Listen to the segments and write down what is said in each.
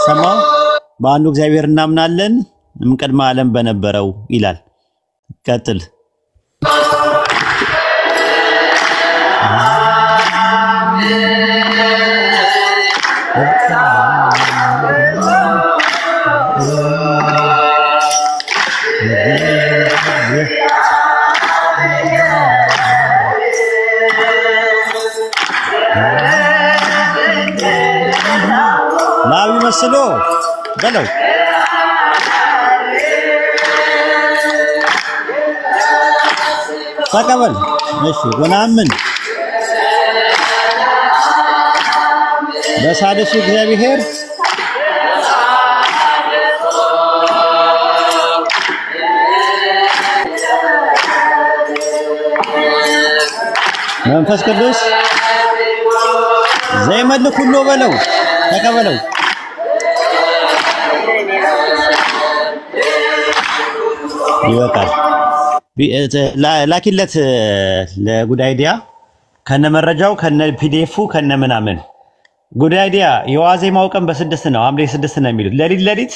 ሰማ በአንዱ እግዚአብሔር እናምናለን እምቀድመ ዓለም በነበረው ይላል። ቀጥል። ላዊ መስሎ በለው ተቀበል። እሺ ወናምን በሳድሱ እግዚአብሔር መንፈስ ቅዱስ ዘይመልክ ሁሉ በለው ተቀበለው። ይበቃል። ላኪለት ለጉዳይ ዲያ ከነ መረጃው ከነ ፒዲኤፉ ከነ ምናምን። ጉዳይ ዲያ የዋዜማው ቀን በ6 ነው፣ ሐምሌ 6 ነው የሚሉት። ለሊት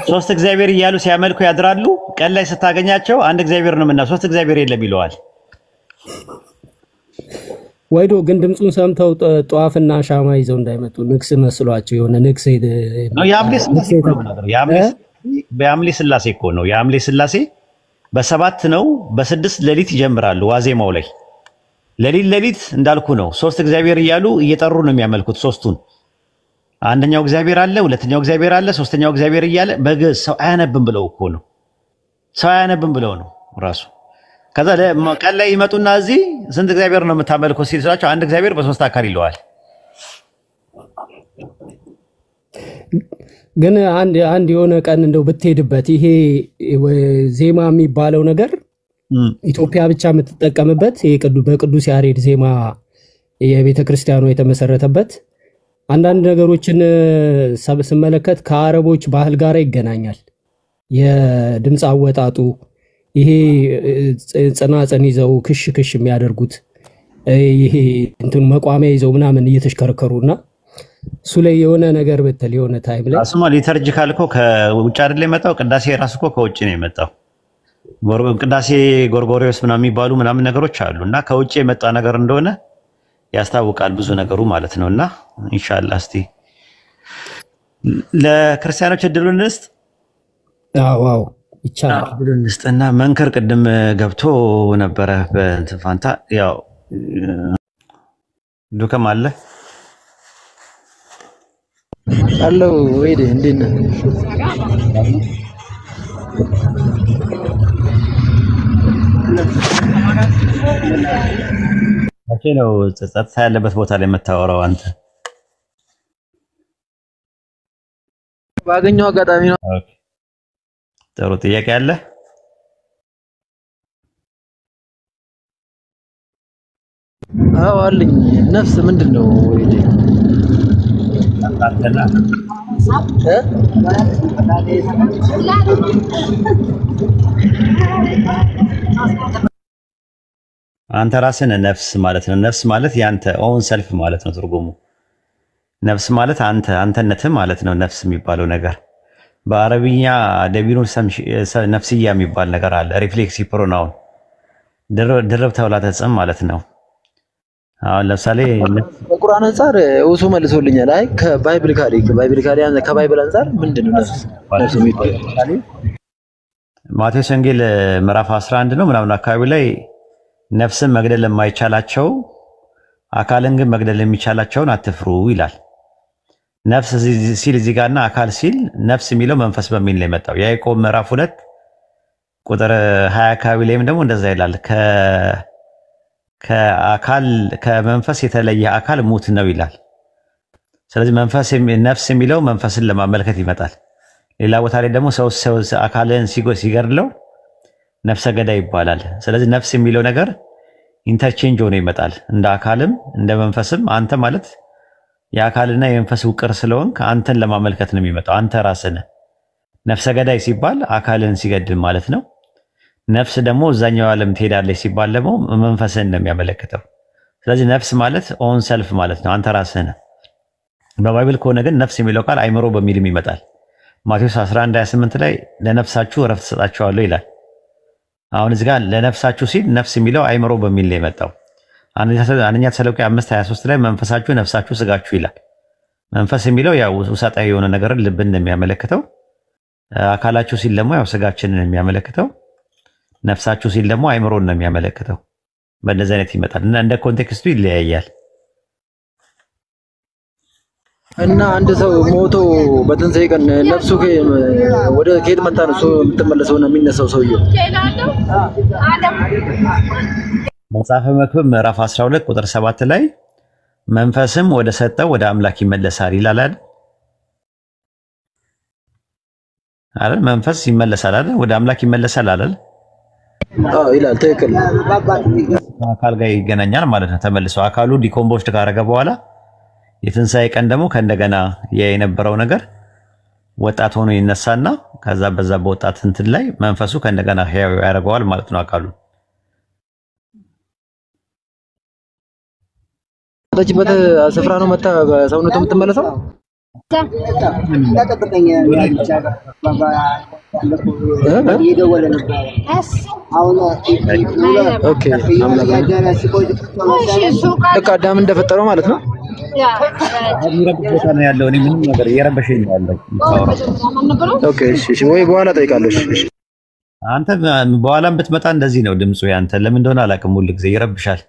ሶስት እግዚአብሔር እያሉ ሲያመልኩ ያድራሉ። ቀን ላይ ስታገኛቸው አንድ እግዚአብሔር ነው እና ሶስት እግዚአብሔር የለም ይለዋል። ወይዶ ግን ድምጹን ሰምተው ጧፍና ሻማ ይዘው እንዳይመጡ ንግስ መስሏቸው የሆነ ንግስ ነው። የሐምሌ ስላሴ እኮ ነው። የሐምሌ ስላሴ በ7 ነው፣ በ6 ሌሊት ይጀምራሉ። ዋዜማው ላይ ሌሊት እንዳልኩ ነው። ሶስት እግዚአብሔር እያሉ እየጠሩ ነው የሚያመልኩት ሶስቱን። አንደኛው እግዚአብሔር አለ፣ ሁለተኛው እግዚአብሔር አለ፣ ሶስተኛው እግዚአብሔር እያለ በግዕዝ ሰው አያነብም ብለው እኮ ነው። ሰው አያነብም ብለው ነው ራሱ። ከዛ ቀን ላይ ይመጡና እዚህ ስንት እግዚአብሔር ነው የምታመልኩት ሲል ስላቸው አንድ እግዚአብሔር በሶስት አካል ይለዋል። ግን አንድ የሆነ ቀን እንደው ብትሄድበት ይሄ ዜማ የሚባለው ነገር ኢትዮጵያ ብቻ የምትጠቀምበት በቅዱስ ያሬድ ዜማ የቤተ ክርስቲያኑ የተመሰረተበት አንዳንድ ነገሮችን ስመለከት ከአረቦች ባህል ጋር ይገናኛል። የድምፅ አወጣጡ ይሄ ጽናጽን ይዘው ክሽ የሚያደርጉት ይሄ እንትን መቋሚያ ይዘው ምናምን እየተሽከረከሩና እሱ ላይ የሆነ ነገር በተለ የሆነ ታይም ላይ አስማ ሊተርጂካል እኮ ከውጭ አይደል የመጣው። ቅዳሴ ራሱ እኮ ከውጭ ነው የመጣው። ቅዳሴ ጎርጎሪዮስ ምናምን የሚባሉ ምናምን ነገሮች አሉና ከውጭ የመጣ ነገር እንደሆነ ያስታውቃል ብዙ ነገሩ ማለት ነውና ኢንሻአላህ እስቲ ለክርስቲያኖች እድሉን እንስጥ። አዎ ይቻላል። እድሉን እንስጥና መንከር ቅድም ገብቶ ነበረ በእንትን ፋንታ ያው ዱከም አለ አለው ወይዴ እንዴት ነህ? መቼ ነው ጸጥታ ያለበት ቦታ ላይ የምታወራው አንተ? ባገኘው አጋጣሚ ነው። ኦኬ ጥሩ ጥያቄ አለ? አዎ አለኝ። ነፍስ ምንድነው ወይዴ? አንተ ራስህ ነፍስ ማለት ነው። ነፍስ ማለት ያንተ ኦን ሰልፍ ማለት ነው ትርጉሙ። ነፍስ ማለት አንተነትህ ማለት ነው። ነፍስ የሚባለው ነገር በአረብኛ ደቢኑ ነፍስያ የሚባል ነገር አለ። ሪፍሌክሲቭ ፕሮናውን ድርብ ተብላ ተጽም ማለት ነው። አሁን ለምሳሌ በቁርአን አንፃር እሱ መልሶልኛል። አይ ከባይብል አንፃር ምንድነው ነፍስ የሚባለው? ማቴዎስ ወንጌል ምዕራፍ 11 ነው ምናምን አካባቢ ላይ ነፍስን መግደል የማይቻላቸው አካልን ግን መግደል የሚቻላቸውን አትፍሩ ይላል። ነፍስ ሲል እዚህ ጋርና አካል ሲል ነፍስ የሚለው መንፈስ በሚል ነው የመጣው። ያዕቆብ ምዕራፍ 2 ቁጥር 20 አካባቢ ላይም ደግሞ እንደዛ ይላል። ከአካል ከመንፈስ የተለየ አካል ሙት ነው ይላል። ስለዚህ ነፍስ የሚለው መንፈስን ለማመልከት ይመጣል። ሌላ ቦታ ላይ ደግሞ ሰው አካልን ሲገድለው ነፍሰ ገዳይ ይባላል። ስለዚህ ነፍስ የሚለው ነገር ኢንተርቼንጅ ሆኖ ይመጣል። እንደ አካልም እንደ መንፈስም አንተ ማለት የአካልና የመንፈስ ውቅር ስለሆንክ አንተን ለማመልከት ነው የሚመጣው። አንተ ራስህ ነህ። ነፍሰ ገዳይ ሲባል አካልን ሲገድል ማለት ነው። ነፍስ ደግሞ እዛኛው ዓለም ትሄዳለች ሲባል ደግሞ መንፈስን ነው የሚያመለክተው። ስለዚህ ነፍስ ማለት ኦን ሰልፍ ማለት ነው፣ አንተ ራስህ ነህ። በባይብል ከሆነ ግን ነፍስ የሚለው ቃል አይምሮ በሚልም ይመጣል። ማቴዎስ 11:28 ላይ ለነፍሳችሁ እረፍት ሰጣችኋለሁ ይላል። አሁን እዚህ ጋር ለነፍሳችሁ ሲል ነፍስ የሚለው አይምሮ በሚል ነው የመጣው። አንደኛ ተሰሎንቄ 5:23 ላይ መንፈሳችሁ፣ ነፍሳችሁ፣ ስጋችሁ ይላል። መንፈስ የሚለው ያው ውሳጣዊ የሆነ ነገርን ልብን ነው የሚያመለክተው። አካላችሁ ሲል ደግሞ ያው ስጋችንን ነው የሚያመለክተው። ነፍሳችሁ ሲል ደግሞ አይምሮን ነው የሚያመለክተው። በእንደዚህ አይነት ይመጣል እና እንደ ኮንቴክስቱ ይለያያል። እና አንድ ሰው ሞቶ በትንሣኤ ቀን ነፍሱ ወደ ከየት መጣ ነው እሱ የምትመለሰው ነው የሚነሳው ሰውየው? መጽሐፈ መክብብ ምዕራፍ 12 ቁጥር 7 ላይ መንፈስም ወደ ሰጠው ወደ አምላክ ይመለሳል ይላል አይደል? መንፈስ ይመለሳል አይደል? ወደ አምላክ ይመለሳል አይደል? አዎ ይላል። ትክክል። አካል ጋር ይገናኛል ማለት ነው። ተመልሶ አካሉ ዲኮምፖዝድ ካደረገ በኋላ የትንሣኤ ቀን ደግሞ ከእንደገና የነበረው ነገር ወጣት ሆኖ ይነሳና ከዛ በዛ በወጣት እንትን ላይ መንፈሱ ከእንደገና ሕያው ያደርገዋል ማለት ነው አካሉ። ወደችበት ስፍራ ነው መጣ በሰውነቱ የምትመለሰው። ኦኬ ልክ አዳም እንደፈጠረው ማለት ነው። የሚረብሽ ቦታ ነው ያለው። እኔ ምንም ነገር እየረበሸኝ ነው ያለው። ኦኬ እሺ፣ ወይ በኋላ ጠይቃለሁ። እሺ አንተ በኋላም ብትመጣ እንደዚህ ነው ድምፁ ያንተ። ለምን እንደሆነ አላውቅም፣ ሁሉ ጊዜ ይረብሻል።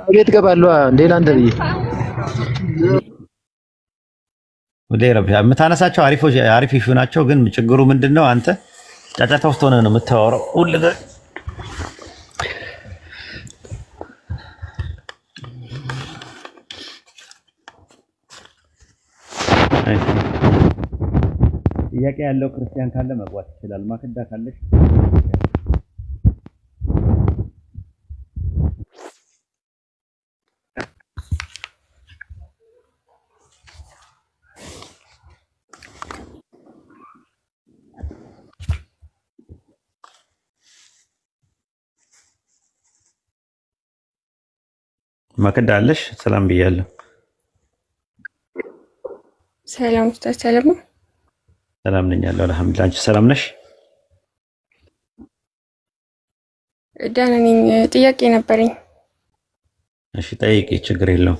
ቤት ገባለሁ እንዴ ላንተ ብዬ ወደ ይረብሻል። የምታነሳቸው አሪፍ ኢሹ ናቸው፣ ግን ችግሩ ምንድነው? አንተ ጫጫታ ውስጥ ሆነህ ነው የምታወራው ሁሉ ጊዜ። ጥያቄ ያለው ክርስቲያን ካለ መግባት ይችላል። ማክዳ ካለሽ ማክዳ አለሽ? ሰላም ብያለሁ። ሰላም ኡስታዝ ሰለሞን። ሰላም ነኝ ያለው አልሐምዱሊላህ። አንቺ ሰላም ነሽ? ደህና ነኝ። ጥያቄ ነበረኝ። እሺ ጠይቂ፣ ችግር የለውም።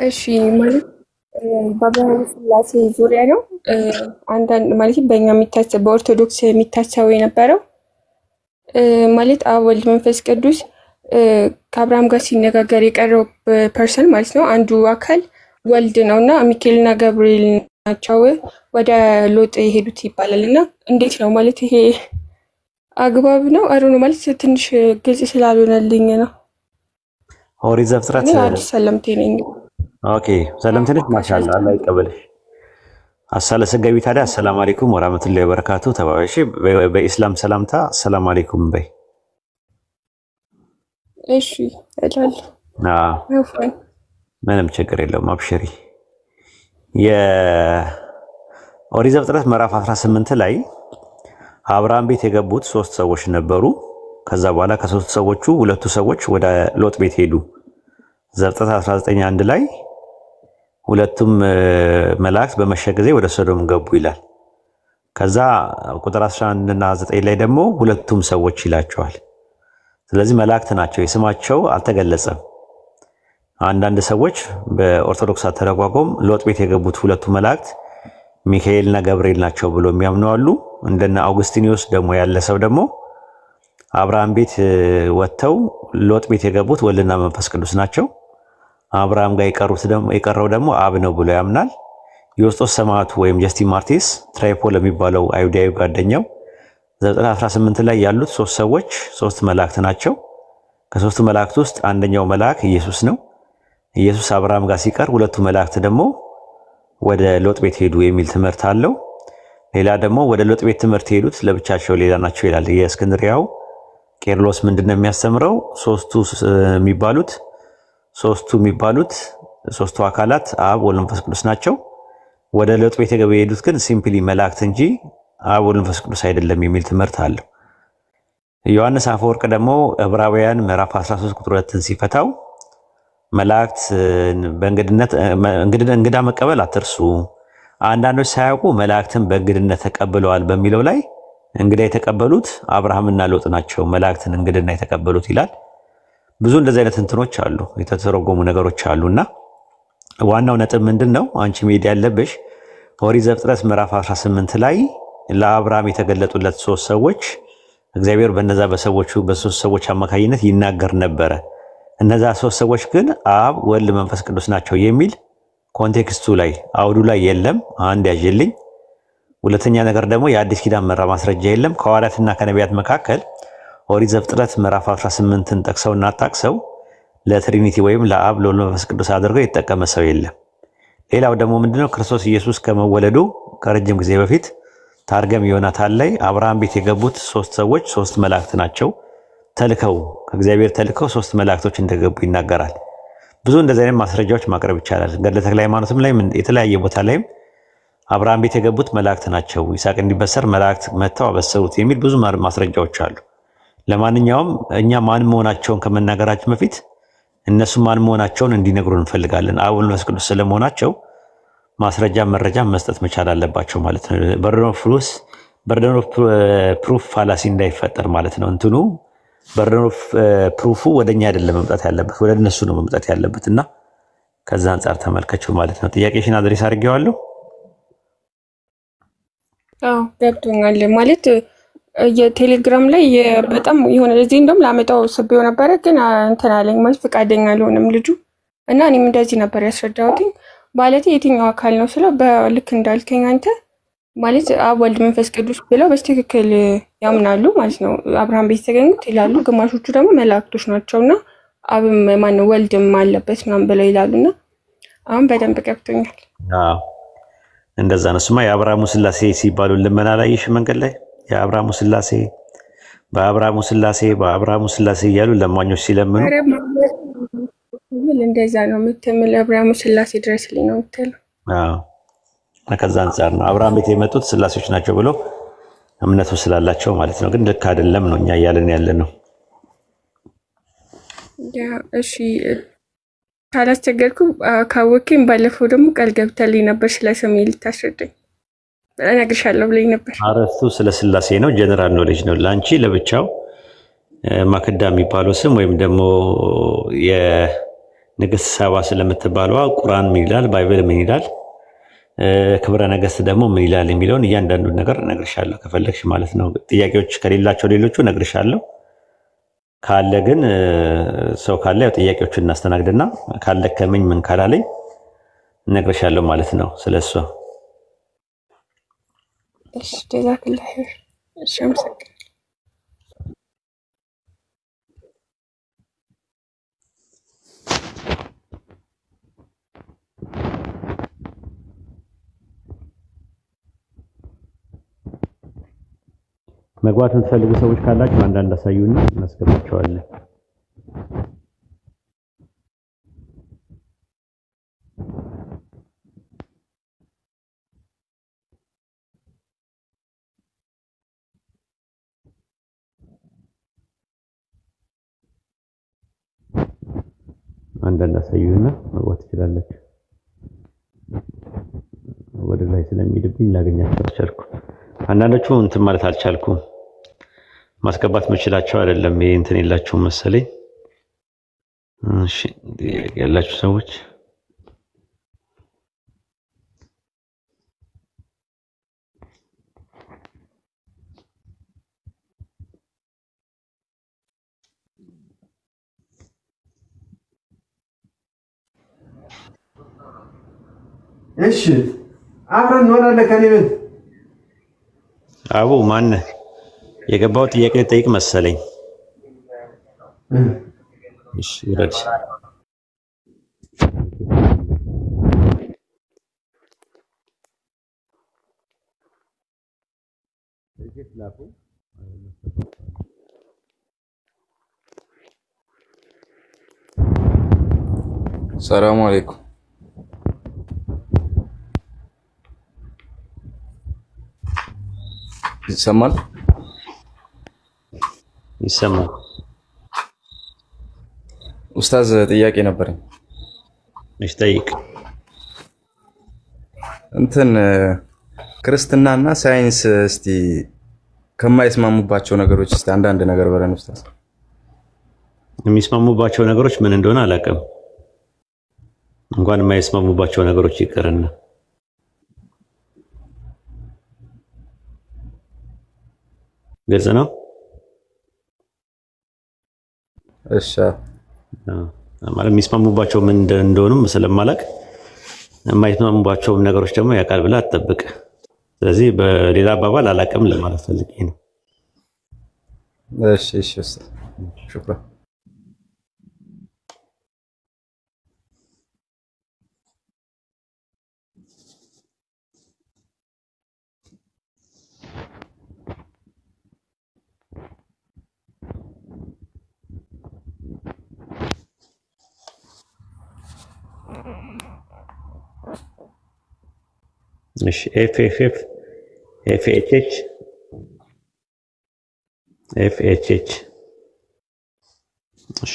እሺ ማለት በአብርሃም ስላሴ ዙሪያ ነው። አንዳንድ ማለት በእኛ የሚታሰብ በኦርቶዶክስ የሚታሰበው የነበረው ማለት አብ ወልድ መንፈስ ቅዱስ ከአብርሃም ጋር ሲነጋገር የቀረው ፐርሰን ማለት ነው አንዱ አካል ወልድ ነው እና ሚካኤልና ገብርኤል ናቸው ወደ ሎጥ የሄዱት ይባላል። እና እንዴት ነው ማለት ይሄ አግባብ ነው? አሩ ነው ማለት ትንሽ ግልጽ ስላልሆነልኝ ነው። ኦሪት ዘፍጥረት አዲስ ሰለምቴ ነኝ። ኦኬ ሰለምቴ ነሽ? ማሻአላህ አላህ ይቀበልሽ። አሳለ ሰገቢ ታዲያ አሰላሙ አለይኩም ወራህመቱላሂ ወበረካቱ ተባባሽ። በኢስላም ሰላምታ አሰላሙ አለይኩም በይ። እሺ እላለሁ። ምንም ችግር የለውም አብሽሪ። የኦሪት ዘፍጥረት ምዕራፍ 18 ላይ አብርሃም ቤት የገቡት 3 ሰዎች ነበሩ። ከዛ በኋላ ከ3 ሰዎቹ 2 ሰዎች ወደ ሎጥ ቤት ሄዱ። ዘፍጥረት 19:1 ላይ ሁለቱም መላእክት በመሸ ጊዜ ወደ ሶዶም ገቡ ይላል። ከዛ ቁጥር 11 እና 9 ላይ ደግሞ ሁለቱም ሰዎች ይላቸዋል። ስለዚህ መላእክት ናቸው፣ የስማቸው አልተገለጸም። አንዳንድ ሰዎች በኦርቶዶክስ አተረጓጎም ሎጥ ቤት የገቡት ሁለቱ መላእክት ሚካኤልና ገብርኤል ናቸው ብሎ የሚያምኑ አሉ። እንደነ አውግስቲኒዮስ ደግሞ ያለ ሰው ደግሞ አብርሃም ቤት ወጥተው ሎጥ ቤት የገቡት ወልድና መንፈስ ቅዱስ ናቸው፣ አብርሃም ጋር የቀረው ደግሞ አብ ነው ብሎ ያምናል። ዮስጦስ ሰማዕቱ ወይም ጀስቲን ማርቲስ ትራይፖል የሚባለው አይሁዳዊ ጓደኛው ዘፍጥረት 18 ላይ ያሉት 3 ሰዎች 3 መላእክት ናቸው። ከ3ቱ መላእክት ውስጥ አንደኛው መልአክ ኢየሱስ ነው። ኢየሱስ አብርሃም ጋር ሲቀር 2ቱ መላእክት ደግሞ ወደ ሎጥ ቤት ሄዱ የሚል ትምህርት አለው። ሌላ ደግሞ ወደ ሎጥ ቤት ትምህርት ሄዱት ለብቻቸው ሌላ ናቸው ይላል። የእስክንድሪያው ቄርሎስ ምንድነው የሚያስተምረው? ሶስቱ የሚባሉት ሶስቱ አካላት አብ ወልድ መንፈስ ቅዱስ ናቸው። ወደ ሎጥ ቤት የሄዱት ግን ሲምፕሊ መላእክት እንጂ አብ ወልድ መንፈስ ቅዱስ አይደለም የሚል ትምህርት አለው። ዮሐንስ አፈወርቅ ደግሞ ዕብራውያን ምዕራፍ 13 ቁጥር 2 ሲፈታው መላእክት በእንግድነት እንግዳ መቀበል አትርሱ፣ አንዳንዶች ሳያውቁ መላእክትን በእንግድነት ተቀብለዋል በሚለው ላይ እንግዳ የተቀበሉት አብርሃምና ሎጥ ናቸው መላእክትን እንግድና የተቀበሉት ይላል። ብዙ እንደዚህ አይነት እንትኖች አሉ፣ የተተረጎሙ ነገሮች አሉና ዋናው ነጥብ ምንድነው? አንቺ ሜዲያ ያለብሽ ኦሪት ዘፍጥረት ምዕራፍ 18 ላይ ለአብርሃም የተገለጡለት ሶስት ሰዎች እግዚአብሔር በእነዛ በሶስት ሰዎች አማካኝነት ይናገር ነበረ። እነዛ ሶስት ሰዎች ግን አብ ወልድ መንፈስ ቅዱስ ናቸው የሚል ኮንቴክስቱ ላይ አውዱ ላይ የለም። አንድ ያዥልኝ። ሁለተኛ ነገር ደግሞ የአዲስ ኪዳን ማስረጃ የለም። ከሐዋርያትና ከነቢያት መካከል ኦሪት ዘፍጥረት ምዕራፍ 18ን ጠቅሰውና አጣቅሰው ለትሪኒቲ ወይም ለአብ ለወልድ መንፈስ ቅዱስ አድርገው የተጠቀመ ሰው የለም። ሌላው ደግሞ ምንድነው? ክርስቶስ ኢየሱስ ከመወለዱ ከረጅም ጊዜ በፊት ታርገም ዮናታን ላይ አብርሃም ቤት የገቡት ሶስት ሰዎች ሶስት መላእክት ናቸው ተልከው ከእግዚአብሔር ተልከው ሶስት መላእክቶች እንደገቡ ይናገራል። ብዙ እንደዚህ አይነት ማስረጃዎች ማቅረብ ይቻላል። ገድለ ተክለ ሃይማኖትም ላይ የተለያየ ቦታ ላይም አብርሃም ቤት የገቡት መላእክት ናቸው፣ ይስሐቅ እንዲበሰር መላእክት መጥተው አበሰሩት የሚል ብዙ ማስረጃዎች አሉ። ለማንኛውም እኛ ማን መሆናቸውን ከመናገራችን በፊት እነሱ ማን መሆናቸውን እንዲነግሩን እንፈልጋለን። አብ ወልድ መንፈስ ቅዱስ ስለመሆናቸው ማስረጃ መረጃ መስጠት መቻል አለባቸው ማለት ነው። በርደን ኦፍ ፕሩፍ ፋላሲ እንዳይፈጠር ማለት ነው። እንትኑ በርደን ኦፍ ፕሩፉ ወደኛ አይደለም መምጣት ያለበት ወደ እነሱ ነው መምጣት ያለበትና ከዛ አንፃር ተመልከቹ ማለት ነው። ጥያቄሽን አድሬስ አድርጌዋለሁ። ገብቶኛል ማለት የቴሌግራም ላይ በጣም የሆነ እዚህ እንደውም ላመጣው ስቤው ነበረ ግን እንትን አለኝ ማለት ፈቃደኛ አልሆነም ልጁ እና እኔም እንደዚህ ነበር ያስረዳሁት ማለት የትኛው አካል ነው ስለው በልክ እንዳልከኝ አንተ ማለት አብ ወልድ መንፈስ ቅዱስ ብለው በትክክል ያምናሉ ማለት ነው። አብርሃም ቤት ተገኙት ይላሉ፣ ግማሾቹ ደግሞ መላእክቶች ናቸውና አብም ማን ነው ወልድም አለበት ምናምን ብለው ይላሉና አሁን በደንብ ገብቶኛል። እንደዛ ነው። ስማ የአብርሃሙ ስላሴ ሲባሉ ልመና ላይ መንገድ ላይ የአብርሃሙ ስላሴ በአብርሃሙ ስላሴ እያሉ ለማኞች ሲለምኑ እንደዛ ነው የምትምል አብርሃሙ ስላሴ ድረስልኝ ነው የምትለው። ከዛ አንፃር ነው አብርሃም ቤት የመጡት ስላሴዎች ናቸው ብሎ እምነቱ ስላላቸው ማለት ነው። ግን ልክ አይደለም ነው እኛ እያለን ያለ ነው። እሺ ካላስቸገርኩ ካወቅኝ ባለፈው ደግሞ ቃል ገብተልኝ ነበር ስለ ስሜ ልታስረዳኝ እነግርሻለሁ ብለኝ ነበር። አረፍቱ ስለ ስላሴ ነው፣ ጀነራል ኖሌጅ ነው። ላንቺ ለብቻው ማክዳ የሚባለው ስም ወይም ደግሞ የንግስት ሳባ ስለምትባለዋ ቁርአን ምን ይላል፣ ባይብል ምን ይላል፣ ክብረ ነገስት ደግሞ ምን ይላል የሚለውን እያንዳንዱ ነገር እነግርሻለሁ ከፈለግሽ ማለት ነው። ጥያቄዎች ከሌላቸው ሌሎቹ እነግርሻለሁ። ካለ ግን ሰው ካለ ያው ጥያቄዎችን እናስተናግድና ካለከመኝ ምን ካላለኝ እነግርሻለሁ ማለት ነው ስለሷ። እሺ ጀዛከላህ ኸይር። እሺ አመሰግናለሁ። መግባት የምትፈልጉ ሰዎች ካላችሁ አንዳንድ አሳዩና እናስገባቸዋለን። አንዳንድ አሳዩና መግባት ትችላላችሁ። ወደ ላይ ስለሚሄድብኝ ላገኛቸው አልቻልኩም። አንዳንዶቹ እንትን ማለት አልቻልኩም። ማስገባት መችላቸው አይደለም ይሄ እንትን የላችሁ መሰለኝ። እሺ ያላችሁ ሰዎች እሺ አብረን እንሆናለን ከኔ ምን አቡ ማን የገባው ጥያቄ ጠይቅ መሰለኝ። እሺ ይረድ ሰላም አለይኩም። ይሰማል ይሰማል። ኡስታዝ ጥያቄ ነበረኝ። እሺ ጠይቅ። እንትን ክርስትናና ሳይንስ እስቲ ከማይስማሙባቸው ነገሮች እስቲ አንዳንድ ነገር በለን ኡስታዝ። የሚስማሙባቸው ነገሮች ምን እንደሆነ አላውቅም። እንኳን የማይስማሙባቸው ነገሮች ይቅርና ግልጽ ነው። እሺ ማለት የሚስማሙባቸው ምን እንደሆኑም ስለማላውቅ የማይስማሙባቸው ነገሮች ደግሞ ያውቃል ብለህ አትጠብቅ። ስለዚህ በሌላ አባባል አላውቅም ለማለት ፈልጌ ነው። እሺ እሺ ኡስታዝ ሹክራን። እሺ ኤፍኤፍኤፍ ኤፍኤችኤች ኤፍኤችኤች እሺ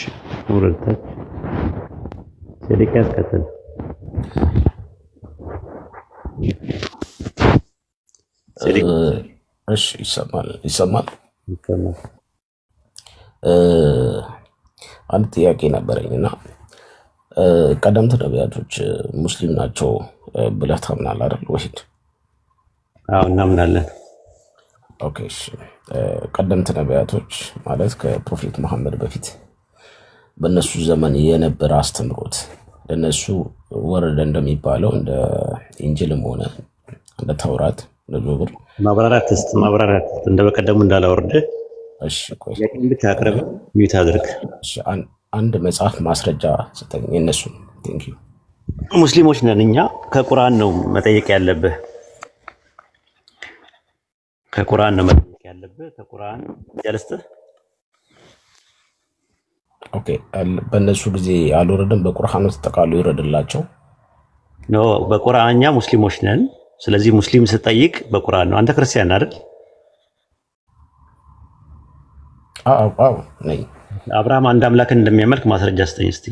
ወረድታች ሴዲካስ ከተል እሺ ይሰማል። አንድ ጥያቄ ነበረኝና ቀደምት ነቢያቶች ሙስሊም ናቸው ብለህ ታምናለህ አይደል ወሂድ? አዎ እናምናለን። ኦኬ እሺ። ቀደምት ነቢያቶች ማለት ከፕሮፌት መሐመድ በፊት በእነሱ ዘመን የነበረ አስተምሮት ለነሱ ወረደ እንደሚባለው እንደ ኢንጂልም ሆነ እንደ ተውራት እንደ ዞብር ማብራራት እንደ በቀደሙ እንዳላወርድ እሺ ቆይ ብቻ አቅርብ ሚዩት አድርግ። እሺ አንድ መጽሐፍ ማስረጃ ስጠኝ የነሱ። ቴንክ ዩ። ሙስሊሞች ነን እኛ። ከቁርአን ነው መጠየቅ ያለብህ። ከቁርአን ነው መጠየቅ ያለብህ። ከቁርአን ጀለስተ ኦኬ። በእነሱ ጊዜ አልወረደም፣ በቁርአን ውስጥ ተጠቃሎ ይወረድላቸው ነው። በቁርአን እኛ ሙስሊሞች ነን። ስለዚህ ሙስሊም ስጠይቅ በቁርአን ነው። አንተ ክርስቲያን አይደል? አዎ ነኝ። አብርሃም አንድ አምላክን እንደሚያመልክ ማስረጃ ስጠኝ እስቲ።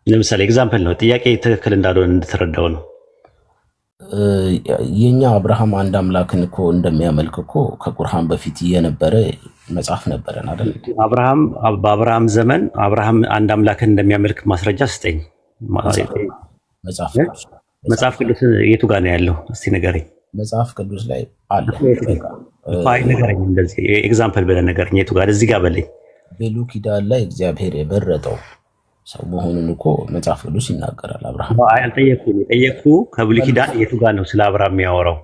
ለምሳሌ ኤግዛምፕል ነው፣ ጥያቄ ትክክል እንዳልሆነ እንድትረዳው ነው። የኛ አብርሃም አንድ አምላክን እኮ እንደሚያመልክ እኮ ከቁርአን በፊት የነበረ መጽሐፍ ነበረን አይደል? በአብርሃም ዘመን አብርሃም አንድ አምላክን እንደሚያመልክ ማስረጃ ስጠኝ። መጽሐፍ ቅዱስ የቱ ጋር ነው ያለው? እስቲ ንገረኝ። መጽሐፍ ቅዱስ ላይ አለ። አይ ንገረኝ፣ እንደዚህ ኤግዛምፕል ብለህ ንገረኝ። የቱ ጋር? እዚህ ጋር በለኝ። ብሉይ ኪዳን ላይ እግዚአብሔር የመረጠው ሰው መሆኑን እኮ መጽሐፍ ቅዱስ ይናገራል። አብርሃም አይ አልጠየቅኩም። የጠየቅኩህ ከብሉይ ኪዳን የቱ ጋር ነው ስለ አብርሃም የሚያወራው?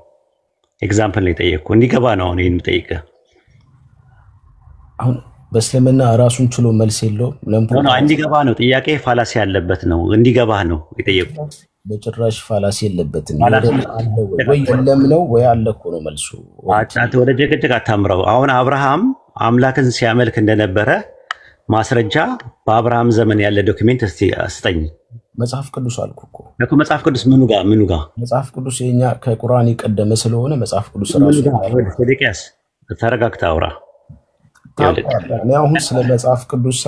ኤግዛምፕል ነው የጠየቅኩህ። እንዲገባ ነው አሁን ይሄን የምጠይቅህ። አሁን በእስልምና ራሱን ችሎ መልስ የለውም። ለምን እንዲገባ ነው? ጥያቄ ፋላሲ ያለበት ነው። እንዲገባ ነው የጠየቅኩህ። በጭራሽ ፋላሲ የለበትም። ወይ የለም ነው ወይ አለ እኮ ነው መልሱ። ወደ ጭቅጭቅ አታምረው። አሁን አብርሃም አምላክን ሲያመልክ እንደነበረ ማስረጃ በአብርሃም ዘመን ያለ ዶክሜንት እስቲ አስጠኝ። መጽሐፍ ቅዱስ አልኩ እኮ መጽሐፍ ቅዱስ ምኑ ጋር መጽሐፍ ቅዱስ የኛ ከቁርአን የቀደመ ስለሆነ መጽሐፍ ቅዱስ ራሱ ሴዴቅያስ ተረጋግተህ አውራ። እኔ አሁን ስለ መጽሐፍ ቅዱስ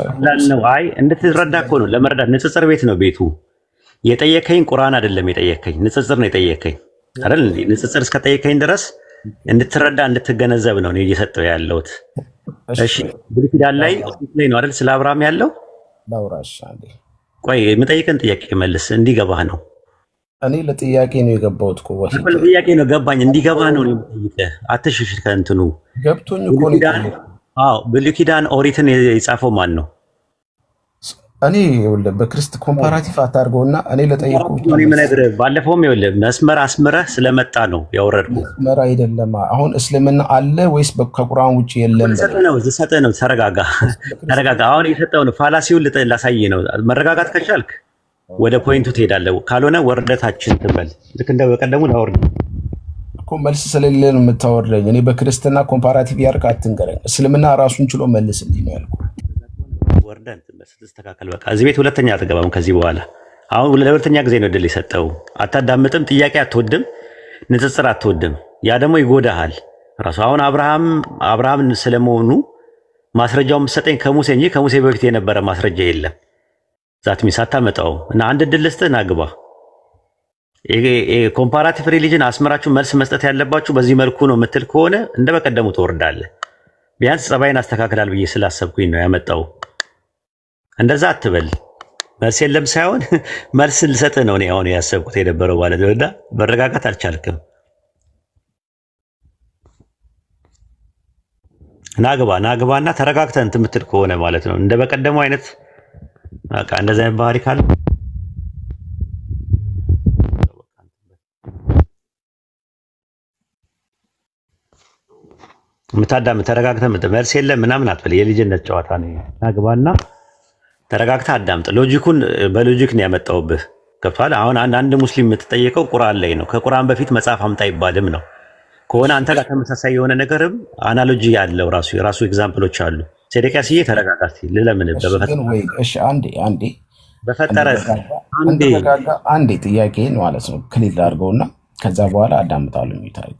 ነው አይ እንድትረዳ እኮ ነው፣ ለመረዳት ንጽጽር ቤት ነው ቤቱ። የጠየከኝ ቁርአን አይደለም የጠየከኝ፣ ንጽጽር ነው የጠየከኝ አይደል? ንጽጽር እስከጠየከኝ ድረስ እንድትረዳ እንድትገነዘብ ነው እኔ እየሰጠው ያለሁት። እሺ ብሉይ ኪዳን ላይ ነው አይደል ስለ አብርሃም ያለው? ላውራሽ አንዴ ቆይ የምጠይቅን ጥያቄ መልስ፣ እንዲገባህ ነው። እኔ ለጥያቄ ነው የገባሁት እኮ ወሂድ። ጥያቄ ነው ገባኝ፣ እንዲገባህ ነው የምጠይቅህ። አትሽሽ ከእንትኑ ገብቶኝ እኮ ነው። አዎ ብሉይ ኪዳን ኦሪትን የጻፈው ማን ነው? እኔ ይኸውልህ በክርስት ኮምፓራቲቭ አታርገውና እኔ ለጠየቁት ነው የምነግርህ። ባለፈውም ይኸውልህ መስመር አስምረህ ስለመጣ ነው ያወረድኩት። መስመር አይደለም። አሁን እስልምና አለ ወይስ ከቁርአን ውጪ የለም? ልሰጥህ ነው። ተረጋጋ። አሁን የሰጠው ነው ፋላሲውን ላሳይ ነው። መረጋጋት ከቻልክ ወደ ፖይንቱ ትሄዳለህ፣ ካልሆነ ወርደታችን ትበል። ልክ እንደ በቀደሙ ላወርድ እኮ መልስ ስለሌለ ነው የምታወርደኝ። እኔ በክርስትና ኮምፓራቲቭ ያርቅ አትንገረኝ። እስልምና ራሱን ችሎ መልስልኝ ነው ያልኩህ። ወርደን ተስተካከል። በቃ እዚህ ቤት ሁለተኛ አትገባም ከዚህ በኋላ። አሁን ለሁለተኛ ጊዜ ነው እድል የሰጠው። አታዳምጥም፣ ጥያቄ አትወድም፣ ንጽጽር አትወድም። ያ ደግሞ ይጎዳሃል ራሱ። አሁን አብርሃም ስለመሆኑ ማስረጃውን የምትሰጠኝ ከሙሴ እንጂ ከሙሴ በፊት የነበረ ማስረጃ የለም። ዛት ሚስ አታመጣው እና አንድ እድል ልስጥህ ናግባ። ኮምፓራቲቭ ሪሊጅን አስመራችሁ መልስ መስጠት ያለባችሁ በዚህ መልኩ ነው የምትል ከሆነ እንደ በቀደሙ ትወርዳለህ። ቢያንስ ጸባይን አስተካክላል ብዬ ስላሰብኩኝ ነው ያመጣው። እንደዛ አትበል። መልስ የለም ሳይሆን መልስ ልሰጥህ ነው እኔ አሁን ያሰብኩት የነበረው ማለት ነው። እና መረጋጋት አልቻልክም። ናግባና ተረጋግተህ እንትን የምትል ከሆነ ማለት ነው እንደ በቀደሙ አይነት በቃ እንደዛ አይነት ባህሪ ካለ ምታዳም ተረጋግተህ መልስ የለም ምናምን አትበል። የልጅነት ጨዋታ ነው። ናግባና ተረጋግተህ አዳምጥ። ሎጂኩን በሎጂክ ነው ያመጣውብህ። ገብቶሃል? አሁን አንድ ሙስሊም የምትጠየቀው ቁርአን ላይ ነው። ከቁርአን በፊት መጽሐፍ አምጣ ይባልም ነው ከሆነ አንተ ጋር ተመሳሳይ የሆነ ነገርም አናሎጂ ያለው የራሱ ኤግዛምፕሎች አሉ። ሴዴቅያስዬ ተረጋጋት ለምን እሺ አንዴ በፈጠረ አንዴ ጥያቄን ማለት ነው ክሊል አድርገውና ከዛ በኋላ አዳምጣለሁ የሚታርግ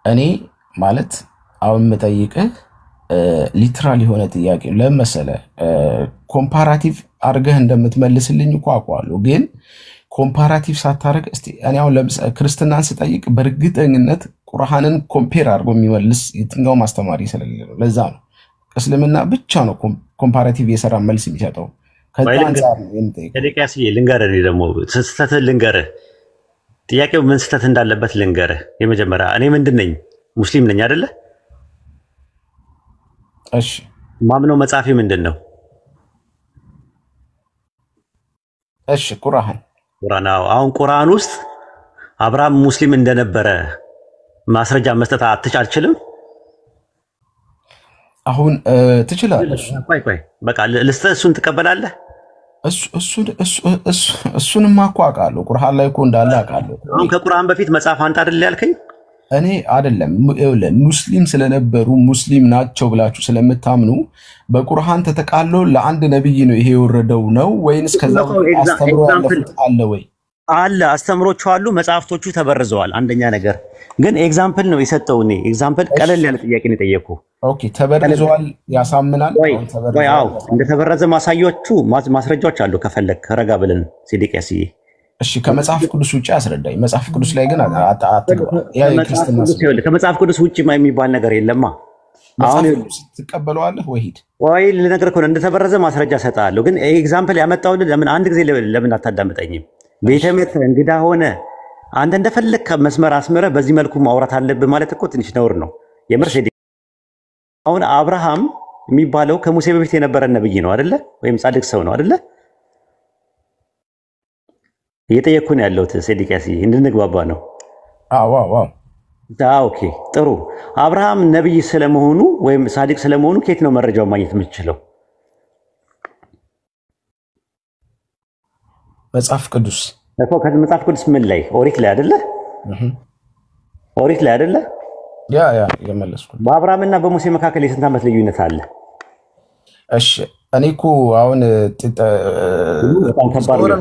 እኔ ማለት አሁን የምጠይቅህ ሊትራል የሆነ ጥያቄ ለመሰለ ኮምፓራቲቭ አድርገህ እንደምትመልስልኝ እኮ አውቀዋለሁ ግን ኮምፓራቲቭ ሳታረግ እስቲ እኔ አሁን ክርስትናን ስጠይቅ በእርግጠኝነት ቁርአንን ኮምፔር አድርጎ የሚመልስ የትኛው ማስተማሪ ስለሌለ ነው። ለዛ ነው እስልምና ብቻ ነው ኮምፓራቲቭ የሰራ መልስ የሚሰጠው። ከዛ አንፃር ነው የምጠይቀው። ሴዴቅያስዬ ልንገርህ ደግሞ ስህተትህን ልንገርህ። ጥያቄው ምን ስህተት እንዳለበት ልንገርህ። የመጀመሪያ እኔ ምንድን ነኝ? ሙስሊም ነኝ አይደለ? እሺ ማምነው መጽሐፌ ምንድን ነው? እሺ ቁርአን አሁን ቁርአን ውስጥ አብርሃም ሙስሊም እንደነበረ ማስረጃ መስጠት አትችልም? አሁን ትችላለህ። ቆይ በቃ ልስጥህ። እሱን ትቀበላለህ? እሱንማ እኮ አውቃለሁ። ቁርአን ላይ እኮ እንዳለ አውቃለሁ። አሁን ከቁርአን በፊት መጽሐፍ አንተ አይደል ያልከኝ? እኔ አይደለም ሙስሊም ስለነበሩ ሙስሊም ናቸው ብላችሁ ስለምታምኑ በቁርአን ተጠቃሎ ለአንድ ነብይ ነው ይሄ የወረደው ነው ወይንስ ከዛው አስተምሮ ያለፉት አለ ወይ? አለ አስተምሮቹ አሉ፣ መጽሐፍቶቹ ተበርዘዋል። አንደኛ ነገር ግን ኤግዛምፕል ነው የሰጠው። እኔ ኤግዛምፕል ቀለል ያለ ጥያቄ ነው የጠየቁ። ኦኬ ተበርዘዋል ያሳምናል። አዎ እንደተበረዘ ማስረጃዎች አሉ። ከፈለክ ረጋ ብለን ሴዴቅያስዬ እሺ ከመጽሐፍ ቅዱስ ውጪ አስረዳኝ። መጽሐፍ ቅዱስ ላይ ግን አትግባ። ያ ክርስትና ከመጽሐፍ ቅዱስ ውጪ የሚባል ነገር የለማ። አሁን ትቀበለዋለህ ወሂድ ወይ ልነግርህ እኮ እንደተበረዘ ማስረጃ ሰጣለሁ። ግን ኤግዛምፕል ያመጣውልህ ለምን አንድ ጊዜ ለምን አታዳምጠኝም? ቤተ እምነት እንግዳ ሆነ አንተ እንደፈለክ መስመር አስመረ በዚህ መልኩ ማውራት አለብህ ማለት እኮ ትንሽ ነውር ነው የምር። አሁን አብርሃም የሚባለው ከሙሴ በፊት የነበረ ነብይ ነው አይደለ? ወይም ጻድቅ ሰው ነው አይደለ? እየጠየቅኩ ነው ያለሁት ሴዴቅያስዬ እንድንግባባ ነው። ኦኬ ጥሩ። አብርሃም ነብይ ስለመሆኑ ወይም ጻድቅ ስለመሆኑ ከየት ነው መረጃው ማግኘት የምትችለው? መጽሐፍ ቅዱስ እኮ ከመጽሐፍ ቅዱስ ምን ላይ? ኦሪት ላይ አይደለ? ኦሪት ላይ አይደለ? ያ የመለስኩ። በአብርሃምና በሙሴ መካከል የስንት ዓመት ልዩነት አለ? እሺ እኔ እኮ አሁን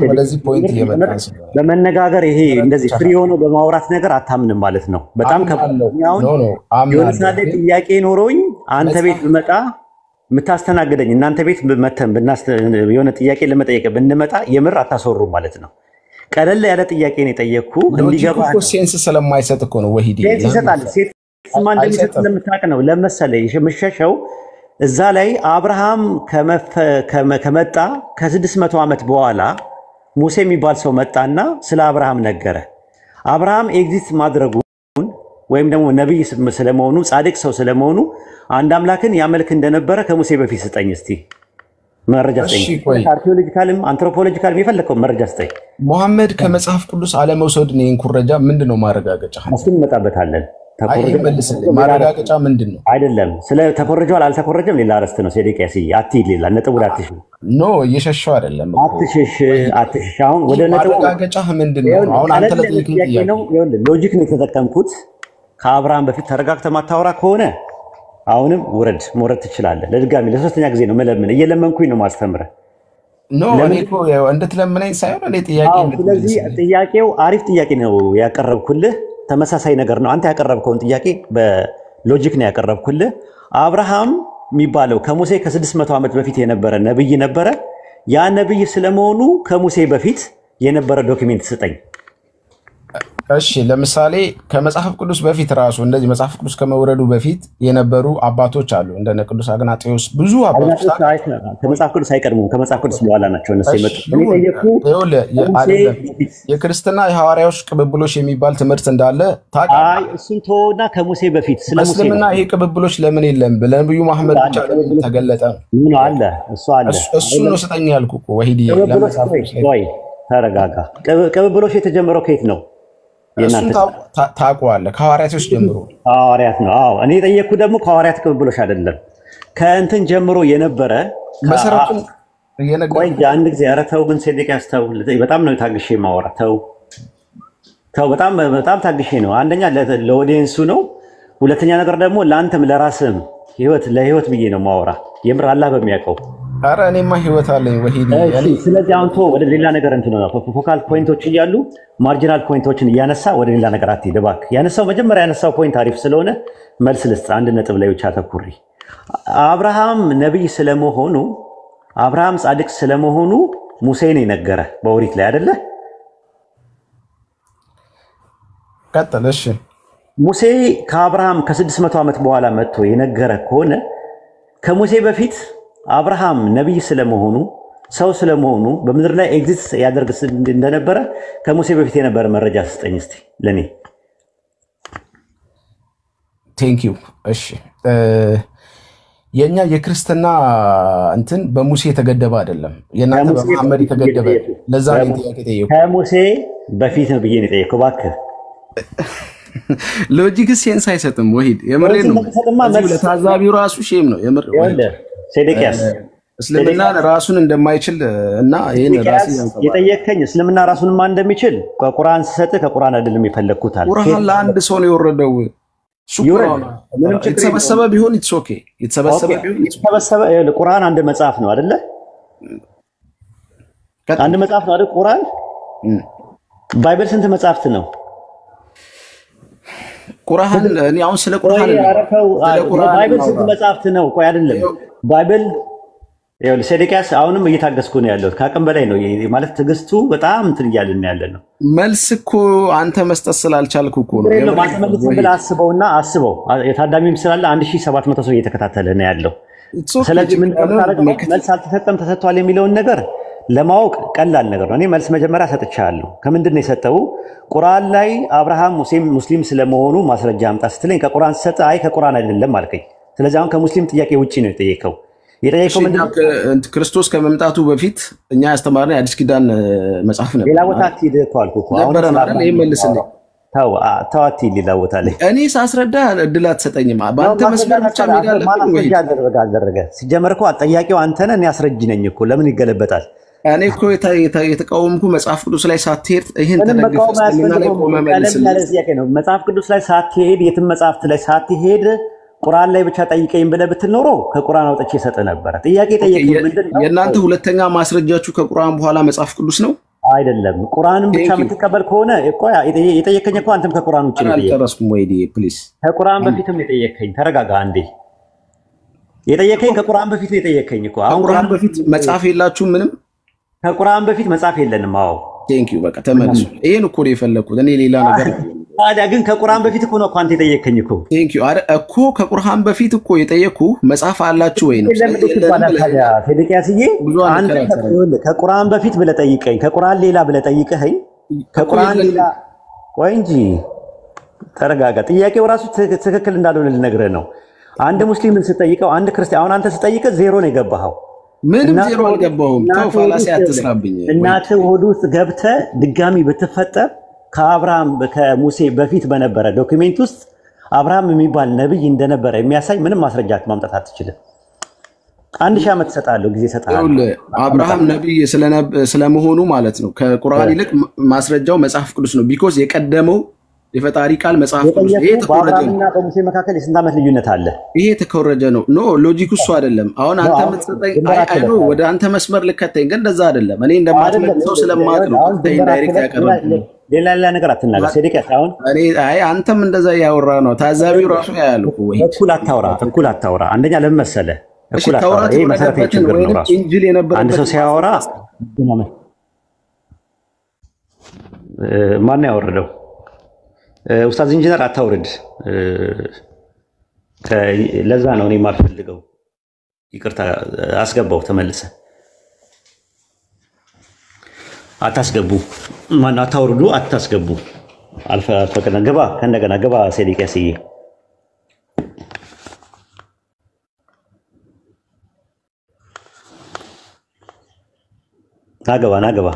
ወደዚህ ፖይንት እየመጣን ስለሆነ በመነጋገር ይሄ እንደዚህ ፍሪ ሆኖ በማውራት ነገር አታምንም ማለት ነው። በጣም የሆነ ሳለ ጥያቄ ኖሮኝ አንተ ቤት ብመጣ የምታስተናግደኝ እናንተ ቤት መተን የሆነ ጥያቄ ለመጠየቅ ብንመጣ የምር አታሰሩ ማለት ነው። ቀለል ያለ ጥያቄ ነው የጠየቅኩ። እንዲገባ ሴንስ ስለማይሰጥ እኮ ነው ወሂድ ይሰጣል። ሴት ማን እንደሚሰጥ ስለምታውቅ ነው ለመሰለ የምሸሸው እዛ ላይ አብርሃም ከመጣ ከ600 ዓመት በኋላ ሙሴ የሚባል ሰው መጣና ስለ አብርሃም ነገረ። አብርሃም ኤግዚስት ማድረጉን ወይም ደግሞ ነብይ ስለመሆኑ ጻድቅ ሰው ስለመሆኑ አንድ አምላክን ያመልክ እንደነበረ ከሙሴ በፊት ስጠኝ እስቲ መረጃ ስጠኝ። አርኪኦሎጂካልም አንትሮፖሎጂካልም የፈለከው መረጃ ስጠኝ። መሐመድ ከመጽሐፍ ቅዱስ አለመውሰድ ነው ኩረጃ ምንድነው ማረጋገጫ? እሱን እንመጣበታለን። ማረጋገጫ ምንድነው? አይደለም ስለ ተኮረጀዋል አልተኮረጀም ሌላ አረስት ነው ሴዴቅያስዬ። አትሂድ ሌላ ነጥብ ወደ አትሽ ኖ እየሸሸው አይደለም አትሽሽ። አሁን ወደ ነጥብ ማረጋገጫ ምንድነው? አሁን አንተ ለጥያቄ ነው ሎጂክ ነው የተጠቀምኩት። ከአብርሃም በፊት ተረጋግተህ ማታወራ ከሆነ አሁንም መውረድ ትችላለህ። ለድጋሚ ለሶስተኛ ጊዜ ነው መለምን እየለመንኩኝ ነው ማስተምረ ኖ እኔ እኮ እንድትለምነኝ ሳይሆን እኔ ጥያቄ ስለዚህ ጥያቄው አሪፍ ጥያቄ ነው ያቀረብኩልህ። ተመሳሳይ ነገር ነው። አንተ ያቀረብከውን ጥያቄ ሎጂክ ነው ያቀረብኩልህ። አብርሃም የሚባለው ከሙሴ ከ600 ዓመት በፊት የነበረ ነብይ ነበረ። ያ ነብይ ስለመሆኑ ከሙሴ በፊት የነበረ ዶክመንት ስጠኝ። እሺ ለምሳሌ ከመጽሐፍ ቅዱስ በፊት ራሱ እንደዚህ መጽሐፍ ቅዱስ ከመውረዱ በፊት የነበሩ አባቶች አሉ እንደነ ቅዱስ አግናጤዎስ ብዙ አባቶች ከመጽሐፍ ቅዱስ አይቀድሙም ከመጽሐፍ ቅዱስ በኋላ ናቸው እነሱ የክርስትና የሐዋርያዎች ቅብብሎች የሚባል ትምህርት እንዳለ አይ እሱን ተወውና ከሙሴ በፊት ስለሙሴና ይሄ ቅብብሎች ለምን የለም ለነብዩ መሐመድ ብቻ ተገለጠ ምን አለ እሱ ነው ስጠኝ ያልኩ እኮ ወሂዲ ወይ ተረጋጋ ቅብብሎች የተጀመረው ከየት ነው ታውቀዋለህ ከሐዋርያቶች ጀምሮ ሐዋርያት ነው አዎ እኔ ጠየቅኩ ደግሞ ከሐዋርያት ቅብብሎች አይደለም ከእንትን ጀምሮ የነበረ መሰረቱን ቆይ አንድ ጊዜ ኧረ ተው ግን ሴዴቅያስ ተው በጣም ነው ታግሼ ማወራ ተው በጣም ታግሼ ነው አንደኛ ለኦዲየንሱ ነው ሁለተኛ ነገር ደግሞ ለአንተም ለራስህም ለህይወት ብዬ ነው ማወራ የምር አላህ በሚያውቀው አረ እኔማ ህይወት አለኝ ወሂዲ ስለዚህ አንተ ወደ ሌላ ነገር እንትን ነው ፎካል ፖይንቶች እያሉ ማርጂናል ፖይንቶችን እያነሳ ወደ ሌላ ነገር አትሄድ እባክህ ያነሳው መጀመሪያ ያነሳው ፖይንት አሪፍ ስለሆነ መልስ ልስጥ አንድ ነጥብ ላይ ብቻ ተኩሪ አብርሃም ነብይ ስለመሆኑ አብርሃም ጻድቅ ስለመሆኑ ሙሴ ነው የነገረ በኦሪት ላይ አይደለ ቀጥለሽ ሙሴ ከአብርሃም ከ600 ዓመት በኋላ መጥቶ የነገረ ከሆነ ከሙሴ በፊት አብርሃም ነብይ ስለመሆኑ ሰው ስለመሆኑ በምድር ላይ ኤግዚስት ያደርግ እንደነበረ ከሙሴ በፊት የነበረ መረጃ ስጠኝ እስቲ ለኔ ቴንክ ዩ እሺ የኛ የክርስትና እንትን በሙሴ የተገደበ አይደለም የናንተ በመሐመድ የተገደበ ለዛ ነው ጥያቄ ከሙሴ በፊት ነው ብዬ ነው ጠየቀው እባክህ ሎጂክ ሴንስ አይሰጥም ወሂድ የምሬ ነው እዚህ ለታዛቢው ራሱ ሼም ነው የምር ሴዴቅያስ እስልምና ራሱን እንደማይችል እና ይሄን ራሱ የጠየከኝ እስልምና ራሱን ማን እንደሚችል ከቁርአን ሰጠ ከቁርአን አይደለም የፈለኩት አለ ቁርአን ለአንድ ሰው ነው የወረደው የተሰበሰበ ቢሆን ኢትስ ኦኬ የተሰበሰበ ቁርአን አንድ መጽሐፍ ነው አይደለ አንድ መጽሐፍ ነው አይደል ቁርአን ባይብል ስንት መጽሐፍት ነው ቁርአን እኔ አሁን ስለ ቁርአን ባይብል ስንት መጽሐፍት ነው ቆይ አይደለም ባይብል ይኸውልህ ሴዴቅያስ አሁንም እየታገስኩ ነው ያለው ከአቅም በላይ ነው ማለት ትግስቱ በጣም እንትን እያልን ያለን ነው መልስ እኮ አንተ መስጠት ስላልቻልኩ እኮ ነው መልስ ብለህ አስበውና አስበው የታዳሚም ስላለ 1700 ሰው እየተከታተለ ነው ያለው ስለዚህ ምን መልስ አልተሰጠም ተሰጥቷል የሚለውን ነገር ለማወቅ ቀላል ነገር ነው እኔ መልስ መጀመሪያ ሰጥቻለሁ ከምንድን ነው የሰጠው ቁርአን ላይ አብርሃም ሙስሊም ስለመሆኑ ማስረጃ አምጣ ስትለኝ ከቁርአን ሰጠ አይ ከቁርአን አይደለም አልከኝ ስለዚህ አሁን ከሙስሊም ጥያቄ ውጪ ነው የጠየቀው ክርስቶስ ከመምጣቱ በፊት እኛ ያስተማርነው የአዲስ ኪዳን መጽሐፍ ነበር ሌላ ቦታ አትሂድ እኮ አልኩህ እኮ አሁን አይደል ይመልስልኝ ተው አትሂድ ሌላ ቦታ ላይ እኔ ሳስረዳ እድል አትሰጠኝም በአንተ መስመር ብቻ ሄዳለህ አደረገ ሲጀመር እኮ ጥያቄው አንተ ነህ እኔ አስረጅ ነኝ እኮ ለምን ይገለበጣል እኔ እኮ የተቃወምኩ መጽሐፍ ቅዱስ ላይ ሳትሄድ ይሄን ተደግፈህ ስለና ላይ ቆመ መልስልኝ መጽሐፍ ቅዱስ ላይ ሳትሄድ የትም መጽሐፍት ላይ ሳትሄድ ቁርአን ላይ ብቻ ጠይቀኝ ብለህ ብትኖር ከቁርአን አውጥቼ ሰጠ ነበር ጥያቄ ጠየቀኝ ምንድነው የእናንተ ሁለተኛ ማስረጃችሁ ከቁርአን በኋላ መጽሐፍ ቅዱስ ነው አይደለም ቁርአንን ብቻ የምትቀበል ከሆነ እኮ የጠየቀኝ እኮ አንተም ከቁርአን ውጪ ነው አልጨረስኩም ወይዲ ፕሊዝ ከቁርአን በፊትም የጠየቀኝ ተረጋጋ አንዴ የጠየቀኝ ከቁርአን በፊት ነው የጠየቀኝ እኮ አሁን ቁርአን በፊት መጽሐፍ የላችሁ ምንም ከቁርአን በፊት መጽሐፍ የለንም አዎ ቴንክ ዩ በቃ ተመለሱ ይሄን እኮ ነው የፈለኩት እኔ ሌላ ነገር ታዲያ ግን ከቁርአን በፊት እኮ ነው አንተ የጠየቀኝ እኮ ቴንክ ዩ አረ እኮ ከቁርአን በፊት እኮ የጠየኩ መጽሐፍ አላችሁ ወይ ነው ታዲያ ሴዴቅያስዬ አንተ ከቁርአን በፊት ብለህ ጠይቀኝ ከቁርአን ሌላ ብለህ ጠይቀኸኝ ከቁርአን ሌላ ቆይ እንጂ ተረጋጋ ጥያቄው ራሱ ትክክል እንዳልሆነ ልነግርህ ነው አንድ ሙስሊምን ስጠይቀው አንድ ክርስቲያን አሁን አንተ ስጠይቀህ ዜሮ ነው የገባኸው ምንም ዜሮ አልገባሁም ተው ፋላሲ አትስራብኝ እናትህ ሆድ ውስጥ ገብተህ ድጋሚ ብትፈጠር ከአብርሃም ከሙሴ በፊት በነበረ ዶክመንት ውስጥ አብርሃም የሚባል ነብይ እንደነበረ የሚያሳይ ምንም ማስረጃ ማምጣት አትችልም 1000 ዓመት ሰጣለሁ ጊዜ ሰጣለሁ አብርሃም ነብይ ስለመሆኑ ማለት ነው ከቁርአን ይልቅ ማስረጃው መጽሐፍ ቅዱስ ነው ቢኮዝ የቀደመው የፈጣሪ ቃል መጽሐፍ ቅዱስ ይሄ ተኮረጀ ነው። በአብርሃምና በሙሴ መካከል የስንት ዓመት ልዩነት አለ? ይሄ ተኮረጀ ነው። ኖ ሎጂክ እሱ አይደለም። አሁን አንተ የምትሰጠኝ አይ ነው ወደ አንተ መስመር ልከተኝ፣ ግን እንደዛ አይደለም። እኔ እንደማትመልሰው ስለማውቅ ነው ኢንዳይሬክት ያቀርባል። ሌላ ነገር አትናገር ሴዴቅያስ። አሁን እኔ አይ አንተም እንደዛ ያወራ ነው ታዛቢው ራሱ ያያል እኮ ወይ እኩል አታውራ። አንደኛ ለምን መሰለህ እኩል አታውራ። ይሄ መሰረታዊ ችግር ነው ራሱ። ኢንጂል የነበረበት አንድ ሰው ሲያወራ ማን ያወረደው? ኡስታዝ ኢንጂነር አታውርድ። ለዛ ነው እኔ የማልፈልገው። ይቅርታ አስገባው ተመልሰ አታስገቡ። ማን አታውርዱ፣ አታስገቡ። አልፈቀደ ግባ፣ ከእንደገና ግባ። ሴዴቅያስዬ ናገባ።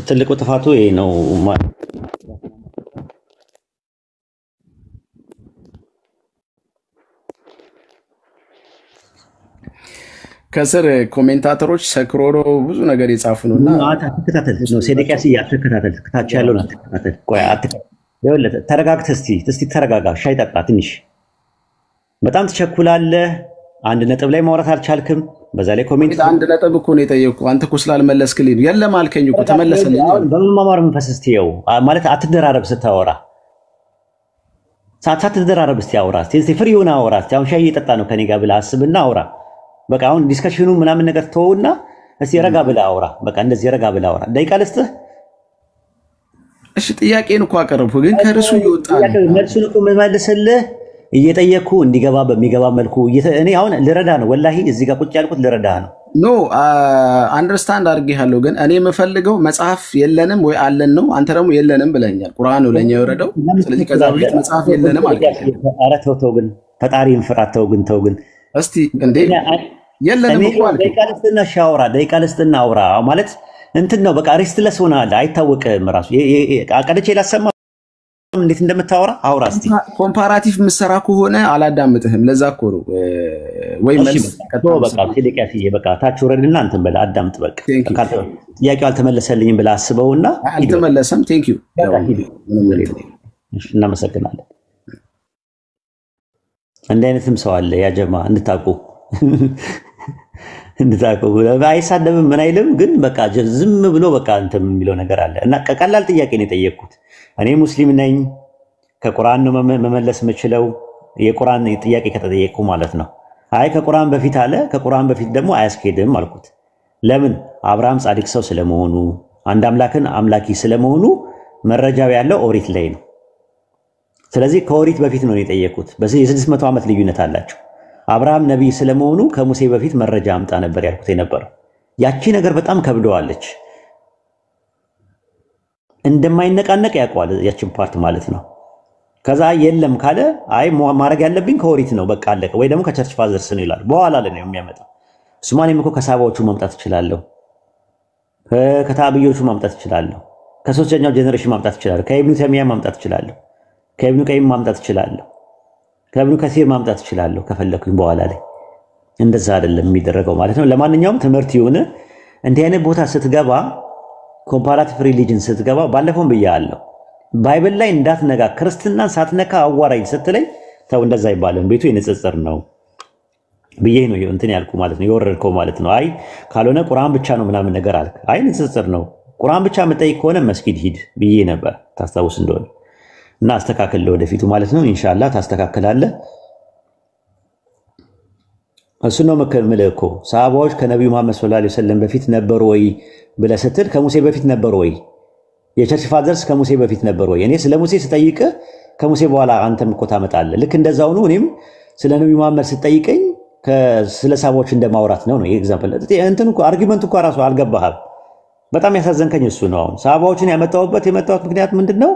ትልቁ ጥፋቱ ይሄ ነው። ከስር ኮሜንታተሮች ሰክሮሮ ብዙ ነገር የጻፉ ነውና አትከታተል ነው ሴዴቅያስዬ፣ አትከታተል። ታች ያለውን አትከታተል። ቆይ ይኸውልህ፣ ተረጋግተህ እስቲ ተረጋጋ። ሻይ ጠጣ ትንሽ። በጣም ትቸኩላለህ። አንድ ነጥብ ላይ ማውራት አልቻልክም። በዛ ላይ ኮሜንት አንድ ነጥብ እኮ ነው የጠየቅኩህ። አንተ እኮ ስላልመለስክልኝ ነው። የለም አልከኝ እኮ ተመለሰልኝ። በምን ማማር መንፈስ ስትየው ማለት አትደራረብ። ስታወራ ሳትደራረብ እስቲ አውራ። እስቲ ፍሪ ሆነ አውራ። አሁን ሻይ እየጠጣ ነው ከኔ ጋር ብለህ አስብና አውራ። በቃ አሁን ዲስከሽኑ ምናምን ነገር ተወውና እስቲ ረጋ ብለህ አውራ። በቃ እንደዚህ ረጋ ብለህ አውራ። ደቂቃ ልስጥህ። እሺ ጥያቄን እኮ አቀረብኩ፣ ግን ከርሱ እየወጣ ነው። መልሱን እኮ የምመልስልህ እየጠየኩ እንዲገባ በሚገባ መልኩ እኔ አሁን ልረዳ ነው። ወላሂ እዚህ ጋር ቁጭ ያልኩት ልረዳ ነው። ኖ አንደርስታንድ አድርጌሃለሁ፣ ግን እኔ የምፈልገው መጽሐፍ የለንም ወይ አለን ነው። አንተ ደግሞ የለንም ብለኛል። ቁርአን ነው ለኛ የወረደው። ስለዚህ ከዛ በፊት መጽሐፍ የለንም አልከኝ። ኧረ ተው ግን ፈጣሪን ፍራ። ተው ግን እስቲ እንዴ የለንም እኮ አልከኝ። ደቂቃ ልስጥና አውራ ማለት እንትን ነው። በቃ ሬስትለስ ሆነሃል። አይታወቅም ራሱ ቀደቼ ላሰማ እንዴት እንደምታወራ አውራ። እስቲ ኮምፓራቲቭ ምሰራ ከሆነ አላዳምጥህም። ለዛ እኮ ነው ወይ መልስ በቃ ሴዴቅያስዬ፣ በቃ ታች ወረድና እንትን በላ አዳምጥ። በቃ ጥያቄው አልተመለሰልኝም ብለህ አስበውና አልተመለሰም። ቴንክ ዩ እናመሰግናለን። እንዲህ አይነትም ሰው አለ ያጀማ እንድታውቁ አይሳደብም ምን አይልም፣ ግን በቃ ዝም ብሎ በቃ እንትን የሚለው ነገር አለ። እና ቀላል ጥያቄ ነው የጠየቅኩት። እኔ ሙስሊም ነኝ፣ ከቁርአን ነው መመለስ የምችለው። የቁርአን ጥያቄ ከተጠየቁ ማለት ነው። አይ ከቁርአን በፊት አለ፣ ከቁርአን በፊት ደግሞ አያስኬድም አልኩት። ለምን? አብርሃም ጻድቅ ሰው ስለመሆኑ አንድ አምላክን አምላኪ ስለመሆኑ መረጃው ያለው ኦሪት ላይ ነው። ስለዚህ ከኦሪት በፊት ነው የጠየቁት። በዚህ የ600 ዓመት ልዩነት አላቸው። አብርሃም ነቢይ ስለመሆኑ ከሙሴ በፊት መረጃ አምጣ ነበር ያልኩት የነበረው። ያቺ ነገር በጣም ከብደዋለች። እንደማይነቃነቅ ያውቀዋል ያችን ፓርት ማለት ነው። ከዛ የለም ካለ አይ ማድረግ ያለብኝ ከኦሪት ነው በቃ አለቀ፣ ወይ ደግሞ ከቸርች ፋዘርስ ነው ይላል። በኋላ ላይ ነው የሚያመጣው። እሱማን እኮ ከሳባዎቹ ማምጣት እችላለሁ፣ ከታብዮቹ ማምጣት እችላለሁ፣ ከሶስተኛው ጄኔሬሽን ማምጣት እችላለሁ፣ ከኢብኑ ተይሚያ ማምጣት እችላለሁ፣ ከኢብኑ ቀይም ማምጣት እችላለሁ፣ ከኢብኑ ከሲር ማምጣት እችላለሁ ከፈለኩኝ። በኋላ ላይ እንደዛ አይደለም የሚደረገው ማለት ነው። ለማንኛውም ትምህርት ይሁን። እንዲህ አይነት ቦታ ስትገባ ኮምፓራቲቭ ሪሊጅን ስትገባ ባለፈውም ብያለሁ፣ ባይብል ላይ እንዳትነጋ ክርስትናን ሳትነካ አዋራኝ ስትለኝ ተው እንደዛ አይባልም፣ ቤቱ የንጽጽር ነው ብዬ ነው እንትን ያልኩ ማለት ነው፣ የወረድከው ማለት ነው። አይ ካልሆነ ቁርአን ብቻ ነው ምናምን ነገር አልክ። አይ ንጽጽር ነው፣ ቁርአን ብቻ የምጠይቅ ከሆነ መስጊድ ሂድ ብዬ ነበር፣ ታስታውስ እንደሆነ። እና አስተካክል ወደፊቱ ማለት ነው። ኢንሻአላህ ታስተካክላለህ። እሱ ነው መከመል እኮ ሰሃባዎች ከነብዩ መሐመድ ሰለላሁ ዐለይሂ ወሰለም በፊት ነበሩ ወይ ብለህ ስትል ከሙሴ በፊት ነበሩ ወይ? የቸርች ፋዘርስ ከሙሴ በፊት ነበሩ ወይ? እኔ ስለ ሙሴ ስጠይቅ ከሙሴ በኋላ አንተም እኮ ታመጣለህ። ልክ እንደዛው ነው። እኔም ስለ ነብዩ መሐመድ ስጠይቀኝ ስለ ሰሃባዎች እንደማውራት ነው። ኤግዛምፕል እንትን እኮ አርጊመንት እኮ ራሱ አልገባህም። በጣም ያሳዘንከኝ እሱ ነው። አሁን ሰሃባዎችን የመጣሁት ምክንያት ምንድነው?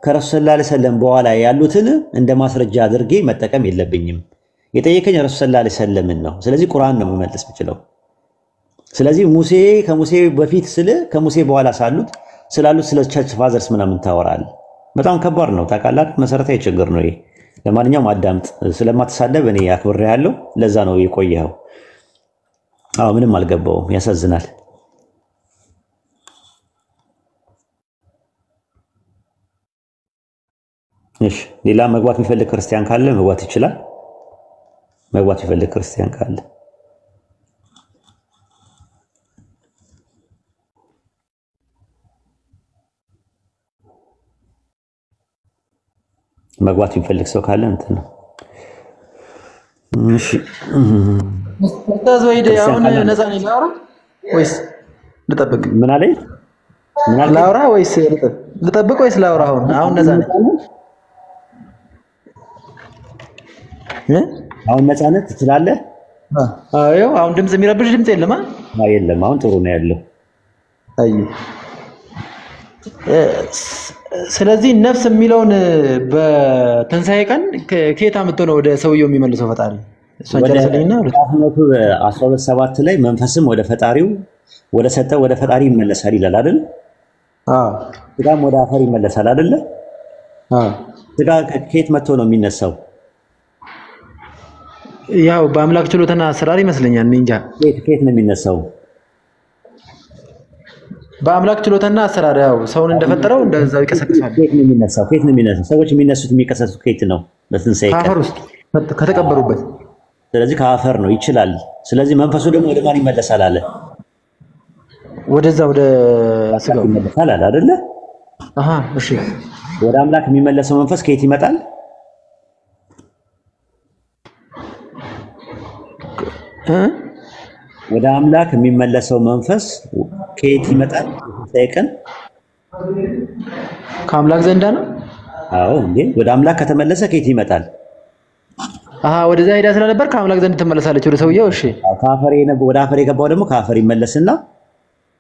ከረሱል ሰለላሁ ዐለይሂ ወሰለም በኋላ ያሉትን እንደ ማስረጃ አድርጌ መጠቀም የለብኝም። የጠየቀኝ ረሱል ሰለላሁ ዐለይሂ ወሰለም ነው። ስለዚህ ቁርአን ነው መመለስ የምችለው። ስለዚህ ከሙሴ በፊት ከሙሴ በኋላ ስላሉት ስለ ቸርች ፋዘርስ ምናምን ታወራለህ። በጣም ከባድ ነው ታውቃለህ። መሰረታዊ ችግር ነው ይሄ። ለማንኛውም አዳምጥ። ስለማትሳደብ እኔ አክብሬሃለሁ። ለዛ ነው የቆየኸው። ምንም አልገባውም። ያሳዝናል። እሺ ሌላ መግባት የሚፈልግ ክርስቲያን ካለ መግባት ይችላል። መግባት የሚፈልግ ክርስቲያን ካለ መግባት የሚፈልግ ሰው ካለ እንትን ነው። እሺ ኡስታዝ ወይዴ አሁን ነፃ ነኝ ላውራ ወይስ ልጠብቅ? ምን አለኝ? ምን አለኝ? ላውራ ወይስ ልጠብቅ ወይስ ላውራ? አሁን ነፃ ነኝ። አሁን ነፃነት ትችላለህ? አዎ አሁን ድምጽ የሚረብሽ ድምጽ የለም። የለም አሁን ጥሩ ነው ያለው። አይ ስለዚህ ነፍስ የሚለውን በትንሳኤ ቀን ከየት አምጥቶ ነው ወደ ሰውየው የሚመልሰው ፈጣሪ? እሷን ጨርሰልኝና 12:7 ላይ መንፈስም ወደ ፈጣሪው ወደ ሰጠው ወደ ፈጣሪ ይመለሳል ይላል አይደል? አዎ። ስጋም ወደ አፈር ይመለሳል አይደል? አዎ። ስጋ ከየት መጥቶ ነው የሚነሳው? ያው በአምላክ ችሎታና አሰራር ይመስለኛል። እንጃ ከየት ነው የሚነሳው? በአምላክ ችሎታና አሰራር ያው ሰውን እንደፈጠረው እንደዛው ይቀሰቅሳል። ከየት ነው የሚነሳው? ከየት ነው የሚነሳው? ሰዎች የሚቀሰሱት ከየት ነው? በትንሳኤ ከአፈር ውስጥ ከተቀበሩበት። ስለዚህ ከአፈር ነው ይችላል። ስለዚህ መንፈሱ ደግሞ ወደ ማን ይመለሳል አለ? ወደዛ ወደ ስጋው ይመለሳል አለ አይደለ? አሃ እሺ። ወደ አምላክ የሚመለሰው መንፈስ ከየት ይመጣል? ወደ አምላክ የሚመለሰው መንፈስ ከየት ይመጣል? ሳይቀን ከአምላክ ዘንዳ ነው። አዎ እንዴ ወደ አምላክ ከተመለሰ ከየት ይመጣል? ወደዛ ሄዳ ስለነበር ከአምላክ ዘንድ ትመለሳለች ወደ ሰውየው። እሺ ወደ አፈር የገባው ደግሞ ከአፈር ይመለስና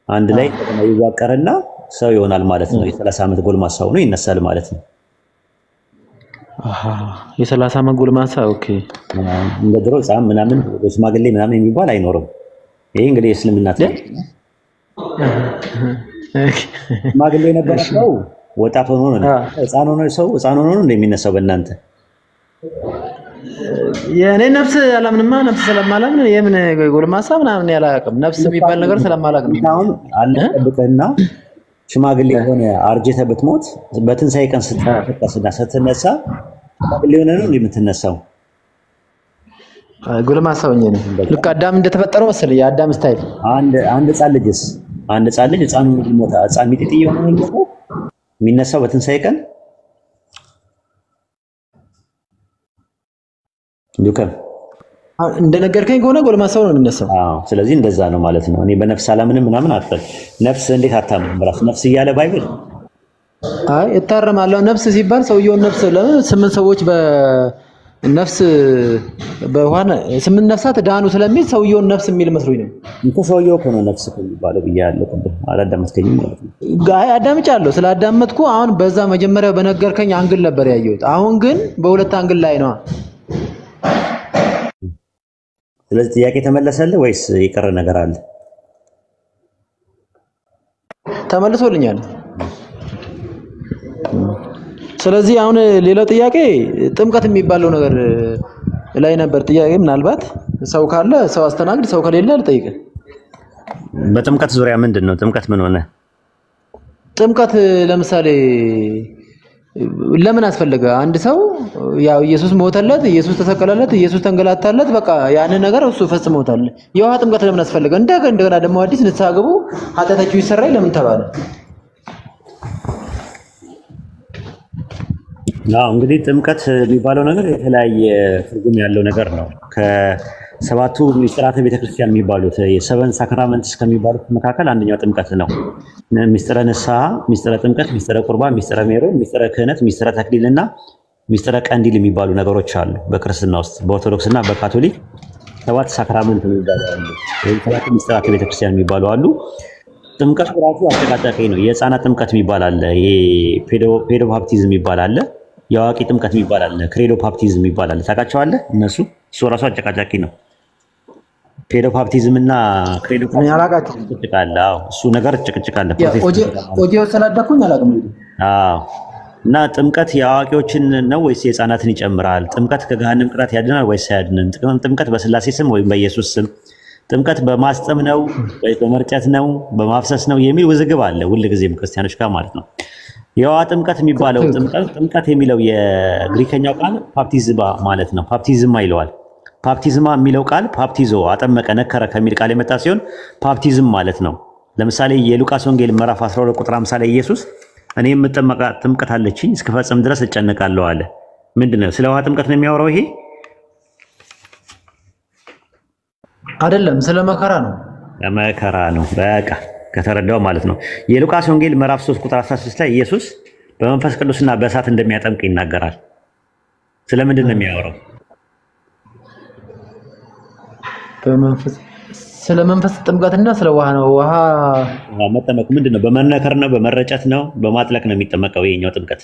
አንድ ላይ ይዋቀርና ሰው ይሆናል ማለት ነው። የ30 ዓመት ጎልማሳ ሆኖ ይነሳል ማለት ነው። የ30 ዓመት ጎልማሳ ኦኬ። እንደ ድሮ ሕፃን ምናምን ሽማግሌ ምናምን የሚባል አይኖርም። ይሄ እንግዲህ እስልምና ትምህርት ነው። ሽማግሌ የነበረ ሰው ወጣት ሆኖ ነው ሕፃን ሆኖ ነው እንደሚነሳው በእናንተ የኔ ነፍስ አላምንማ። ነፍስ ስለማላምን የምን ጎልማሳ ምናምን ያላቀም ነፍስ የሚባል ነገር ስለማላቅ ነው። አሁን አልጠብቀና ሽማግሌ ሆነ አርጀተ ብትሞት በትንሳኤ ቀን ስትነሳ ሽማግሌ ሆነ ነው እንደምትነሳው። ጎልማሳ ሆኜ ነው ልክ አዳም እንደተፈጠረው መሰለኝ። የአዳም ስታይል አንድ ሕፃን ልጅ ሕፃኑ ሞታ ሕፃን ሚጢጢ የሆነ ነው የሚነሳው በትንሳኤ ቀን ዱከም እንደነገርከኝ ከሆነ ጎልማሳው ነው የሚነሳው። ስለዚህ እንደዛ ነው ማለት ነው። እኔ በነፍስ አላምንም ምናምን አትበል። ነፍስ እንዴት አታምንም? ራስ ነፍስ እያለ ባይብል እታረማለሁ። ነፍስ ሲባል ሰውየውን ነፍስ ለምን 8 ሰዎች በነፍስ በኋላ 8 ነፍሳት ዳኑ ስለሚል ሰውየውን ነፍስ የሚል መስሎኝ ነው። እንኳ ሰውየው እኮ ነው ነፍስ የሚባለው ብያለሁ። አላዳመጥከኝም ማለት ነው? አዳምጫለሁ። ስላዳመጥኩ አሁን በዛ መጀመሪያ በነገርከኝ አንግል ነበር ያየሁት። አሁን ግን በሁለት አንግል ላይ ነው። ስለዚህ ጥያቄ ተመለሰልህ ወይስ የቀረ ነገር አለ? ተመልሶልኛል። ስለዚህ አሁን ሌላው ጥያቄ ጥምቀት የሚባለው ነገር ላይ ነበር ጥያቄ። ምናልባት ሰው ካለ ሰው አስተናግድ፣ ሰው ከሌለ ልጠይቅ። በጥምቀት ዙሪያ ምንድን ነው ጥምቀት? ምን ሆነ ጥምቀት? ለምሳሌ ለምን አስፈልገ? አንድ ሰው ያው ኢየሱስ ሞተለት፣ ኢየሱስ ተሰቀለለት፣ ኢየሱስ ተንገላታለት፣ በቃ ያንን ነገር እሱ ፈጽሞታል። የውሃ ጥምቀት ለምን አስፈልገ? እንደገና ደግሞ አዲስ ንስሐ ግቡ ኃጢአታችሁ ይሰራል ለምን ተባለ? እንግዲህ ጥምቀት የሚባለው ነገር የተለያየ ትርጉም ያለው ነገር ነው። ከሰባቱ ሚስጥራተ ቤተክርስቲያን የሚባሉት የሰቨን ሳክራመንትስ ከሚባሉት መካከል አንደኛው ጥምቀት ነው። ሚስጥረ ንስሐ፣ ሚስጥረ ጥምቀት፣ ሚስጥረ ቁርባን፣ ሚስጥረ ሜሮን፣ ሚስጥረ ክህነት፣ ሚስጥረ ተክሊልና ሚስጥረ ቀንዲል የሚባሉ ነገሮች አሉ በክርስትና ውስጥ። በኦርቶዶክስና በካቶሊክ 7 ሳክራመንት የሚባሉ አሉ። ወይም 7 ሚስጥራተ ቤተክርስቲያን የሚባሉ አሉ። ጥምቀት ራሱ አጨቃጫቂ ነው። የህፃናት ጥምቀት የሚባል አለ። ፔዶ ባፕቲዝም የሚባል አለ። የአዋቂ ጥምቀት የሚባል አለ። ክሬዶ ባፕቲዝም የሚባል አለ። ታውቃቸዋለህ? እሱ ራሱ አጨቃጫቂ ነው። ፔዶ ባፕቲዝም እና ክሬዶ ጭቅጭቅ አለ። እሱ ነገር ጭቅጭቅ አለ። ኦዲዮ ስላደኩኝ አላውቅም። እና ጥምቀት የአዋቂዎችን ነው ወይስ የህፃናትን ይጨምራል? ጥምቀት ከገሃነም ቅጣት ያድናል ወይስ አያድንም? ጥምቀት በስላሴ ስም ወይም በኢየሱስ ስም? ጥምቀት በማስጠም ነው ወይስ በመርጨት ነው በማፍሰስ ነው የሚል ውዝግብ አለ ሁልጊዜም ክርስቲያኖች ጋር ማለት ነው። የውሃ ጥምቀት የሚባለው ጥምቀት የሚለው የግሪከኛው ቃል ፓፕቲዝማ ማለት ነው። ፓፕቲዝማ ይለዋል። ፓፕቲዝማ የሚለው ቃል ፓፕቲዞ አጠመቀ፣ ነከረ ከሚል ቃል የመጣ ሲሆን ፓፕቲዝም ማለት ነው። ለምሳሌ የሉቃስ ወንጌል ምዕራፍ 12 ቁጥር 50 ላይ ኢየሱስ እኔ የምጠመቃት ጥምቀት አለችኝ እስክፈጽም ድረስ እጨነቃለሁ አለ። ምንድነው? ስለ ውሃ ጥምቀት ነው የሚያወራው ይሄ አይደለም፣ ስለ መከራ ነው። መከራ ነው። በቃ ከተረዳው ማለት ነው። የሉቃስ ወንጌል ምዕራፍ 3 ቁጥር 16 ላይ ኢየሱስ በመንፈስ ቅዱስና በእሳት እንደሚያጠምቅ ይናገራል። ስለምንድን ነው የሚያወራው? ስለ መንፈስ ጥምቀትና ስለ ውሃ ነው። ውሃ መጠመቅ ምንድነው? በመነከር ነው? በመረጨት ነው? በማጥለቅ ነው የሚጠመቀው ይሄኛው ጥምቀት?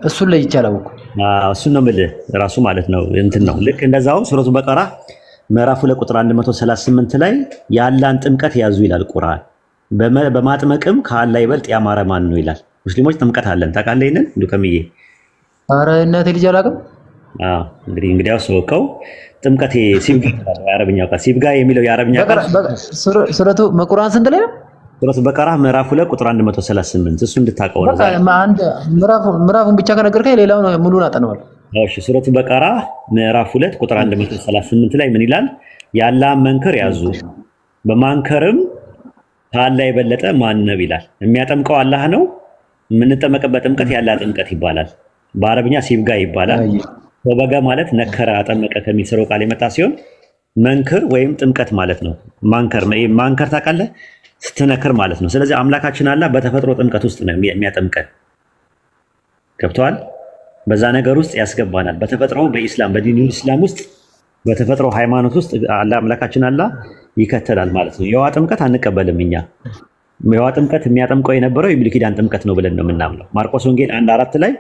እሱን ላይ ይቻላል እኮ እሱን ነው የምልህ ራሱ ማለት ነው እንትን ነው። ልክ እንደዛው ሱረቱ በቀራ ምዕራፍ 2 ቁጥር 138 ላይ የአላህን ጥምቀት ያዙ ይላል ቁርአን። በማጥመቅም ከአላህ ይበልጥ ያማረ ማን ነው ይላል። ሙስሊሞች ጥምቀት አለን ታውቃለህ? ይሄንን እንዱ ከመዬ ኧረ እናቴ ልጅ አላውቅም። እንግዲያው ሰውከው ጥምቀት ሲብጋ ይላል የአረብኛው ቃል። ሲብጋ የሚለው የአረብኛው ቃል ሱረቱ ቁርአን ስንት ላይ ነው? ሱረቱ በቀራ ምዕራፍ 2 ቁጥር 138 እሱ እንድታውቀው ነው። አንድ ምዕራፉን ብቻ ከነገርከኝ ሌላውን ሙሉን አጠናዋለሁ። እሺ ሱረቱ በቀራ ምዕራፍ 2 ቁጥር 138 ላይ ምን ይላል? የአላህን መንከር ያዙ በማንከርም ከአላህ የበለጠ ማን ነው ይላል። የሚያጠምቀው አላህ ነው። የምንጠመቅበት ጥምቀት የአላህ ጥምቀት ይባላል። በአረብኛ ሲብጋ ይባላል። ወበጋ ማለት ነከረ፣ አጠመቀ ከሚሰረው ቃል የመጣ ሲሆን መንክር ወይም ጥምቀት ማለት ነው። ማንከር ታውቃለህ? ስትነክር ማለት ነው። ስለዚህ አምላካችን አላህ በተፈጥሮ ጥምቀት ውስጥ ነው የሚያጠምቀን። ገብቶሃል? በዛ ነገር ውስጥ ያስገባናል። በተፈጥሮ በኢስላም በዲኑል ኢስላም ውስጥ በተፈጥሮ ሃይማኖት ውስጥ አምላካችን አላህ ይከተላል ማለት ነው። የውሃ ጥምቀት አንቀበልም እኛ። የውሃ ጥምቀት የሚያጠምቀው የነበረው የብሉይ ኪዳን ጥምቀት ነው ብለን ነው የምናምነው። ማርቆስ ወንጌል 1:4 ላይ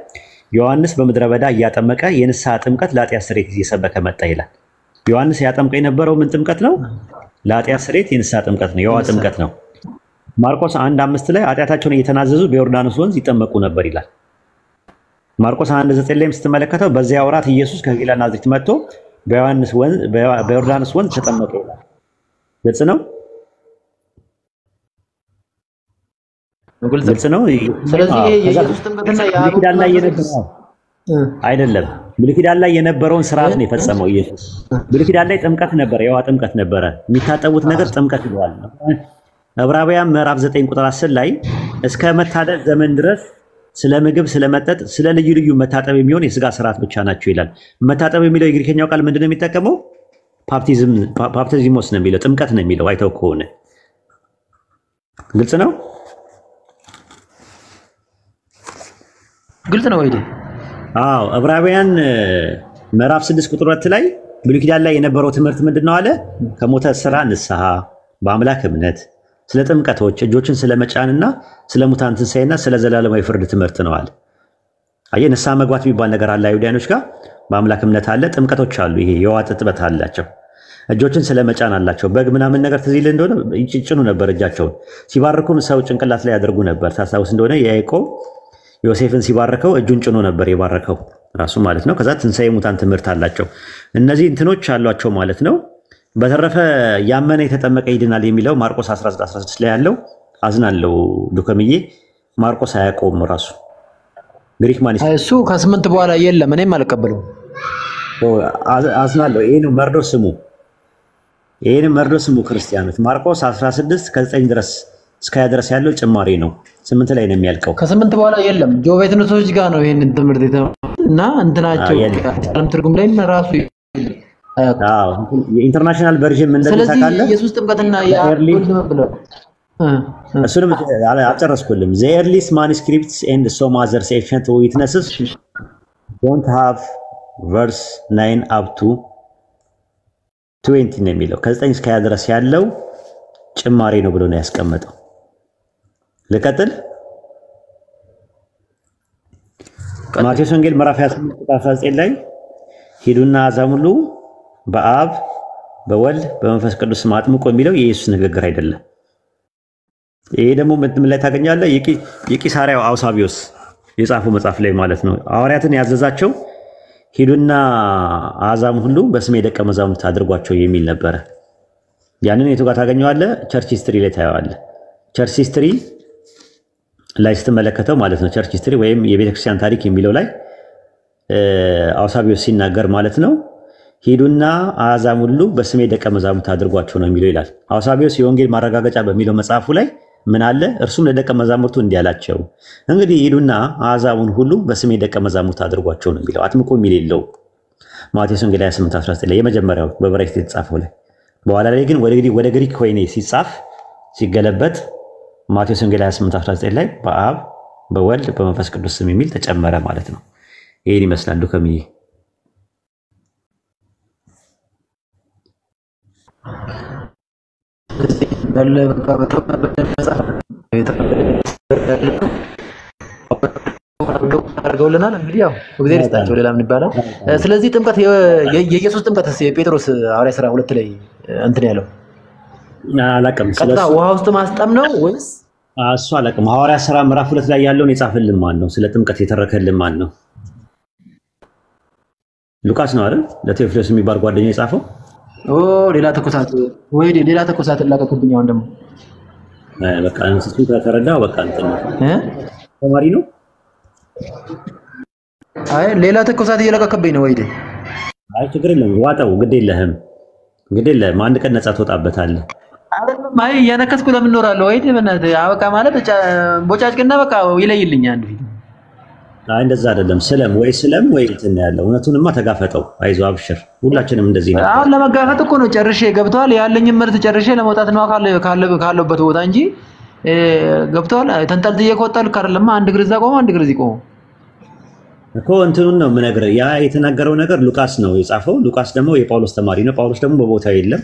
ዮሐንስ በምድረ በዳ እያጠመቀ የንስሐ ጥምቀት ለኃጢአት ስርየት እየሰበከ መጣ ይላል። ዮሐንስ ያጠምቀው የነበረው ምን ጥምቀት ነው? ለኃጢአት ስርየት የንስሐ ጥምቀት ነው፣ የውሃ ጥምቀት ነው። ማርቆስ 1:5 ላይ ኃጢአታቸውን እየተናዘዙ በዮርዳኖስ ወንዝ ይጠመቁ ነበር ይላል። ማርቆስ 1:9 ላይም ስትመለከተው በዚያ ወራት ኢየሱስ ከገሊላ ናዝሬት መጥቶ በዮርዳኖስ ወንዝ ተጠመቀ ይላል። ግልጽ ነው። ግልጽ ነው። ስለዚህ የኢየሱስ ጥምቀትና ብሉይ ኪዳን ላይ የነበረው አይደለም። ብሉይ ኪዳን ላይ የነበረውን ስርዓት ነው የፈጸመው ኢየሱስ። ብሉይ ኪዳን ላይ ጥምቀት ነበረ፣ የውሃ ጥምቀት ነበረ። የሚታጠቡት ነገር ጥምቀት ይለዋል። ዕብራውያን ምዕራፍ 9 ቁጥር 10 ላይ እስከ መታደል ዘመን ድረስ ስለ ምግብ፣ ስለ መጠጥ፣ ስለ ልዩ ልዩ መታጠብ የሚሆን የስጋ ስርዓት ብቻ ናቸው ይላል። መታጠብ የሚለው የግሪከኛው ቃል ምንድነው የሚጠቀመው? ፓፕቲዝሞስ ነው የሚለው፣ ጥምቀት ነው የሚለው። አይተው ከሆነ ግልጽ ነው። ግልጽ ነው ወይ? አዎ ዕብራውያን ምዕራፍ 6 ቁጥር 2 ላይ ብሉይ ኪዳን ላይ የነበረው ትምህርት ምንድነው አለ? ከሞተ ስራ ንስሐ፣ በአምላክ እምነት፣ ስለ ጥምቀቶች፣ እጆችን ስለ መጫንና ስለ ሙታን ትንሣኤና ስለ ዘላለማዊ ፍርድ ትምህርት ነው አለ። አየህ፣ ንስሐ መግባት የሚባል ነገር አለ አይሁዳኖች ጋር። በአምላክ እምነት አለ፣ ጥምቀቶች አሉ። ይሄ የውሃ ጥጥበት አላቸው። እጆችን ስለ መጫን አላቸው። በግ ምናምን ነገር ትዝ ይልህ እንደሆነ ይጭኑ ነበር እጃቸውን። ሲባርኩም ሰው ጭንቅላት ላይ ያደርጉ ነበር። ታስታውስ እንደሆነ ያዕቆብ ዮሴፍን ሲባርከው እጁን ጭኖ ነበር የባረከው ራሱ ማለት ነው። ከዛ ትንሣኤ ሙታን ትምህርት አላቸው። እነዚህ እንትኖች አሏቸው ማለት ነው። በተረፈ ያመነ የተጠመቀ ይድናል የሚለው ማርቆስ 11:16 ላይ ያለው አዝናለው ዱከምዬ ማርቆስ አያውቀውም ራሱ ግሪክ ማኒስ እሱ ከ8 በኋላ የለም። እኔም አልቀበለውም። አዝናለው። ይሄ ነው መርዶ ስሙ። ይሄን መርዶ ስሙ ክርስቲያኖች። ማርቆስ 16 ከ9 ድረስ እስከ ድረስ ያለው ጭማሪ ነው። 8 ላይ ነው የሚያልቀው። ከ8 በኋላ የለም። ጆቬትነቶች ጋር ነው ይሄን ትምህርት እና እንትናቸው ዓለም ትርጉም ላይ ራሱ የኢንተርናሽናል ቨርዥን ምን እንደሚታካለ። ስለዚህ ኢየሱስ ጥምቀትና ያርሊት ብለው እሱንም አልጨረስኩልም። the earliest manuscripts and some other ancient witnesses don't have verse 9 up to 20 ነው የሚለው። ከ9 እስከ 20 ድረስ ያለው ጭማሪ ነው ብሎ ነው ያስቀመጠው። ልቀጥል። ማቴዎስ ወንጌል ምዕራፍ 28 ቁጥር 19 ላይ ሂዱና አሕዛብ ሁሉ በአብ በወልድ በመንፈስ ቅዱስ ስም አጥምቁ የሚለው የኢየሱስ ንግግር አይደለም። ይሄ ደግሞ ምን ላይ ታገኛለህ? የቂሳሪያው አውሳቢዮስ የጻፈው መጽሐፍ ላይ ማለት ነው። ሐዋርያትን ያዘዛቸው ሂዱና አሕዛብ ሁሉ በስሜ ደቀ መዛሙርት አድርጓቸው የሚል ነበረ። ያንን የቱ ጋር ታገኘዋለህ? ቸርች ሂስትሪ ላይ ታየዋለህ። ቸርች ሂስትሪ ላይ ስትመለከተው ማለት ነው ቸርች ሂስትሪ ወይም የቤተክርስቲያን ታሪክ የሚለው ላይ አውሳቢዮስ ሲናገር ማለት ነው ሂዱና አሕዛብ ሁሉ በስሜ ደቀ መዛሙርት አድርጓቸው ነው የሚለው ይላል። አውሳቢዮስ የወንጌል ማረጋገጫ በሚለው መጽሐፉ ላይ ምን አለ? እርሱም ለደቀ መዛሙርቱ እንዲህ አላቸው፣ እንግዲህ ሂዱና አሕዛብን ሁሉ በስሜ ደቀ መዛሙርት አድርጓቸው ነው የሚለው። አጥምቁ የሚል የለውም። ማቴዎስ ወንጌል 28:19 ላይ የመጀመሪያው በዕብራይስጥ የተጻፈው ላይ። በኋላ ላይ ግን ወደ ግሪክ ኮይኔ ሲጻፍ ሲገለበጥ ማቴዎስ ወንጌል 28:19 ላይ በአብ በወልድ በመንፈስ ቅዱስ ስም የሚል ተጨመረ ማለት ነው። ይሄን ይመስላል ዱከምዬ። አድርገውልናል። እንግዲህ ያው እግዚአብሔር ይስጣቸው፣ ሌላ ምን ይባላል? ስለዚህ ጥምቀት የኢየሱስ ጥምቀት የጴጥሮስ ሐዋርያ ሥራ 2 ላይ እንትን ያለው አላውቅም። ቀጥታ ውሃ ውስጥ ማስጠም ነው ወይስ እሱ አላውቅም። ሐዋርያ ሥራ ምዕራፍ 2 ላይ ያለውን የጻፈልን ማን ነው? ስለ ጥምቀት የተረከልን ማን ነው? ሉቃስ ነው አይደል? ለቴዎፍሎስ የሚባል ጓደኛ የጻፈው። ሌላ ተኮሳት ወይ ሌላ ተኮሳት ላቀቅብኝ። አሁን ደግሞ በቃ እንስቱ ከተረዳው በቃ እንትን ነው ተማሪ ነው። አይ ሌላ ተኮሳት እየለቀቅብኝ ነው ወይ? አይ ችግር የለም ዋጠው፣ ግድ የለህም። አንድ ቀን ነፃ ትወጣበታለህ። አይደለም አይ እያነከስኩ ለምን እኖራለሁ? ወይ በእናትህ አበቃ ማለት ቦጫጭቅና በቃ ይለይልኝ አንድ ፊት። አይ እንደዛ አይደለም። ስለም ወይ እንትን ያለው እውነቱንማ ተጋፈጠው። አይዞህ አብሽር፣ ሁላችንም እንደዚህ ነው። አሁን ለመጋፈጥ እኮ ነው ጨርሼ ገብቷል። ያለኝን ምርት ጨርሼ ለመውጣት ነው ካለበት ቦታ እንጂ ገብቷል። ተንጠልጥዬ ከወጣሁ ልክ አይደለም። አንድ እግር እዛ ቆሞ አንድ እግር እዚህ ቆሞ እኮ እንትኑን ነው የምነግርህ። ያ የተናገረው ነገር ሉቃስ ነው የጻፈው። ሉቃስ ደግሞ የጳውሎስ ተማሪ ነው። ጳውሎስ ደግሞ በቦታው የለም።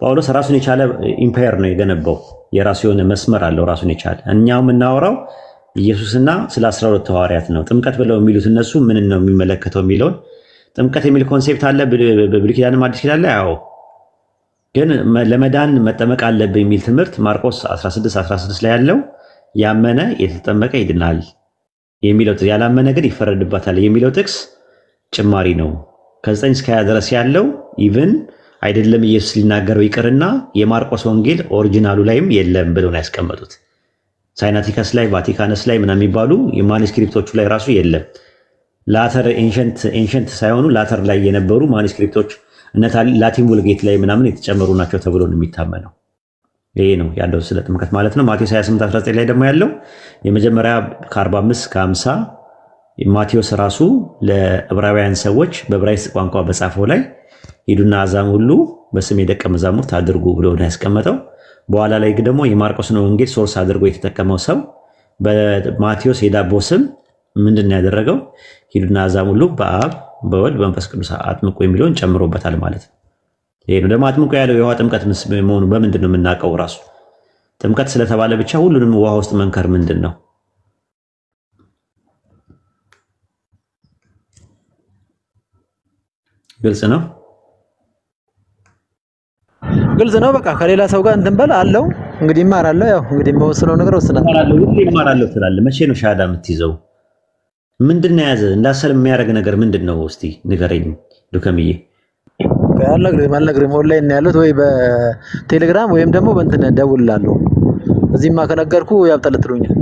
ጳውሎስ ራሱን የቻለ ኢምፓየር ነው የገነባው። የራሱ የሆነ መስመር አለው ራሱን የቻለ። እኛው የምናወራው ኢየሱስና ስለ 12 ሐዋርያት ነው። ጥምቀት ብለው የሚሉት እነሱ ምን ነው የሚመለከተው የሚለውን ጥምቀት የሚል ኮንሴፕት አለ በብሉይ ኪዳንም አዲስ ኪዳን ላይ። አዎ ግን ለመዳን መጠመቅ አለብህ የሚል ትምህርት ማርቆስ 16:16 ላይ ያለው ያመነ የተጠመቀ ይድናል የሚለው ያላመነ ግን ይፈረድበታል የሚለው ጥቅስ ጭማሪ ነው። ከ9 እስከ 20 ድረስ ያለው ኢቭን አይደለም ኢየሱስ ሊናገረው ይቅርና የማርቆስ ወንጌል ኦሪጂናሉ ላይም የለም ብለው ነው ያስቀመጡት። ሳይናቲከስ ላይ ቫቲካንስ ላይ ምናምን የሚባሉ የማኑስክሪፕቶቹ ላይ ራሱ የለም። ላተር ኤንሸንት ሳይሆኑ ላተር ላይ የነበሩ ማኑስክሪፕቶች እነ ላቲን vulgate ላይ ምናምን የተጨመሩ ናቸው ተብሎ ነው የሚታመነው። ይሄ ነው ያለው ስለ ጥምቀት ማለት ነው። ማቴዎስ 28:19 ላይ ደግሞ ያለው የመጀመሪያ ከ45 እስከ 50 ማቴዎስ ራሱ ለዕብራውያን ሰዎች በዕብራይስጥ ቋንቋ በጻፈው ላይ ሂዱና አሕዛብን ሁሉ በስሜ ደቀ መዛሙርት አድርጉ ብሎ ነው ያስቀመጠው። በኋላ ላይ ደግሞ የማርቆስን ወንጌል ሶርስ አድርጎ የተጠቀመው ሰው በማቴዎስ የዳቦ ስም ምንድን ነው ያደረገው? ሂዱና አሕዛብን ሁሉ በአብ በወልድ በመንፈስ ቅዱስ አጥምቁ የሚለውን ጨምሮበታል ማለት ነው። ይሄ ነው ደግሞ አጥምቁ ያለው የውሃ ጥምቀት መሆኑ በምንድን ነው የምናውቀው? ራሱ ጥምቀት ስለተባለ ብቻ ሁሉንም ውሃ ውስጥ መንከር ምንድን ነው? ግልጽ ነው። በቃ ከሌላ ሰው ጋር እንትን በል አለው እንግዲህ እማራለሁ። ያው እንግዲህ የምወስነው ነገር ወስናለሁ። እማራለሁ ትላለህ። መቼ ነው ሻሃዳ የምትይዘው? ምንድን ነው የያዘ እንዳሰል የሚያደርግ ነገር ምንድን ነው? እስቲ ንገረኝ ዱከምዬ። አልነግርህም። ኦንላይን ያሉት ወይ በቴሌግራም ወይም ደግሞ በእንትን እደውልልሃለሁ። እዚህማ ከነገርኩ ያብጠለጥሉኛል።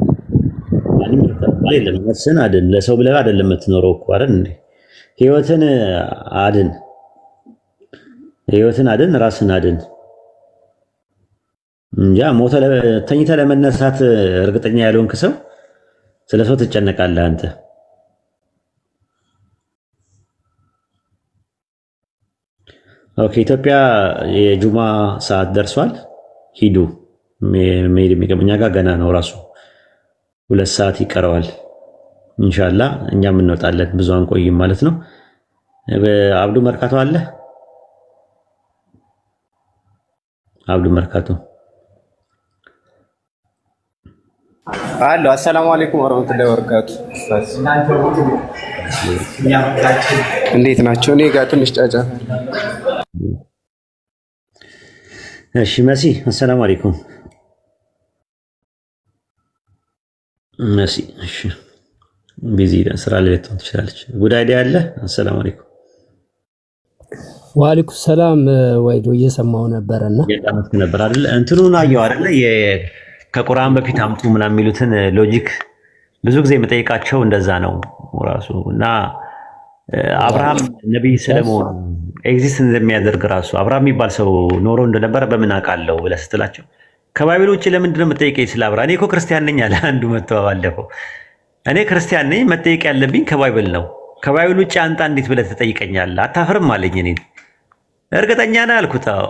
አይደለም ነፍስን አድን። ለሰው ብለህ አይደለም የምትኖረው እኮ አይደል እንዴ? ህይወትን አድን፣ ራስን አድን። እንጃ ተኝተህ ለመነሳት እርግጠኛ ያልሆንክ ሰው ስለ ሰው ትጨነቃለህ አንተ። ኦኬ ኢትዮጵያ የጁማ ሰዓት ደርሷል። ሂዱ። መሄድ የሚገባኛ ጋር ገና ነው ራሱ 2 ሰዓት ይቀረዋል። ኢንሻአላህ እኛም እንወጣለን። ብዙ አንቆይም ማለት ነው። አብዱ መርካቶ አለ። አብዱ መርካቶ አሎ። አሰላሙ አለይኩም ወራህመቱላሂ ወበረካቱ። እንዴት ናቸው? እኔ ጋር ትንሽ ጫጫታ። እሺ መሲ አሰላሙ አለይኩም መሲ። እሺ ቢዚ ስራ ላይ ልትሆን ትችላለች። ጉዳይ አለ። አሰላሙ አለይኩም ወአለይኩም ሰላም። ወይዶ እየሰማው ነበርና የጣመት ነበር አይደል? እንትኑን አየው አይደል? ከቁርአን በፊት አምጡ ምናምን የሚሉትን ሎጂክ ብዙ ጊዜ የምጠይቃቸው እንደዛ ነው ራሱ እና አብርሃም ነብይ ስለመሆኑ ኤግዚስት እንደሚያደርግ ራሱ አብርሃም የሚባል ሰው ኖሮ እንደነበረ በምን አውቃለሁ ብለህ ስትላቸው ከባይብል ውጭ ለምንድን ነው የምትጠይቀኝ ስለ አብርሃም? እኔ እኮ ክርስቲያን ነኝ አለ አንዱ መጥቶ ባለፈው። እኔ ክርስቲያን ነኝ መጠየቅ ያለብኝ ከባይብል ነው። ከባይብል ውጭ አንተ እንዴት ብለህ ትጠይቀኛለህ? አታፍርም አለኝ። እኔ እርግጠኛ ነህ አልኩት። አዎ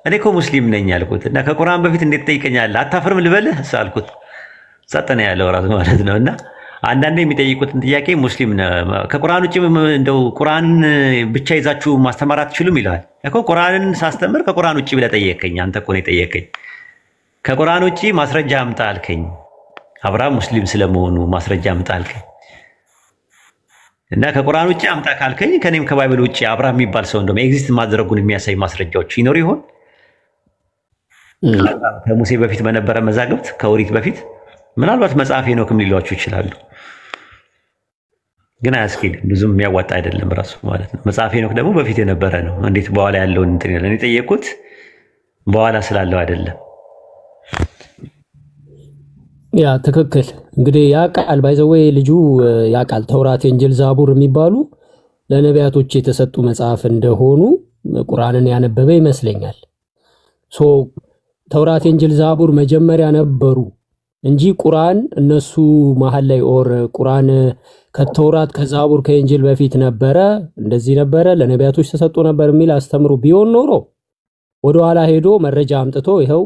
እኔ እኮ ሙስሊም ነኝ አልኩት። እና ከቁርአን በፊት እንዴት ትጠይቀኛለህ? አታፍርም ልበልህ አልኩት። ጸጥ ነው ያለው ራሱ ማለት ነው። እና አንዳንዴ የሚጠይቁትን ጥያቄ ሙስሊም ከቁርአን ውጭ እንደው ቁርአን ብቻ ይዛችሁ ማስተማር አትችሉም ይላል እኮ። ቁርአንን ሳስተምር ከቁርአን ውጭ ብለህ ጠየቀኝ። አንተ እኮ ነው የጠየቀኝ። ከቁርአን ውጭ ማስረጃ አምጣ አልከኝ። አብርሃም ሙስሊም ስለመሆኑ ማስረጃ አምጣ አልከኝ። እና ከቁርአን ውጭ አምጣ ካልከኝ ከኔም ከባይብል ውጭ አብርሃም የሚባል ሰው እንደውም ኤግዚስት ማድረጉን የሚያሳይ ማስረጃዎች ይኖር ይሆን? ከሙሴ በፊት በነበረ መዛግብት ከኦሪት በፊት ምናልባት መጽሐፍ ሄኖክም ሊሏችሁ ይችላሉ። ግን አያስኬድም፣ ብዙም የሚያዋጣ አይደለም ራሱ ማለት ነው። መጽሐፍ ሄኖክ ደግሞ በፊት የነበረ ነው። እንዴት በኋላ ያለውን እንትን ያለን የጠየቁት በኋላ ስላለው አይደለም። ያ ትክክል። እንግዲህ ያ ቃል ባይዘዌ ልጁ ያ ቃል ተውራት፣ ኢንጂል፣ ዛቡር የሚባሉ ለነቢያቶች የተሰጡ መጽሐፍ እንደሆኑ ቁርአንን ያነበበ ይመስለኛል። ሶ ተውራት፣ ኢንጂል፣ ዛቡር መጀመሪያ ነበሩ እንጂ ቁርአን እነሱ መሃል ላይ ኦር ቁርአን ከተውራት ከዛቡር ከኢንጂል በፊት ነበረ፣ እንደዚህ ነበረ፣ ለነቢያቶች ተሰጥቶ ነበር የሚል አስተምሮ ቢሆን ኖሮ ወደ ኋላ ሄዶ መረጃ አምጥቶ ይኸው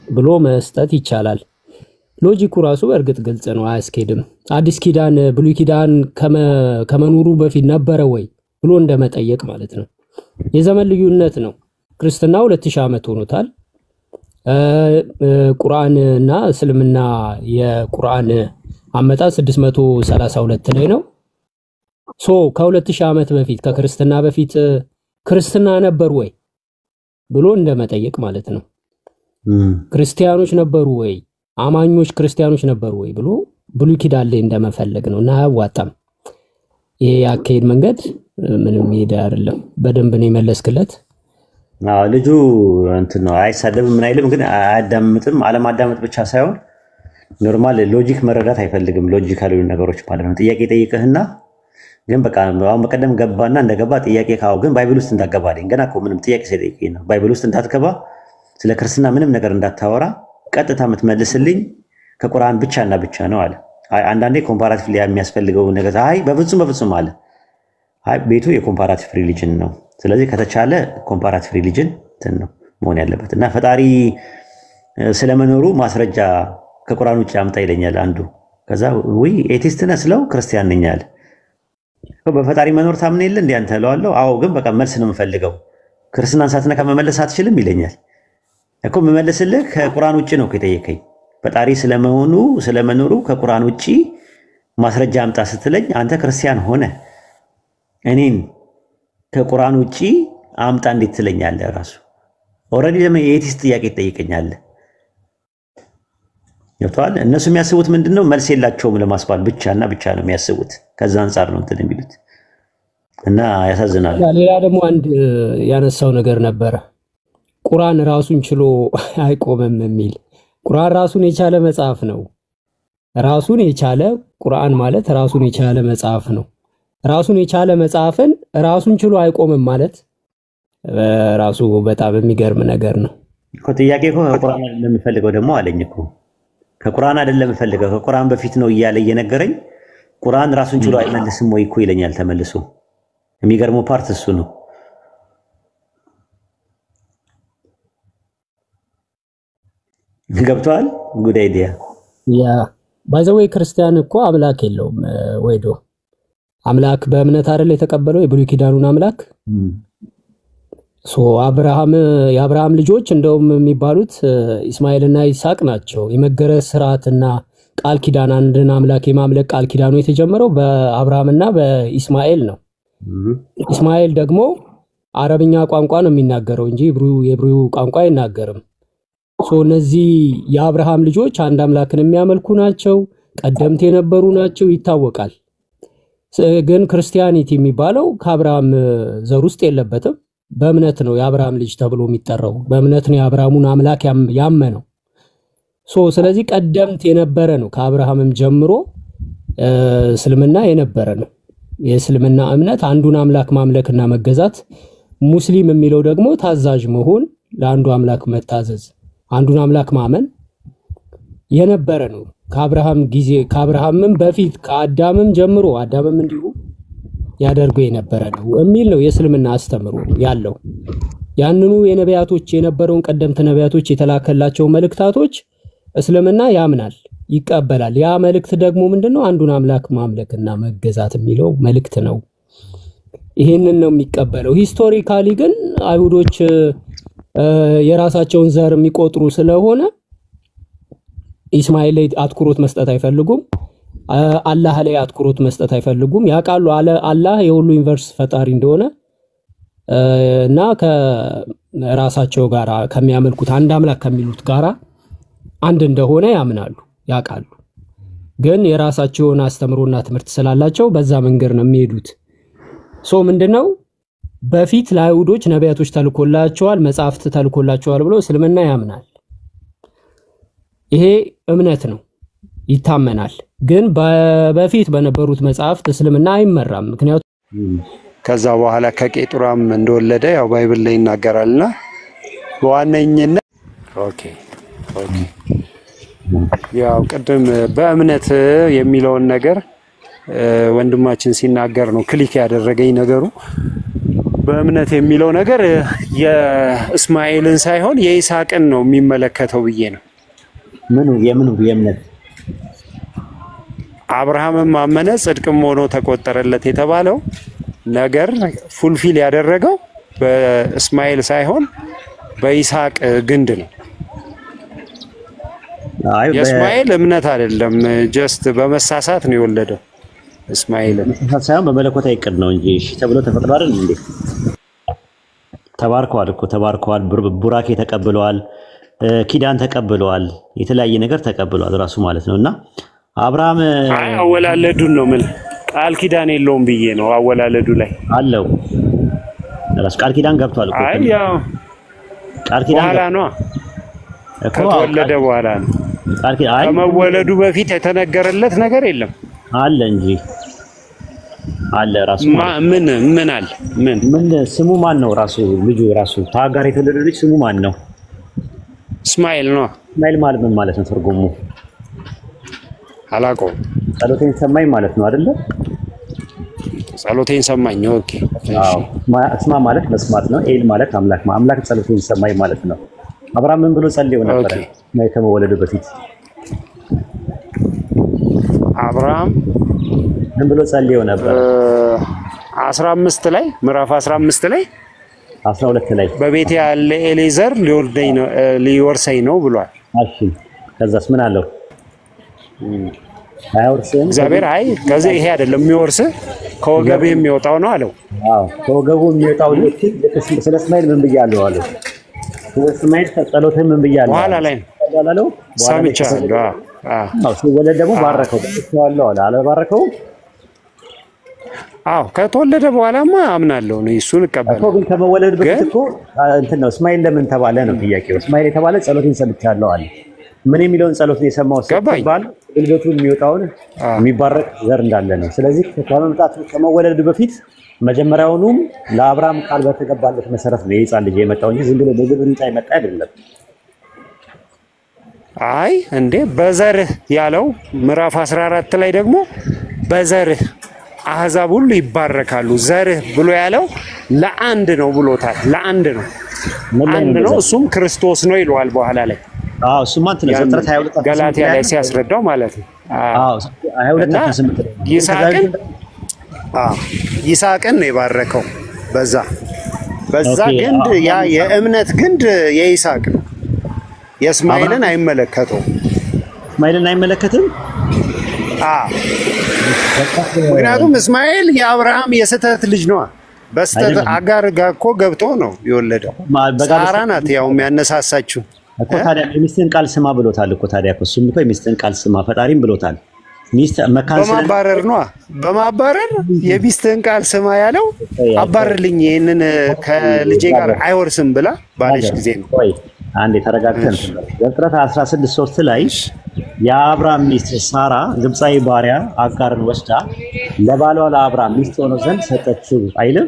ብሎ መስጠት ይቻላል። ሎጂኩ ራሱ በእርግጥ ግልጽ ነው፣ አያስኬድም። አዲስ ኪዳን ብሉይ ኪዳን ከመኖሩ በፊት ነበረ ወይ ብሎ እንደመጠየቅ ማለት ነው። የዘመን ልዩነት ነው። ክርስትና 2000 ዓመት ሆኖታል። ቁርአን እና እስልምና የቁርአን አመጣጥ 632 ላይ ነው። ሶ ከ2000 ዓመት በፊት ከክርስትና በፊት ክርስትና ነበር ወይ ብሎ እንደመጠየቅ ማለት ነው። ክርስቲያኖች ነበሩ ወይ አማኞች ክርስቲያኖች ነበሩ ወይ ብሎ ብሉይ ኪዳን ላይ እንደመፈለግ ነው። እና አያዋጣም። ይሄ ያካሄድ መንገድ ምንም ሄደ አይደለም። በደንብ ነው የመለስክለት። ልጁ እንትን ነው አይሳደብም ምን አይልም፣ ግን አያዳምጥም። አለማዳመጥ ብቻ ሳይሆን ኖርማል ሎጂክ መረዳት አይፈልግም። ሎጂካል ነገሮች ማለት ነው። ጥያቄ ጠይቅህና ግን በቃ አሁን በቀደም ገባና እንደገባ ጥያቄ ካው ግን ባይብል ውስጥ እንዳትገባ አለኝ። ገና እኮ ምንም ጥያቄ ሳይጠይቀኝ ነው ባይብል ውስጥ እንዳትገባ፣ ስለ ክርስትና ምንም ነገር እንዳታወራ፣ ቀጥታ የምትመልስልኝ ከቁርአን ብቻና ብቻ ነው አለ። አንዳንዴ ኮምፓራቲቭ የሚያስፈልገው ነገር አይ በፍጹም አለ። አይ ቤቱ የኮምፓራቲቭ ሪሊጅን ነው። ስለዚህ ከተቻለ ኮምፓራቲቭ ሪሊጅን እንትን ነው መሆን ያለበት እና ፈጣሪ ስለመኖሩ ማስረጃ ከቁርአን ውጭ አምጣ ይለኛል አንዱ። ከዛ ወይ ኤቲስት ነህ ስለው ክርስቲያን ነኝ አለ። በፈጣሪ መኖር ታምን የለ እንዴ አንተ እለዋለሁ። አዎ ግን በቃ መልስ ነው የምፈልገው፣ ክርስትናን ሳትነካ መመለስ አትችልም ይለኛል። እኮ መመለስልህ ከቁርአን ውጭ ነው ከጠየቀኝ። ፈጣሪ ስለመኖሩ ከቁርአን ውጭ ማስረጃ አምጣ ስትለኝ አንተ ክርስቲያን ሆነ እኔን ከቁርአን ውጭ አምጣ እንዴት ትለኛለህ? ራሱ ኦልሬዲ ለምን የኤቲስት ጥያቄ ትጠይቀኛለህ? ይወጣል። እነሱ የሚያስቡት ምንድነው? መልስ የላቸውም ለማስባል ብቻና ብቻ ነው የሚያስቡት። ከዛ አንፃር ነው እንትን የሚሉት እና ያሳዝናል። ሌላ ደግሞ አንድ ያነሳው ነገር ነበረ። ቁርአን ራሱን ችሎ አይቆምም የሚል። ቁርአን ራሱን የቻለ መጽሐፍ ነው። ራሱን የቻለ ቁርአን ማለት ራሱን የቻለ መጽሐፍ ነው። ራሱን የቻለ መጽሐፍን ራሱን ችሎ አይቆምም ማለት ራሱ በጣም የሚገርም ነገር ነው እኮ። ጥያቄ እኮ ከቁርአን አይደለም የምፈልገው ደግሞ አለኝ እኮ። ከቁርአን አይደለም የምፈልገው ከቁርአን በፊት ነው እያለ እየነገረኝ ቁርአን ራሱን ችሎ አይመልስም ወይ እኮ ይለኛል ተመልሶ። የሚገርመው ፓርት እሱ ነው። ገብቷል። ጉድ አይዲያ ያ ባይዘዌ ክርስቲያን እኮ አምላክ የለውም ወይዶ አምላክ በእምነት አይደል የተቀበለው የብሉይ ኪዳኑን አምላክ። የአብርሃም ልጆች እንደውም የሚባሉት ኢስማኤልና ይስሐቅ ናቸው። የመገረዝ ስርዓትና ቃል ኪዳን አንድን አምላክ የማምለክ ቃል ኪዳኑ የተጀመረው በአብርሃምና በኢስማኤል ነው። ኢስማኤል ደግሞ አረብኛ ቋንቋ ነው የሚናገረው እንጂ የብሪው ቋንቋ አይናገርም። እነዚህ የአብርሃም ልጆች አንድ አምላክን የሚያመልኩ ናቸው። ቀደምት የነበሩ ናቸው ይታወቃል። ግን ክርስቲያኒቲ የሚባለው ከአብርሃም ዘር ውስጥ የለበትም። በእምነት ነው የአብርሃም ልጅ ተብሎ የሚጠራው። በእምነት ነው የአብርሃሙን አምላክ ያመነው። ስለዚህ ቀደምት የነበረ ነው። ከአብርሃምም ጀምሮ እስልምና የነበረ ነው። የእስልምና እምነት አንዱን አምላክ ማምለክና መገዛት፣ ሙስሊም የሚለው ደግሞ ታዛዥ መሆን፣ ለአንዱ አምላክ መታዘዝ፣ አንዱን አምላክ ማመን የነበረ ነው። ከአብርሃም ጊዜ ከአብርሃምም በፊት ከአዳምም ጀምሮ አዳምም እንዲሁ ያደርጉ የነበረ ነው የሚል ነው የእስልምና አስተምሮ ያለው። ያንኑ የነቢያቶች የነበረውን ቀደምት ነቢያቶች የተላከላቸው መልእክታቶች እስልምና ያምናል፣ ይቀበላል። ያ መልእክት ደግሞ ምንድነው? አንዱን አምላክ ማምለክና መገዛት የሚለው መልእክት ነው። ይሄንን ነው የሚቀበለው። ሂስቶሪካሊ ግን አይሁዶች የራሳቸውን ዘር የሚቆጥሩ ስለሆነ ኢስማኤል ላይ አትኩሮት መስጠት አይፈልጉም። አላህ ላይ አትኩሮት መስጠት አይፈልጉም። ያውቃሉ አላህ የሁሉ ዩኒቨርስ ፈጣሪ እንደሆነ እና ከራሳቸው ጋራ ከሚያመልኩት አንድ አምላክ ከሚሉት ጋራ አንድ እንደሆነ ያምናሉ፣ ያውቃሉ። ግን የራሳቸውን አስተምሮና ትምህርት ስላላቸው በዛ መንገድ ነው የሚሄዱት። ምንድነው? በፊት ለአይሁዶች ነቢያቶች ተልኮላቸዋል፣ መጻሕፍት ተልኮላቸዋል ብሎ እስልምና ያምናል። ይሄ እምነት ነው፣ ይታመናል። ግን በፊት በነበሩት መጻሕፍት እስልምና አይመራም። ምክንያቱም ከዛ በኋላ ከቄጡራም እንደወለደ ያው ባይብል ላይ ይናገራልና በዋነኝነት ያው ቅድም በእምነት የሚለውን ነገር ወንድማችን ሲናገር ነው ክሊክ ያደረገኝ ነገሩ። በእምነት የሚለው ነገር የእስማኤልን ሳይሆን የይስሐቅን ነው የሚመለከተው ብዬ ነው። የምኑ የእምነት አብርሃምም አመነ ጽድቅም ሆኖ ተቆጠረለት የተባለው ነገር ፉልፊል ያደረገው በእስማኤል ሳይሆን በይስሐቅ ግንድ ነው። የእስማኤል እምነት አይደለም፣ ጀስት በመሳሳት ነው የወለደው እስማኤል። ሳይሆን በመለኮታዊ ዕቅድ ነው እንጂ እሺ ተብሎ ተፈቅዶ አይደል እንዴ? ተባርከዋል፣ ቡራኬ ተቀብለዋል፣ ኪዳን ተቀብለዋል፣ የተለያየ ነገር ተቀብለዋል ራሱ ማለት ነውና አብርሃም አወላለዱን ነው ምን ቃል ኪዳን የለውም ብዬ ነው። አወላለዱ ላይ አለው ራስ ቃል ኪዳን ገብቷል እኮ። አይ ያው ቃል ኪዳን በኋላ ነው ከተወለደ በኋላ ነው። ቃል ኪዳን ከመወለዱ በፊት የተነገረለት ነገር የለም አለ እንጂ አለ ራሱ ምን አለ ምን ስሙ ማን ነው? ራሱ ልጁ ራሱ ታጋር የተወለደ ልጅ ስሙ ማን ነው? እስማኤል ነው። እስማኤል ማለት ምን ማለት ነው ትርጉሙ? አላውቀውም። ጸሎቴን ሰማኝ ማለት ነው አይደለ? ጸሎቴን ሰማኝ። ኦኬ አዎ። እስማ ማለት መስማት ነው። ኤል ማለት አምላክ ጸሎቴን ሰማኝ ማለት ነው። አብርሃም ምን ብሎ ጸልዮ ነበር ከመወለዱ በፊት? አብርሃም ምን ብሎ ጸልዮ ነበር? 15 ላይ ምዕራፍ 15 ላይ 12 ላይ በቤቴ ያለ ኤሌዘር ሊወርሰኝ ነው ብሏል። እሺ ከዛስ ምን አለው? አይወርስም እግዚአብሔር አይ ከዚህ ይሄ አይደለም የሚወርስ ከወገብ የሚወጣው ነው አለው። አዎ ከወገቡ የሚወጣው ልክ ስለ እስማኤል ምን ብያለሁ አለው። ስለ እስማኤል ጸሎትን ምን ብያለሁ በኋላ ላይ ነው ሰምቻለሁ። አዎ ሲወለድ ደግሞ ባረከው ብቻዋለሁ አለ አልባረከው? አዎ ከተወለደ በኋላማ አምናለሁ ነው እሱን እቀበላለሁ እኮ። ግን ከመወለድ በፊት እኮ እንትን ነው እስማኤል ለምን ተባለ ነው ጥያቄው። እስማኤል የተባለ ጸሎትን ሰምቻለሁ አለ። ምን የሚለውን ጸሎት ነው የሰማው ሲባል ልደቱ የሚወጣውን የሚባረክ ዘር እንዳለ ነው። ስለዚህ ከመምጣቱ ከመወለዱ በፊት መጀመሪያውኑም ለአብርሃም ቃል በተገባለት መሰረት ነው የሕፃን ልጅ የመጣው እንጂ ዝም ብሎ በግብር የመጣ አይደለም። አይ እንዴ በዘርህ ያለው ምዕራፍ 14 ላይ ደግሞ በዘርህ አሕዛብ ሁሉ ይባረካሉ። ዘርህ ብሎ ያለው ለአንድ ነው ብሎታል። ለአንድ ነው አንድ ነው፣ እሱም ክርስቶስ ነው ይለዋል በኋላ ላይ። አዎ እሱማ እንትን ነው ዘፍጥረት 22 ገላትያ ላይ ሲያስረዳው ማለት ነው። አዎ 22 ይስሐቅን ነው የባረከው በዛ ግንድ። ያ የእምነት ግንድ የይስሐቅ ነው። የእስማኤልን አይመለከተውም። እስማኤልን አይመለከትም። ምክንያቱም እስማኤል የአብርሃም የስተት ልጅ ነው። በስተት አጋር ጋር እኮ ገብቶ ነው የወለደው። ሳራ ናት ያው የሚያነሳሳችው እኮ። ታዲያ የሚስትን ቃል ስማ ብሎታል እኮ። ታዲያ እኮ እሱም እኮ የሚስትን ቃል ስማ ፈጣሪም ብሎታል። ሚስት መካን በማባረር ነው በማባረር የሚስትን ቃል ስማ ያለው አባርልኝ ይሄንን ከልጄ ጋር አይወርስም ብላ ባለች ጊዜ ነው። አንዴ ተረጋግተን ዘፍጥረት 16:3 ላይ የአብርሃም ሚስት ሳራ ግብፃዊ ባሪያ አጋርን ወስዳ ለባሏ ለአብርሃም ሚስት ሆኖ ዘንድ ሰጠችው አይልም?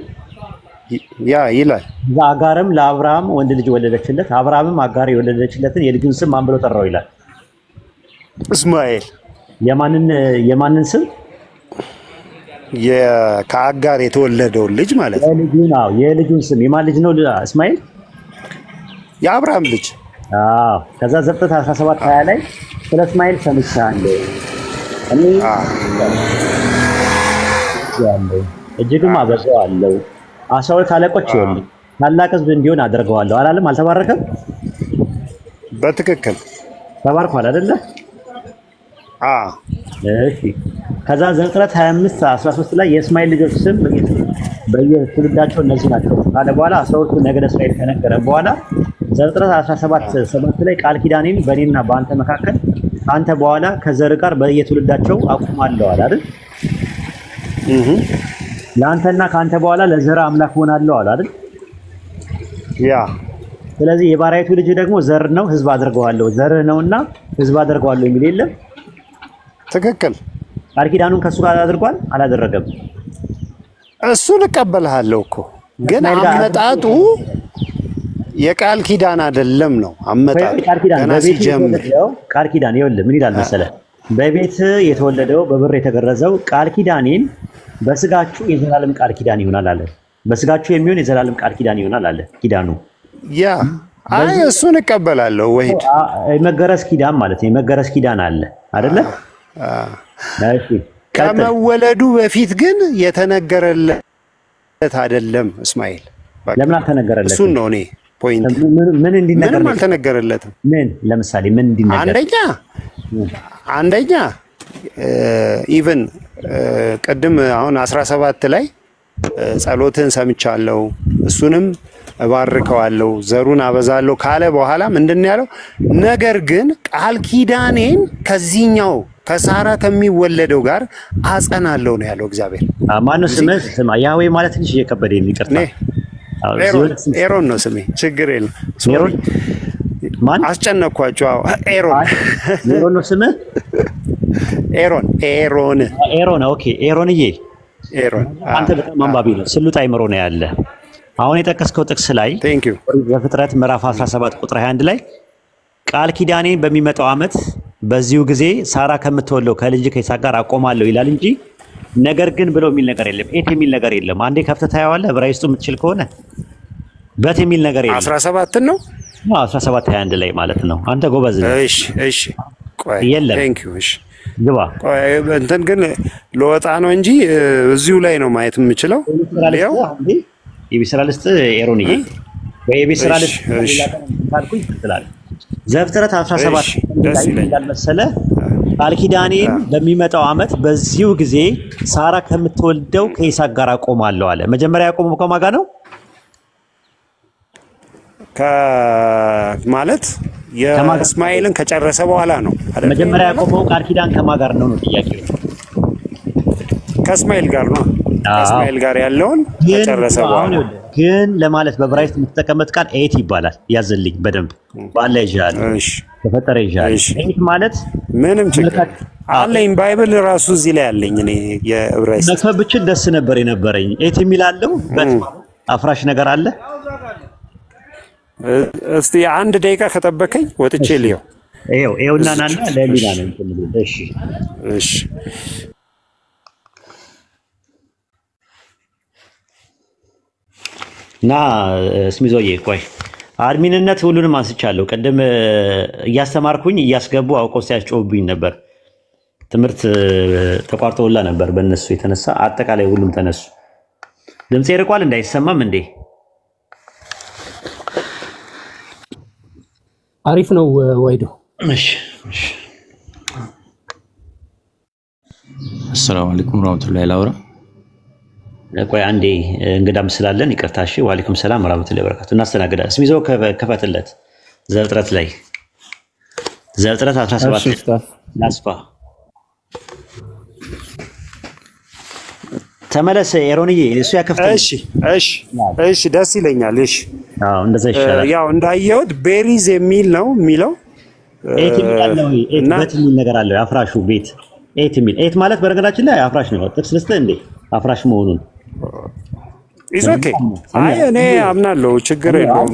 ያ ይላል። አጋርም ለአብርሃም ወንድ ልጅ ወለደችለት። አብርሃምም አጋር የወለደችለትን የልጁን ስም ማን ብሎ ጠራው ይላል? እስማኤል። የማንን ስም? ከአጋር የተወለደውን ልጅ ማለት ነው። የልጁን ስም የማን ልጅ ነው? እስማኤል የአብርሃም ልጅ። ከዛ ዘፍጥረት 17:20 ላይ ስለ እስማኤል ሰምቻለሁ እኔ እጅግም አበዛዋለሁ፣ 12 አለቆች ይሆኑ ታላቅ ሕዝብ እንዲሆን አደርገዋለሁ አላለም? አልተባረከም? በትክክል ተባርኳል አይደለ? እሺ። ከዛ ዘፍጥረት 25:13 ላይ የእስማኤል ልጆች ስም በየትውልዳቸው እነዚህ ናቸው ካለ በኋላ 12ቱ ነገደ እስራኤል ከነገረ በኋላ ዘፍጥረት 17:7 ላይ ቃል ኪዳኔን በእኔና በአንተ መካከል አንተ በኋላ ከዘር ጋር በየትውልዳቸው አቁማለሁ አለ አይደል? ለአንተና ከአንተ በኋላ ለዘር አምላክ ሆናለሁ አለ አይደል? ያ ስለዚህ የባሪያይቱ ልጅ ደግሞ ዘር ነው፣ ህዝብ አድርገዋለሁ፣ ዘርህ ነውና ህዝብ አድርገዋለሁ የሚል የለም? ትክክል። ቃል ኪዳኑን ከሱ ጋር አድርጓል አላደረገም? እሱን እቀበልሃለሁ እኮ ግን አመጣጡ የቃል ኪዳን አይደለም ነው አመጣጡ። ገና ሲጀምር ቃል ኪዳን ይኸውልህ ምን ይላል መሰለህ? በቤት የተወለደው በብር የተገረዘው ቃል ኪዳኔን በስጋችሁ የዘላለም ቃል ኪዳን ይሆናል አለ። በስጋችሁ የሚሆን የዘላለም ቃል ኪዳን ይሆናል አለ ኪዳኑ። ያ እሱን እቀበላለሁ። ወሂድ የመገረዝ ኪዳን ማለት ነው። የመገረዝ ኪዳን አለ አይደለ? እሺ ከመወለዱ በፊት ግን የተነገረለት አይደለም እስማኤል። ለምን አልተነገረለትም? እሱን ነው እኔ ፖይንት። ምን እንዲነገር? ምንም አልተነገረለትም። ምን ለምሳሌ ምን እንዲነገር? አንደኛ ኢቭን ቅድም አሁን 17 ላይ ጸሎትን ሰምቻለሁ እሱንም እባርከዋለሁ ዘሩን አበዛለሁ ካለ በኋላ ምንድነው ያለው? ነገር ግን ቃል ኪዳኔን ከዚህኛው ከሳራ ከሚወለደው ጋር አጸናለሁ ነው ያለው እግዚአብሔር። ማነው ስምህ? ስማ ያህዌ ማለት ትንሽ እየከበደኝ ነው፣ ይቅርታ። ኤሮን ነው ስሜ፣ ችግር የለም። ኤሮን ማን አስጨነቅኳቸው? ኤሮን ነው ስምህ? ኤሮን ኦኬ። ኤሮንዬ አንተ በጣም አንባቢ ነው፣ ስሉጥ አይምሮ ነው ያለ። አሁን የጠቀስከው ጥቅስ ላይ በፍጥረት ምዕራፍ 17 ቁጥር 21 ላይ ቃል ኪዳኔን በሚመጣው ዓመት በዚሁ ጊዜ ሳራ ከምትወልደው ከልጅ ከይስሐቅ ጋር አቆማለሁ ይላል እንጂ ነገር ግን ብሎ የሚል ነገር የለም። ኤት የሚል ነገር የለም። አንዴ ከፍተህ ታየዋለህ ዕብራይስጡ የምትችል ከሆነ በት የሚል ነገር የለም። 17 ነው 17:21 ላይ ማለት ነው። አንተ ጎበዝ ነህ። እሺ ቆይ የለም። እሺ ግባ። እንትን ግን ለወጣ ነው እንጂ እዚሁ ላይ ነው ማየት የምችለው። ያው የቢስራልስት ኤሮንዬ ወይ የቢስራልስት ካልኩኝ ትላል። ዘፍጥረት 17 ላይ መሰለ ቃል ኪዳኔን በሚመጣው ዓመት በዚሁ ጊዜ ሳራ ከምትወልደው ከይስሐቅ ጋር አቆማለሁ አለ። መጀመሪያ ያቆመው ከማን ጋር ነው? ማለት የእስማኤልን ከጨረሰ በኋላ ነው። መጀመሪያ ያቆመው ቃል ኪዳን ከማን ጋር ነው ጥያቄው? ከእስማኤል ጋር ነው። ከእስማኤል ጋር ያለውን ከጨረሰ በኋላ ግን ለማለት በዕብራይስጥ የምትጠቀመጥ ቃል ኤት ይባላል። ያዘልኝ በደንብ ባለ ይሻል። ተፈጠረ ይሻል። ኤት ማለት ምንም ችግር አለኝ። ባይብል ራሱ እዚህ ላይ አለኝ። እኔ የዕብራይስጥ ነከብችል ደስ ነበር የነበረኝ። ኤት የሚላለው አፍራሽ ነገር አለ። እስቲ አንድ ደቂቃ ከጠበቀኝ ወጥቼ ልየው። ይኸውና ናና ለሊና ነው እንትን። እሺ እና ስሚዞዬ ቆይ አድሚንነት ሁሉንም አንስቻለሁ። ቅድም እያስተማርኩኝ እያስገቡ አውቀው ሲያስጮህብኝ ነበር። ትምህርት ተቋርጦላ ነበር በእነሱ የተነሳ። አጠቃላይ ሁሉም ተነሱ። ድምጼ ርቋል እንዳይሰማም እንዴ? አሪፍ ነው ወይዶ። እሺ አሰላሙ አለይኩም ወራህመቱላሂ ላውራ። ቆይ አንዴ እንግዳም ስላለን ይቅርታ። እሺ ወአለይኩም ሰላም ወራህመቱላሂ ወበረካቱ። እናስተናግዳ። ስሚዞ ከፈትለት ዘፍጥረት ላይ ዘፍጥረት 17 ላስፋ ተመለስ ኤሮንዬ፣ እሱ ያከፍታል። እሺ፣ ደስ ይለኛል። እሺ፣ አዎ እንደዛ ይሻላል። ያው እንዳየሁት ቤሪዝ የሚል ነው የሚለው ኤት የሚለው ኤት በት የሚል ነገር አለው። አፍራሹ ቤት ኤት የሚል ኤት ማለት በነገራችን ላይ አፍራሽ ነው። ጥቅስ ልስጥህ እንዴ አፍራሽ መሆኑን ኢዝ ኦኬ። አይ እኔ አምናለሁ፣ ችግር የለውም።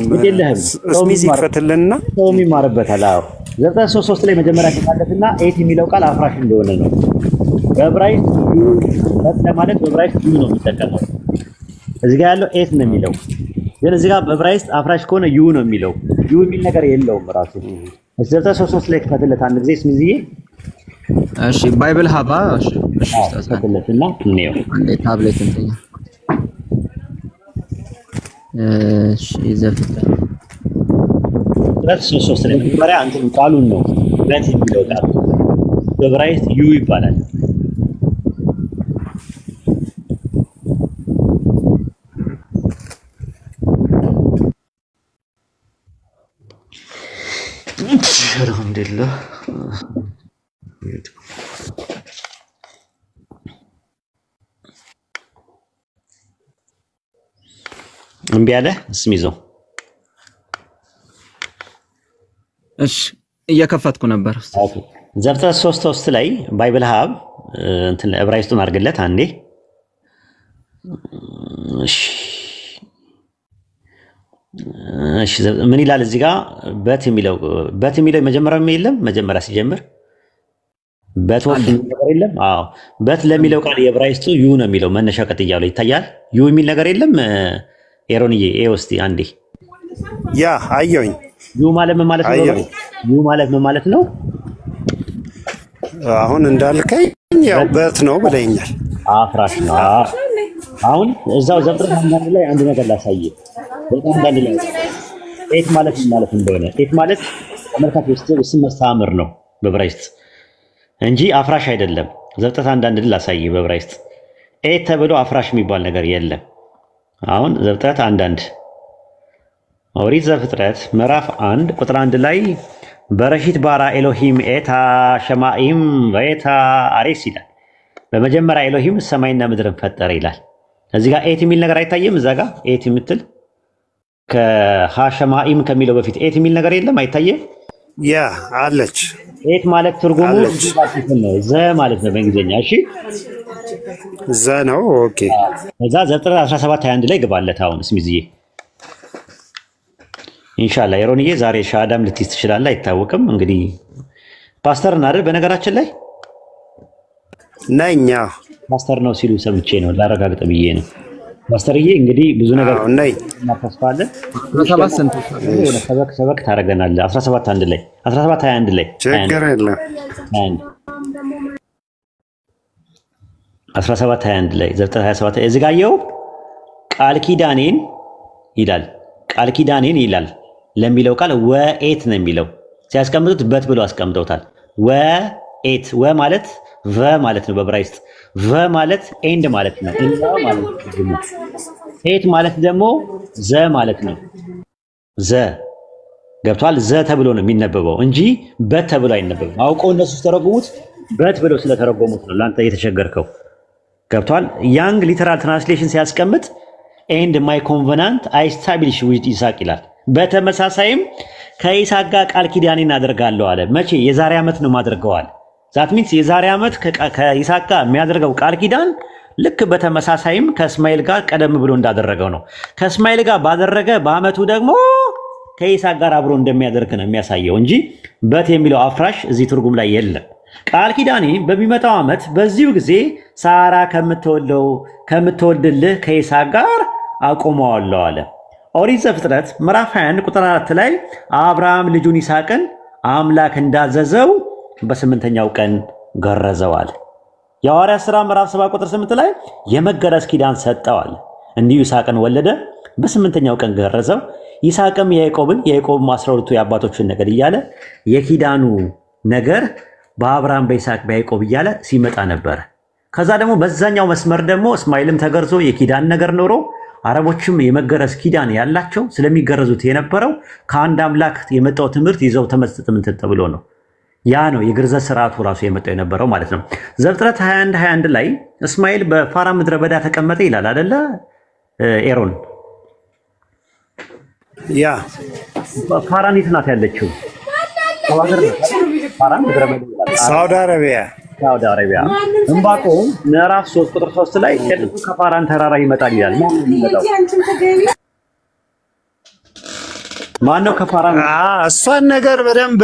ስሚዝ ይፈትልና ሰውም ይማርበታል። አዎ ዘጠኝ 3:3 ላይ መጀመሪያ ከታለፈና ኤት የሚለው ቃል አፍራሽ እንደሆነ ነው። በዕብራይስጥ በት ለማለት በዕብራይስጥ ዩ ነው የሚጠቀመው። እዚህ ጋር ያለው ኤት ነው የሚለው፣ ግን እዚህ ጋር በዕብራይስጥ አፍራሽ ከሆነ ዩ ነው የሚለው። ዩ የሚል ነገር የለውም ራሱ። ዘጠኝ 3:3 ላይ ከፈትለት አንድ ጊዜ ስሚዝዬ። እሺ ባይብል ሀባ እሺ ከፈትለትና እንየው አንዴ ታብሌት እንተኛ። እሺ ዘፍጥረት 3:3 ላይ መጀመሪያ አንተን ቃሉን ነው በት የሚለው ቃል በዕብራይስጥ ዩ ይባላል። አልሐምዱሊላህ እምቢ አለ ስሚዘው። እሺ እየከፈትኩ ነበር። ዘፍጥረት 3:3 ላይ ባይብል ሀብ እንትን ዕብራይስጡን አድርግለት አንዴ። እሺ ምን ይላል እዚህ ጋር? በት የሚለው መጀመሪያው የለም። መጀመሪያ ሲጀምር በት ወፍ ነገር የለም። አዎ በት ለሚለው ቃል የዕብራይስጡ ዩ ነው የሚለው መነሻ ቀጥያው ላይ ይታያል። ዩ የሚል ነገር የለም። ኤሮንዬ እስቲ አንዴ ያ አየሁኝ። ዩ ማለት ምን ማለት ነው? ዩ ማለት ምን ማለት ነው? አሁን እንዳልከኝ ያው በት ነው ብለኛል። አፍራሽ ነው። አሁን እዛው ዘፍጥረት አንዳንድ ላይ አንድ ነገር ላሳየ። በጣም አንዳንድ ላይ ኤት ማለት ምን ማለት እንደሆነ ኤት ማለት ተመልካች ውስጥ መስተምር ነው በዕብራይስጥ እንጂ አፍራሽ አይደለም። ዘፍጥረት አንዳንድ ላሳየ በዕብራይስጥ ኤት ተብሎ አፍራሽ የሚባል ነገር የለም። አሁን ዘፍጥረት አንዳንድ ኦሪት ዘፍጥረት ምዕራፍ 1 ቁጥር 1 ላይ በረሺት ባራ ኤሎሂም ኤታ ሸማኢም ወኤታ አሬስ ይላል። በመጀመሪያ ኤሎሂም ሰማይና ምድርን ፈጠረ ይላል። እዚህ ጋር ኤት የሚል ነገር አይታየም። እዛ ጋር ኤት የምትል ከሃሸማኢም ከሚለው በፊት ኤት የሚል ነገር የለም፣ አይታየም። ያ አለች። ኤት ማለት ትርጉሙ ነው፣ ዘ ማለት ነው በእንግሊዝኛ። እሺ ዘ ነው። ኦኬ እዛ ዘፍጥረት 17:21 ላይ ግባለት። አሁን ስሚዝዬ ኢንሻአላህ ኤሮንዬ ዛሬ ሻዳም ልትይዝ ትችላለህ፣ አይታወቅም። እንግዲህ ፓስተር አይደል? በነገራችን ላይ ነኛ ፓስተር ነው ሲሉ ሰምቼ ነው ላረጋግጥ ብዬ ነው። ፓስተርዬ እንግዲህ ብዙ ነገር ነኝ እናፈስፋለን። 17 ስንት ሰበክ ታደርገናለህ። 17:1 ላይ 17:21 ላይ ችግር የለም 17:21 ላይ ዘፍጥረት 27 እዚህ ጋር ያው ቃል ኪዳኔን ይላል። ቃል ኪዳኔን ይላል ለሚለው ቃል ወኤት ነው የሚለው። ሲያስቀምጡት በት ብሎ አስቀምጠውታል። ወኤት ወ ማለት ቨ ማለት ነው በዕብራይስጥ። ቨ ማለት ኤንድ ማለት ነው። እና ማለት ነው። ኤት ማለት ደግሞ ዘ ማለት ነው። ዘ ገብቷል። ዘ ተብሎ ነው የሚነበበው እንጂ በት ተብሎ አይነበብም። አውቀው እነሱ ተረጉሙት በት ብለው ስለተረጎሙት ነው ላንተ የተቸገርከው። ገብቷል። ያንግ ሊተራል ትራንስሌሽን ሲያስቀምጥ ኤንድ ማይ ኮንቨናንት አይ ስታብሊሽ ዊዝ ኢሳቅ ይላል። በተመሳሳይም ከኢሳቅ ጋር ቃል ኪዳኔን አደርጋለሁ አለ። መቼ? የዛሬ ዓመት ነው ማድረገዋል። ዛት ሚንስ የዛሬ ዓመት ከኢሳቅ ጋር የሚያደርገው ቃል ኪዳን ልክ በተመሳሳይም ከእስማኤል ጋር ቀደም ብሎ እንዳደረገው ነው። ከእስማኤል ጋር ባደረገ በዓመቱ ደግሞ ከኢሳቅ ጋር አብሮ እንደሚያደርግ ነው የሚያሳየው እንጂ በት የሚለው አፍራሽ እዚህ ትርጉም ላይ የለም። ቃል ኪዳኔ በሚመጣው ዓመት በዚሁ ጊዜ ሳራ ከምትወልድልህ ከኢሳቅ ጋር አቆመዋለሁ አለ። ኦሪት ዘፍጥረት ምዕራፍ 21 ቁጥር 4 ላይ አብርሃም ልጁን ይስሐቅን አምላክ እንዳዘዘው በስምንተኛው ቀን ገረዘዋል። የሐዋርያት ሥራ ምዕራፍ 7 ቁጥር 8 ላይ የመገረዝ ኪዳን ሰጠዋል። እንዲሁ ይስሐቅን ወለደ፣ በስምንተኛው ቀን ገረዘው። ይስሐቅም የያዕቆብም 12ቱ የአባቶችን ነገድ እያለ የኪዳኑ ነገር በአብርሃም በይስሐቅ በያዕቆብ እያለ ሲመጣ ነበር። ከዛ ደግሞ በዛኛው መስመር ደግሞ እስማኤልም ተገርዞ የኪዳን ነገር ኖሮ አረቦችም የመገረዝ ኪዳን ያላቸው ስለሚገረዙት የነበረው ከአንድ አምላክ የመጣው ትምህርት ይዘው ተመስጥምንት ተብሎ ነው። ያ ነው የግርዘት ስርዓቱ ራሱ የመጣው የነበረው ማለት ነው። ዘፍጥረት 21 ላይ እስማኤል በፋራን ምድረ በዳ ተቀመጠ ይላል አይደለ ኤሮን? ያ ፋራን የት ናት ያለችው? ፋራን ምድረ በዳ ሳውዲ አረቢያ። ሳውዲ አረቢያ። ዕንባቆም ምዕራፍ 3 ቁጥር 3 ላይ ቅዱሱ ከፋራን ተራራ ይመጣል ይላል። ማን ነው የሚመጣው? ማን ነው ከፋራን? እሷን ነገር በደንብ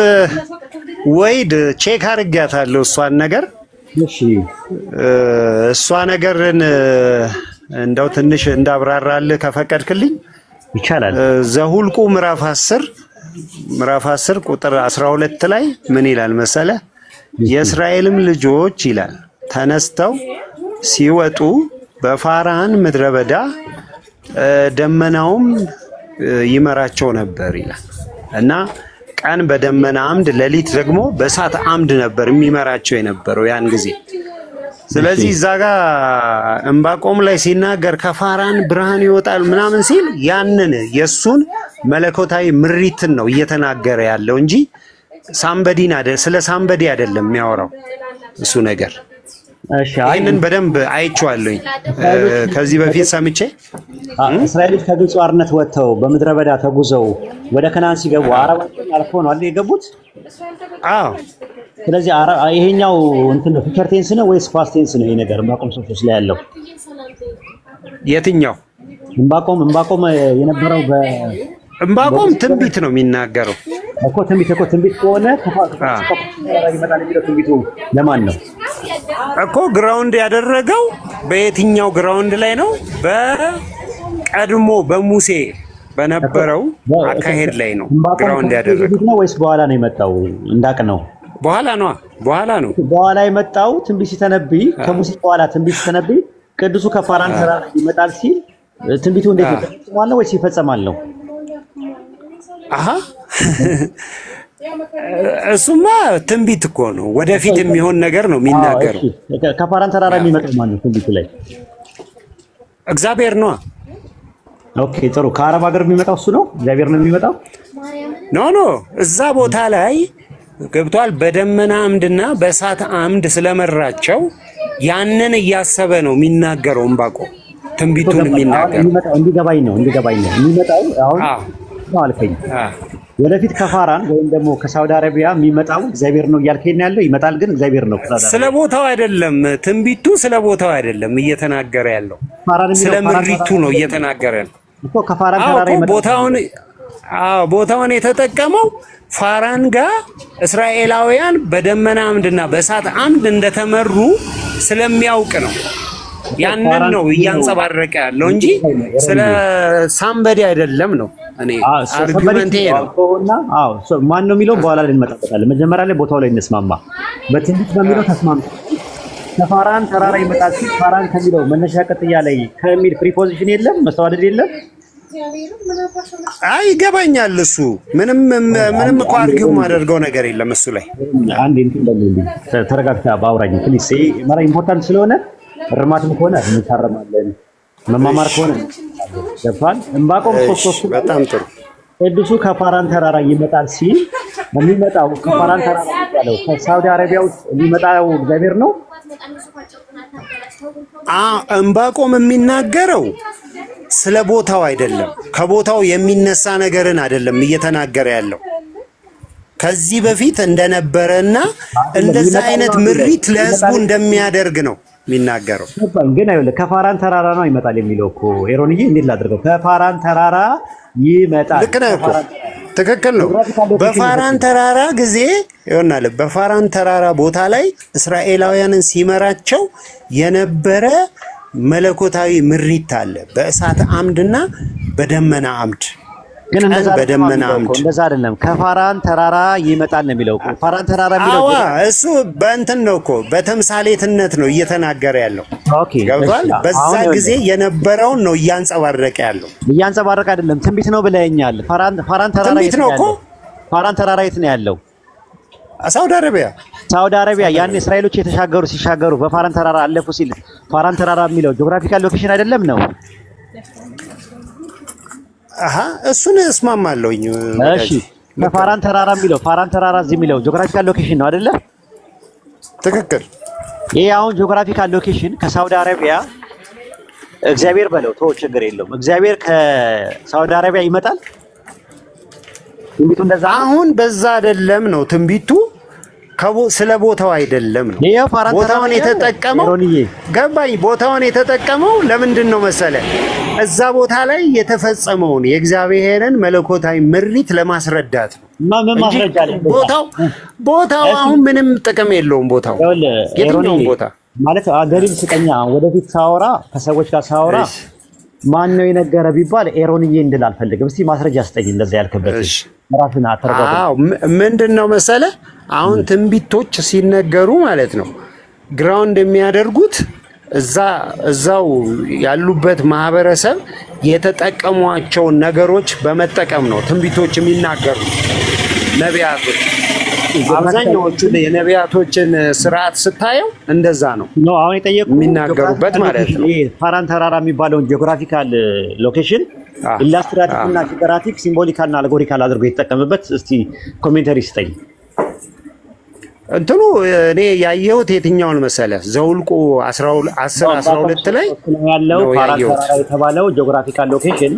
ወይድ ቼክ አድርጊያታለሁ። እሷን ነገር እሺ፣ እሷ ነገርን እንደው ትንሽ እንዳብራራልህ ከፈቀድክልኝ ይቻላል። ዘሁልቁ ምዕራፍ 10 ቁጥር 12 ላይ ምን ይላል መሰለ? የእስራኤልም ልጆች ይላል ተነስተው ሲወጡ በፋራን ምድረ በዳ ደመናውም ይመራቸው ነበር ይላል እና ቀን በደመና አምድ ሌሊት ደግሞ በእሳት አምድ ነበር የሚመራቸው የነበረው ያን ጊዜ። ስለዚህ እዛ ጋር ዕንባቆም ላይ ሲናገር ከፋራን ብርሃን ይወጣል ምናምን ሲል ያንን የሱን መለኮታዊ ምሪትን ነው እየተናገረ ያለው እንጂ ሳምበዲን አይደለም፣ ስለ ሳምበዲ አይደለም የሚያወራው እሱ ነገር። እሺ፣ ይሄንን በደንብ አይቼዋለሁኝ ከዚህ በፊት ሰምቼ። እስራኤሎች ከግብፅ ባርነት ወጥተው በምድረ በዳ ተጉዘው ወደ ከነዓን ሲገቡ አረቦችን አልፎ ነው አይደል የገቡት? አዎ። ስለዚህ ይሄኛው እንትን ነው ፊቸር ቴንስ ነው ወይስ ፓስት ቴንስ ነው? ይሄ ነገር ዕንባቆም 3 ላይ ያለው የትኛው? ዕንባቆም የነበረው ዕንባቆም ትንቢት ነው የሚናገረው እኮ። ትንቢት ከሆነ ይመጣል የሚለው ትንቢቱ ለማን ነው እኮ? ግራውንድ ያደረገው በየትኛው ግራውንድ ላይ ነው? በቀድሞ በሙሴ በነበረው አካሄድ ላይ ነው ግራውንድ ያደረገው ነው ወይስ በኋላ ነው የመጣው? እንዳቅ ነው በኋላ ነው በኋላ የመጣው ትንቢት ሲተነብይ፣ ከሙሴ በኋላ ትንቢት ሲተነብይ ቅዱሱ ከፋራን ተራራ ይመጣል ሲል ትንቢቱ እንዴት ይፈጸማል ወይስ ይፈጸማል ነው? አሃ እሱማ ትንቢት እኮ ነው፣ ወደፊት የሚሆን ነገር ነው የሚናገረው። ከፋራን ተራራ የሚመጣው ማን ነው ትንቢቱ ላይ? እግዚአብሔር ነው። ኦኬ ጥሩ። ከአረብ ሀገር የሚመጣው እሱ ነው? እግዚአብሔር ነው የሚመጣው? ኖ እዛ ቦታ ላይ ገብቷል። በደመና አምድና በእሳት አምድ ስለመራቸው ያንን እያሰበ ነው የሚናገረው ዕንባቆም ትንቢቱን የሚናገረው። እንዲገባኝ ነው የሚመጣው አሁን ነው አልከኝ። ወደፊት ከፋራን ወይም ደግሞ ከሳውዲ አረቢያ የሚመጣው እግዚአብሔር ነው እያልከኝ ያለው ይመጣል፣ ግን እግዚአብሔር ነው። ስለ ቦታው አይደለም ትንቢቱ፣ ስለ ቦታው አይደለም እየተናገረ ያለው፣ ስለ ምሪቱ ነው እየተናገረ ያለው እኮ። ከፋራን ተራራ ይመጣል። ቦታውን የተጠቀመው ፋራን ጋር እስራኤላውያን በደመና አምድና በእሳት አምድ እንደተመሩ ስለሚያውቅ ነው። ያንን ነው እያንጸባረቀ ያለው እንጂ ስለ ሳምበዲ አይደለም ነው። እኔ አርጉመንቴ ነው። ማን ነው የሚለው በኋላ ላይ እንመጣበታለን። መጀመሪያ ላይ ቦታው ላይ እንስማማ። በትንቢት በሚለው ተስማምቶ ከፋራን ተራራ ይመጣል ሲል ፋራን ከሚለው መነሻ ቅጥያ ላይ ከሚል ፕሪፖዚሽን የለም፣ መስተዋደድ የለም። አይ ይገባኛል። እሱ ምንም እኮ አርጊው ማደርገው ነገር የለም እሱ ላይ። አንዴ እንትን በሉልኝ፣ ተረጋግታ ባውራኝ ፕሊስ። ማራ ኢምፖርታንት ስለሆነ እርማትም ከሆነ እንታረማለን፣ መማማር ከሆነ ገፋል። ዕንባቆም 3 በጣም ጥሩ። ቅዱሱ ከፋራን ተራራ ይመጣል ሲል የሚመጣው ከፋራን ተራራ ያለው ከሳውዲ አረቢያ ውስጥ የሚመጣው እግዚአብሔር ነው። ዕንባቆም የሚናገረው ስለ ቦታው አይደለም፣ ከቦታው የሚነሳ ነገርን አይደለም እየተናገረ ያለው። ከዚህ በፊት እንደነበረና እንደዛ አይነት ምሪት ለህዝቡ እንደሚያደርግ ነው የሚናገረው። ግን አይወለ ከፋራን ተራራ ነው ይመጣል የሚለው እኮ ኤሮንዬ፣ እንዴት ላድርገው? ከፋራን ተራራ ይመጣል። ልክ ነህ እኮ፣ ትክክል ነው። በፋራን ተራራ ጊዜ ይሆናል። በፋራን ተራራ ቦታ ላይ እስራኤላውያንን ሲመራቸው የነበረ መለኮታዊ ምሪት አለ፣ በእሳት አምድና በደመና አምድ። ግን በደመና አምድ እንደዛ አይደለም። ከፋራን ተራራ ይመጣል ነው የሚለው። ፋራን ተራራ የሚለው እሱ በእንትን ነው እኮ በተምሳሌትነት ነው እየተናገረ ያለው። ኦኬ ገብቷል። በዛ ጊዜ የነበረውን ነው እያንጸባረቀ ያለው። እያንጸባረቀ አይደለም፣ ትንቢት ነው ብለኛል። ፋራን ተራራ ትንቢት ነው እኮ። ፋራን ተራራ የት ነው ያለው? ሳውዲ አረቢያ። ያን እስራኤሎች ሲሻገሩ በፋራን ተራራ አለፉ ሲል ፋራን ተራራ የሚለው ጂኦግራፊካል ሎኬሽን አይደለም ነው? እሱን እስማማለሁኝ። እሺ ከፋራን ተራራ የሚለው ፋራን ተራራ እዚህ የሚለው ጂኦግራፊካል ሎኬሽን ነው አይደለ? ትክክል። ይሄ አሁን ጂኦግራፊካል ሎኬሽን ከሳውዲ አረቢያ እግዚአብሔር በለው ተው ችግር የለውም። እግዚአብሔር ከሳውዲ አረቢያ ይመጣል። ትንቢቱ እንደዛ አሁን በዛ አይደለም ነው ትንቢቱ ስለ ቦታው አይደለም ነው። ቦታውን የተጠቀመው ገባኝ። ቦታውን የተጠቀመው ለምንድን ነው መሰለ? እዛ ቦታ ላይ የተፈጸመውን የእግዚአብሔርን መለኮታዊ ምሪት ለማስረዳት ነው። ምን ማስረጃ አለ? ቦታው አሁን ምንም ጥቅም የለውም። ቦታው የትኛውም ቦታ ማለት አገሪም ስቀኛ ወደፊት ሳወራ ከሰዎች ጋር ሳወራ ማን ነው የነገረ ቢባል ኤሮንዬ እንድል አልፈልግም። እስቲ ማስረጃ ስጠኝ እንደዛ ያልከበት ራስና አተርጓጉ። ምንድነው መሰለ? አሁን ትንቢቶች ሲነገሩ ማለት ነው ግራውንድ የሚያደርጉት እዛው ያሉበት ማህበረሰብ የተጠቀሟቸውን ነገሮች በመጠቀም ነው ትንቢቶች የሚናገሩ። ነቢያቶች አብዛኛዎቹ የነቢያቶችን ስርዓት ስታየው እንደዛ ነው አሁን የጠየቁት የሚናገሩበት ማለት ነው። ፋራን ተራራ የሚባለውን ጂኦግራፊካል ሎኬሽን ኢላስትራቲቭ እና ፊገራቲቭ ሲምቦሊካል እና አልጎሪካል አድርጎ የተጠቀመበት እስቲ ኮሜንተሪ ስጠኝ። እንትኑ እኔ ያየሁት የትኛውን መሰለ? ዘውልቁ 10:12 ላይ ያለው ፋራን ተራራ የተባለው ጂኦግራፊካል ሎኬሽን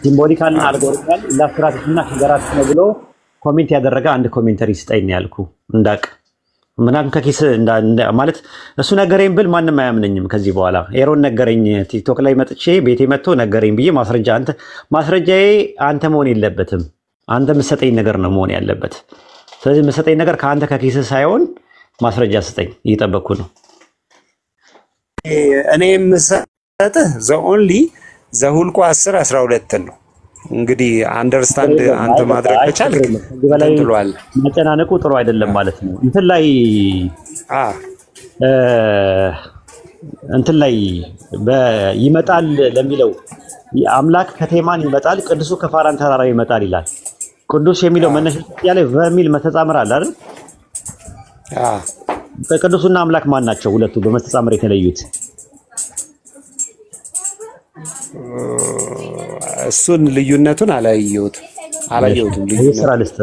ሲምቦሊካል እና አልጎሪካል ኢላስትራቲቭ እና ፊገራቲቭ ነው ብሎ ኮሜንት ያደረገ አንድ ኮሜንተሪ ስጠኝ ያልኩ እንዳቅ ምናምን ከኪስ ማለት እሱ ነገረኝ ብል ማንንም አያምነኝም። ከዚህ በኋላ ኤሮን ነገረኝ ቲክቶክ ላይ መጥቼ ቤቴ መጥቶ ነገረኝ ብዬ ማስረጃዬ አንተ መሆን የለበትም። አንተ የምትሰጠኝ ነገር ነው መሆን ያለበት። ስለዚህ የምትሰጠኝ ነገር ከአንተ ከኪስ ሳይሆን ማስረጃ ስጠኝ። እየጠበቅኩ ነው። እኔ የምሰጥህ ዘኦንሊ ዘሁልቁ 10:12 ነው። እንግዲህ አንደርስታንድ አንተ ማድረግ ከቻልክ ትሏል። መጨናነቁ ጥሩ አይደለም ማለት ነው። እንትን ላይ ይመጣል ለሚለው አምላክ ከቴማን ይመጣል፣ ቅዱሱ ከፋራን ተራራ ይመጣል ይላል። ቅዱስ የሚለው መነሻ ያለ በሚል መተጻምር አለ አይደል? ቅዱስና አምላክ ማን ናቸው? ሁለቱ በመተጻምር የተለዩት እሱን ልዩነቱን አላየሁትም። ልዩነቱን ስራ ልስተ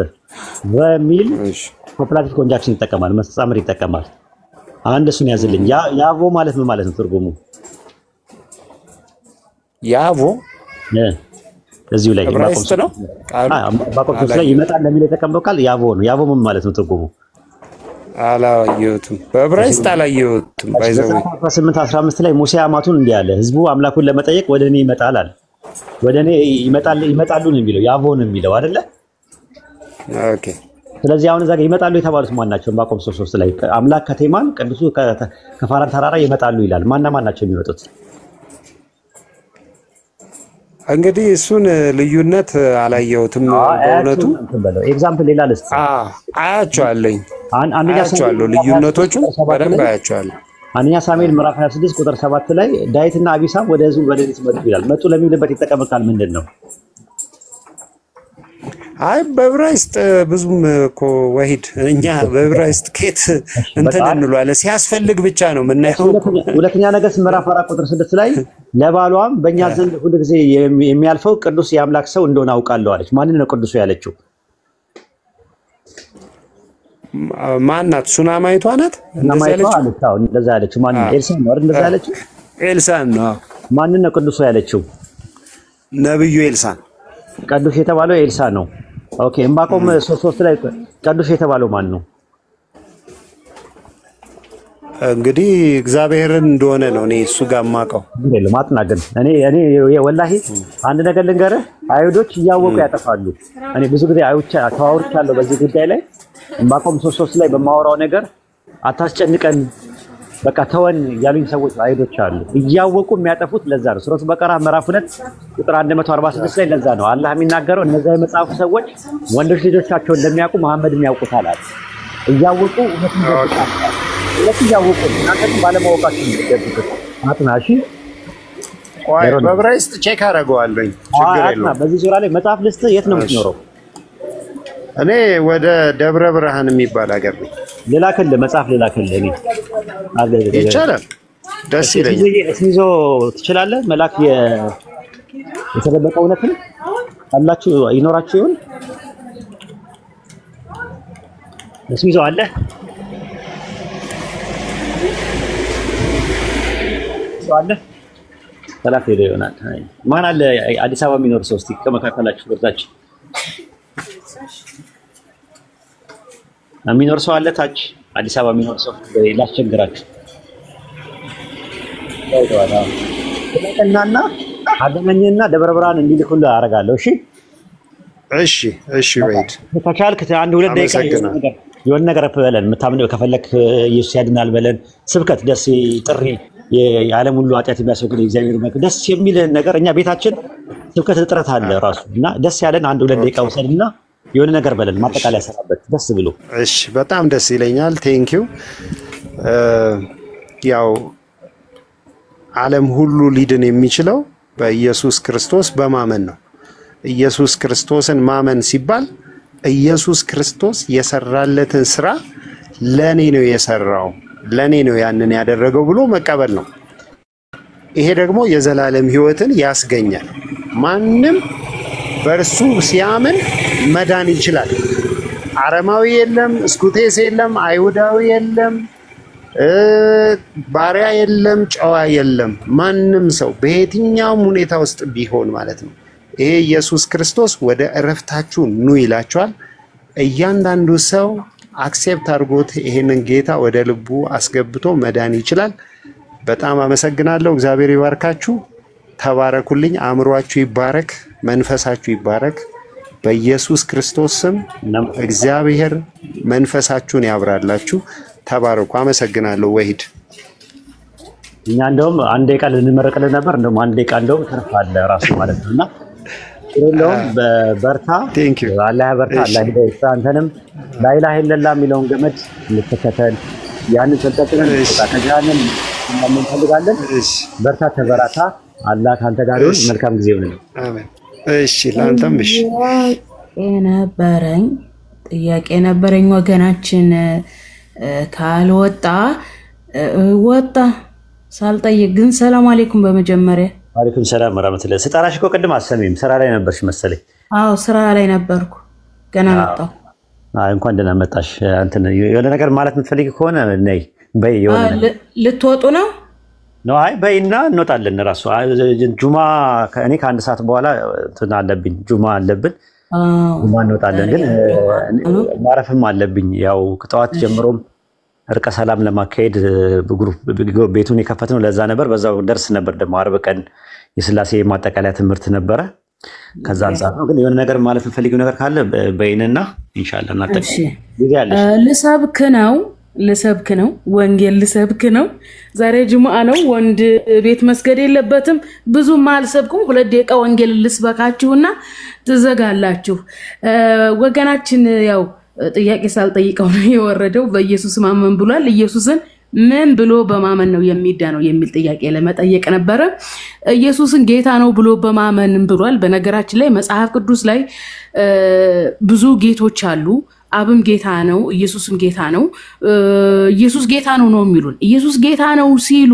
በሚል ኮፕላቲቭ ኮንጃክሽን ይጠቀማል፣ መስተጻምር ይጠቀማል። አንድ እሱን ያዝልኝ። ያቮ ማለት ምን ማለት ነው ትርጉሙ? ያቮ እዚሁ ላይ ዕብራይስጥ ነው። ባቆምቶስ ላይ ይመጣል ለሚል የተቀመጠው ቃል ያቮ ነው። ያቮ ምን ማለት ነው ትርጉሙ? አላየሁትም፣ በዕብራይስጥ አላየሁትም። ባይዘው 18:15 ላይ ሙሴ አማቱን እንዲህ አለ፣ ህዝቡ አምላኩን ለመጠየቅ ወደ እኔ ይመጣል አለ። ወደ እኔ ይመጣሉ ነው የሚለው፣ ያቮ ነው የሚለው አይደለ? ኦኬ። ስለዚህ አሁን እዛ ጋር ይመጣሉ የተባሉት ማን ናቸው? ባቆም 3:3 ላይ አምላክ ከቴማን ቅዱሱ ከፋራን ተራራ ይመጣሉ ይላል። ማን ናቸው የሚመጡት? እንግዲህ እሱን ልዩነት አላየሁትም በእውነቱ። ኤግዛምፕል ሌላ ልስጥ። አያቸዋለሁ ልዩነቶቹን በደንብ አያቸዋለሁ። አንደኛ ሳሙኤል ምዕራፍ 26 ቁጥር 7 ላይ ዳዊትና አቢሳም ወደ ህዝቡ በሌሊት መጡ ይላል። መጡ ለሚልበት የተጠቀመ ቃል ምንድን ነው? አይ በዕብራይስጥ ብዙም እኮ ወሂድ እኛ በዕብራይስጥ ኬት እንትን እንሏለን፣ ሲያስፈልግ ብቻ ነው የምናየው። ሁለተኛ ነገሥት ምዕራፍ 4 ቁጥር 6 ላይ ለባሏም በእኛ ዘንድ ሁሉ ጊዜ የሚያልፈው ቅዱስ የአምላክ ሰው እንደሆነ አውቃለሁ አለች። ማንን ነው ቅዱሱ ያለችው? ማናት? ሱናማይቷ ናት እንደዛ ያለችው። ማን ነው? ኤልሳ ነው አይደል? እንደዛ ያለችው ኤልሳ ነው። ማንን ነው ቅዱሱ ያለችው? ነብዩ ኤልሳን። ቅዱስ የተባለው ኤልሳ ነው። ኦኬ። ዕንባቆም 3:3 ላይ ቅዱስ የተባለው ማን ነው? እንግዲህ እግዚአብሔርን እንደሆነ ነው እኔ እሱ ጋር የማውቀው። ማጥና ግን እኔ ወላሂ አንድ ነገር ልንገርህ፣ አይሁዶች እያወቁ ያጠፋሉ። እኔ ብዙ ጊዜ ተዋውርቻለሁ በዚህ ጉዳይ ላይ። ዕንባቆም 3:3 ላይ በማወራው ነገር አታስጨንቀን በቃ ተወን ያሉኝ ሰዎች አይሁዶች አሉ። እያወቁ የሚያጠፉት ለዛ ነው። ሱረቱ በቀራ ምዕራፍ 2 ቁጥር 146 ላይ ለዛ ነው አላህ የሚናገረው እነዚያ የመጽሐፉ ሰዎች ወንዶች ልጆቻቸውን እንደሚያውቁ መሐመድን ያውቁታል አለ። እያወቁ እውነትን ይደብቃሉ። እያወቁ እናንተ ባለማወቃችሁ ይደብቁት። አጥናሺ ቆይ በዕብራይስጥ ቼክ አደርገዋለሁ። ችግር የለውም። በዚህ ዙሪያ ላይ መጽሐፍ ልስጥ። የት ነው የምትኖረው? እኔ ወደ ደብረ ብርሃን የሚባል ሀገር ነኝ። ልላክልህ መጽሐፍ ልላክልህ። እኔ ይቻላል፣ ደስ ይለኛል። እስሚዞ ትችላለህ መላክ የተደበቀ እውነትን አላችሁ ይኖራችሁ ይሁን እሱ ይዘው አለ አለ ሰላም ሄዶ ይሆናል። ማን አለ አዲስ አበባ የሚኖር ሰው እስቲ ከመካከላችሁ ወርታች የሚኖር ሰው አለ ታች አዲስ አበባ የሚኖር ሰው ላስቸግራችሁ እናና አገናኝና ደብረ ብርሃን እንዲልኩልህ አደርጋለሁ። እሺ ወይድ ከቻልክ አንድ ሁለት ደቂቃ የሆነ ነገር በለን የምታምነው ከፈለክ ኢየሱስ ያድናል በለን ስብከት ደስ ጥሪ የዓለም ሁሉ ኃጢአት የሚያስወግድ እግዚአብሔር መክ ደስ የሚል ነገር እኛ ቤታችን ስብከት እጥረት አለ ራሱ እና ደስ ያለን አንድ ሁለት ደቂቃ ወሰድና የሆነ ነገር በለን ማጠቃለያ ሰራበት ደስ ብሎ። እሺ በጣም ደስ ይለኛል። ቴንኪው። ያው ዓለም ሁሉ ሊድን የሚችለው በኢየሱስ ክርስቶስ በማመን ነው። ኢየሱስ ክርስቶስን ማመን ሲባል ኢየሱስ ክርስቶስ የሰራለትን ስራ ለኔ ነው የሰራው ለኔ ነው ያንን ያደረገው ብሎ መቀበል ነው። ይሄ ደግሞ የዘላለም ሕይወትን ያስገኛል። ማንም በእርሱ ሲያምን መዳን ይችላል። አረማዊ የለም፣ እስኩቴስ የለም፣ አይሁዳዊ የለም፣ ባሪያ የለም፣ ጨዋ የለም። ማንም ሰው በየትኛውም ሁኔታ ውስጥ ቢሆን ማለት ነው ይሄ ኢየሱስ ክርስቶስ ወደ እረፍታችሁ ኑ ይላችኋል። እያንዳንዱ ሰው አክሴፕት አድርጎት ይሄንን ጌታ ወደ ልቡ አስገብቶ መዳን ይችላል። በጣም አመሰግናለሁ። እግዚአብሔር ይባርካችሁ። ተባረኩልኝ። አእምሯችሁ ይባረክ፣ መንፈሳችሁ ይባረክ። በኢየሱስ ክርስቶስ ስም እግዚአብሔር መንፈሳችሁን ያብራላችሁ። ተባረኩ። አመሰግናለሁ። ወሂድ እኛ እንደውም አንድ ደቂቃ ልንመረቅልን ነበር። እንደውም አንድ ደቂቃ እንደውም ተርፋለ ራሱ ማለት ነውና እንደውም በርታ አላህ በርታ አላህ ይደስ አንተንም ላይላህ ኢላላህ የሚለውን ገመድ ልትከተል ያንን ተልቀጥለን ታከጃለን እንደምን ፈልጋለን። በርታ ተበራታ። አላህ ካንተ ጋር ይሁን። መልካም ጊዜ ይሁን። አሜን። እሺ ላንተም እሺ ጥያቄ ነበረኝ ወገናችን ካልወጣ ወጣ ሳልጠይቅ ግን ሰላም አለይኩም በመጀመሪያ አለይኩም ሰላም ወራህመቱላህ። ስጠራሽ እኮ ቅድም አሰሚም ስራ ላይ ነበርሽ መሰለኝ። አዎ ስራ ላይ ነበርኩ ገና መጣሁ። እንኳን ደህና መጣሽ። አንተ የሆነ ነገር ማለት የምትፈልጊ ከሆነ ነይ በይ። የሆነ ልትወጡ ነው? አይ በይና እንወጣለን። ራሱ ጁማ እኔ ከአንድ ሰዓት በኋላ እንትን አለብኝ ጁማ አለብን። ጁማ እንወጣለን ግን ማረፍም አለብኝ። ያው ከጠዋት ጀምሮም እርቀ ሰላም ለማካሄድ ቤቱን የከፈትነው ለዛ ነበር። በዛው ደርስ ነበር ደግሞ ዓርብ ቀን የስላሴ ማጠቃለያ ትምህርት ነበረ። ከዛ አንፃር ነው። ግን የሆነ ነገር ማለት የምትፈልጊው ነገር ካለ በይንና ኢንሻአላህ እናጠቃለን። ልሰብክ ነው ወንጌል ልሰብክ ነው። ዛሬ ጁምዓ ነው። ወንድ ቤት መስገድ የለበትም። ብዙም አልሰብኩም። 2 ደቂቃ ወንጌል ልስበካችሁና ትዘጋላችሁ። ወገናችን ያው ጥያቄ ሳልጠይቀው ነው የወረደው። በኢየሱስ ማመን ብሏል። ኢየሱስን ምን ብሎ በማመን ነው የሚዳነው የሚል ጥያቄ ለመጠየቅ ነበረ። ኢየሱስን ጌታ ነው ብሎ በማመን ብሏል። በነገራችን ላይ መጽሐፍ ቅዱስ ላይ ብዙ ጌቶች አሉ። አብም ጌታ ነው፣ ኢየሱስም ጌታ ነው። ኢየሱስ ጌታ ነው ነው የሚሉን። ኢየሱስ ጌታ ነው ሲሉ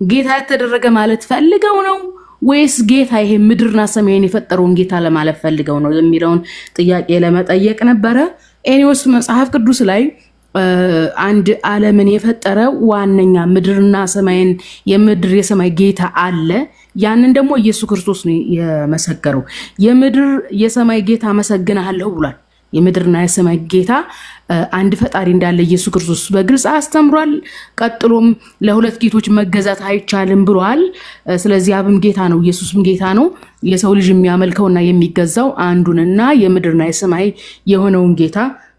ጌታ የተደረገ ማለት ፈልገው ነው ወይስ ጌታ ይሄ ምድርና ሰማይን የፈጠረውን ጌታ ለማለት ፈልገው ነው የሚለውን ጥያቄ ለመጠየቅ ነበረ። ኤኒዌይስ መጽሐፍ ቅዱስ ላይ አንድ ዓለምን የፈጠረ ዋነኛ ምድርና ሰማይን የምድር የሰማይ ጌታ አለ። ያንን ደግሞ ኢየሱስ ክርስቶስ ነው የመሰከረው። የምድር የሰማይ ጌታ መሰግናለሁ ብሏል። የምድርና የሰማይ ጌታ አንድ ፈጣሪ እንዳለ ኢየሱስ ክርስቶስ በግልጽ አስተምሯል። ቀጥሎም ለሁለት ጌቶች መገዛት አይቻልም ብሏል። ስለዚህ አብም ጌታ ነው፣ ኢየሱስም ጌታ ነው። የሰው ልጅ የሚያመልከውና የሚገዛው አንዱንና የምድርና የሰማይ የሆነውን ጌታ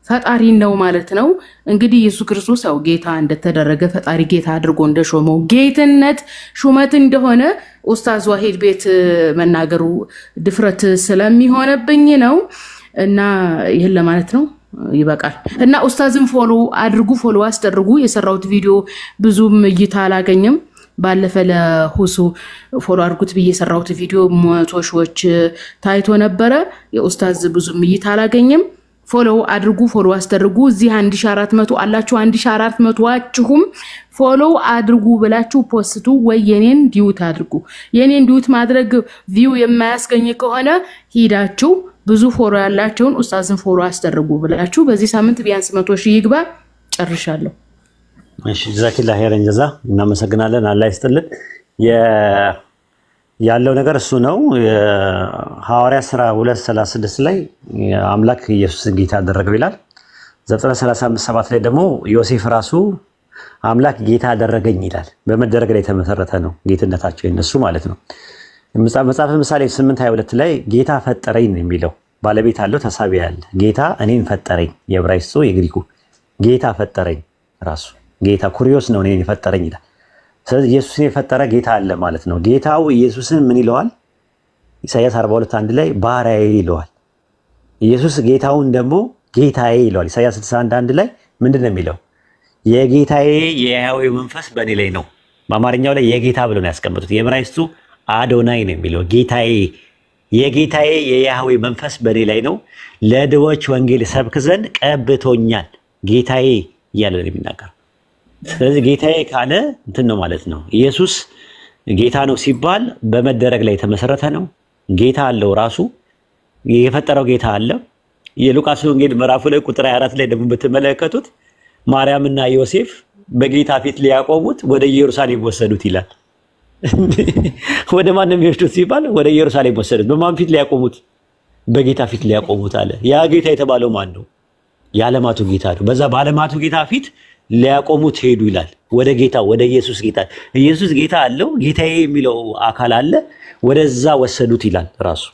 ፈጣሪ ነው ማለት ነው። እንግዲህ ኢየሱስ ክርስቶስ ያው ጌታ እንደተደረገ ፈጣሪ ጌታ አድርጎ እንደሾመው ጌትነት ሹመት እንደሆነ ኡስታዝ ዋሂድ ቤት መናገሩ ድፍረት ስለሚሆነብኝ ነው እና ይሄን ለማለት ነው። ይበቃል። እና ኡስታዝም ፎሎ አድርጉ፣ ፎሎ አስደርጉ። የሰራውት ቪዲዮ ብዙም እይታ አላገኘም። ባለፈ ለሁሱ ፎሎ አድርጉት ብዬ የሰራውት ቪዲዮ 100 ሺዎች ታይቶ ነበረ። የኡስታዝ ብዙም እይታ አላገኘም። ፎሎ አድርጉ፣ ፎሎ አስደርጉ። እዚህ 1400 አላችሁ። 1400ዋችሁም ፎሎ አድርጉ ብላችሁ ፖስቱ ወይ የኔን ዲዩት አድርጉ። የኔን ዲዩት ማድረግ ቪው የማያስገኝ ከሆነ ሂዳችሁ ብዙ ፎሎ ያላቸውን ኡስታዝን ፎሎ አስደርጉ ብላችሁ በዚህ ሳምንት ቢያንስ 100,000 ይግባ። ጨርሻለሁ። እሺ ጀዛኪላ ኸይረን ጀዛ እናመሰግናለን። አላህ ይስጥልን። ያለው ነገር እሱ ነው። ሐዋርያ ሥራ 2:36 ላይ አምላክ ኢየሱስን ጌታ አደረገው ይላል። ዘፍጥረት 35:7 ላይ ደግሞ ዮሴፍ ራሱ አምላክ ጌታ አደረገኝ ይላል። በመደረግ ላይ የተመሰረተ ነው ጌትነታቸው የነሱ ማለት ነው። መጽሐፈ ምሳሌ 8:22 ላይ ጌታ ፈጠረኝ ነው የሚለው። ባለቤት አለው ተሳቢ ያለ ጌታ እኔን ፈጠረኝ። የዕብራይስጡ የግሪኩ ጌታ ፈጠረኝ ራሱ ጌታ ኩሪዮስ ነው እኔን የፈጠረኝ ይላል። ስለዚህ ኢየሱስን የፈጠረ ጌታ አለ ማለት ነው። ጌታው ኢየሱስን ምን ይለዋል? ኢሳይያስ 42:1 ላይ ባሪያዬ ይለዋል። ኢየሱስ ጌታውን ደግሞ ጌታዬ ይለዋል። ኢሳይያስ 61:1 ላይ ምንድን ነው የሚለው? የጌታዬ የያህዌ መንፈስ በእኔ ላይ ነው። በአማርኛው ላይ የጌታ ብሎ ነው ያስቀመጡት። የዕብራይስጡ አዶናይ ነው የሚለው። ጌታዬ የጌታዬ የያህዌ መንፈስ በእኔ ላይ ነው፣ ለድሆች ወንጌል ሰብክ ዘንድ ቀብቶኛል። ጌታዬ እያለ ነው የሚናገር። ስለዚህ ጌታዬ ካለ እንትን ነው ማለት ነው። ኢየሱስ ጌታ ነው ሲባል በመደረግ ላይ የተመሰረተ ነው። ጌታ አለው ራሱ የፈጠረው ጌታ አለ። የሉቃስ ወንጌል ምዕራፍ 2 ቁጥር 24 ላይ ደግሞ ብትመለከቱት ማርያምና ዮሴፍ በጌታ ፊት ሊያቆሙት ወደ ኢየሩሳሌም ወሰዱት ይላል። ወደ ማን ነው የሚወስዱት ሲባል ወደ ኢየሩሳሌም ወሰዱት። በማን ፊት ሊያቆሙት? በጌታ ፊት ሊያቆሙት አለ። ያ ጌታ የተባለው ማን ነው? የዓለማቱ ጌታ ነው። በዛ በዓለማቱ ጌታ ፊት ሊያቆሙት ሄዱ ይላል። ወደ ጌታ ወደ ኢየሱስ ጌታ ኢየሱስ ጌታ አለው። ጌታዬ የሚለው አካል አለ። ወደዛ ወሰዱት ይላል ራሱ።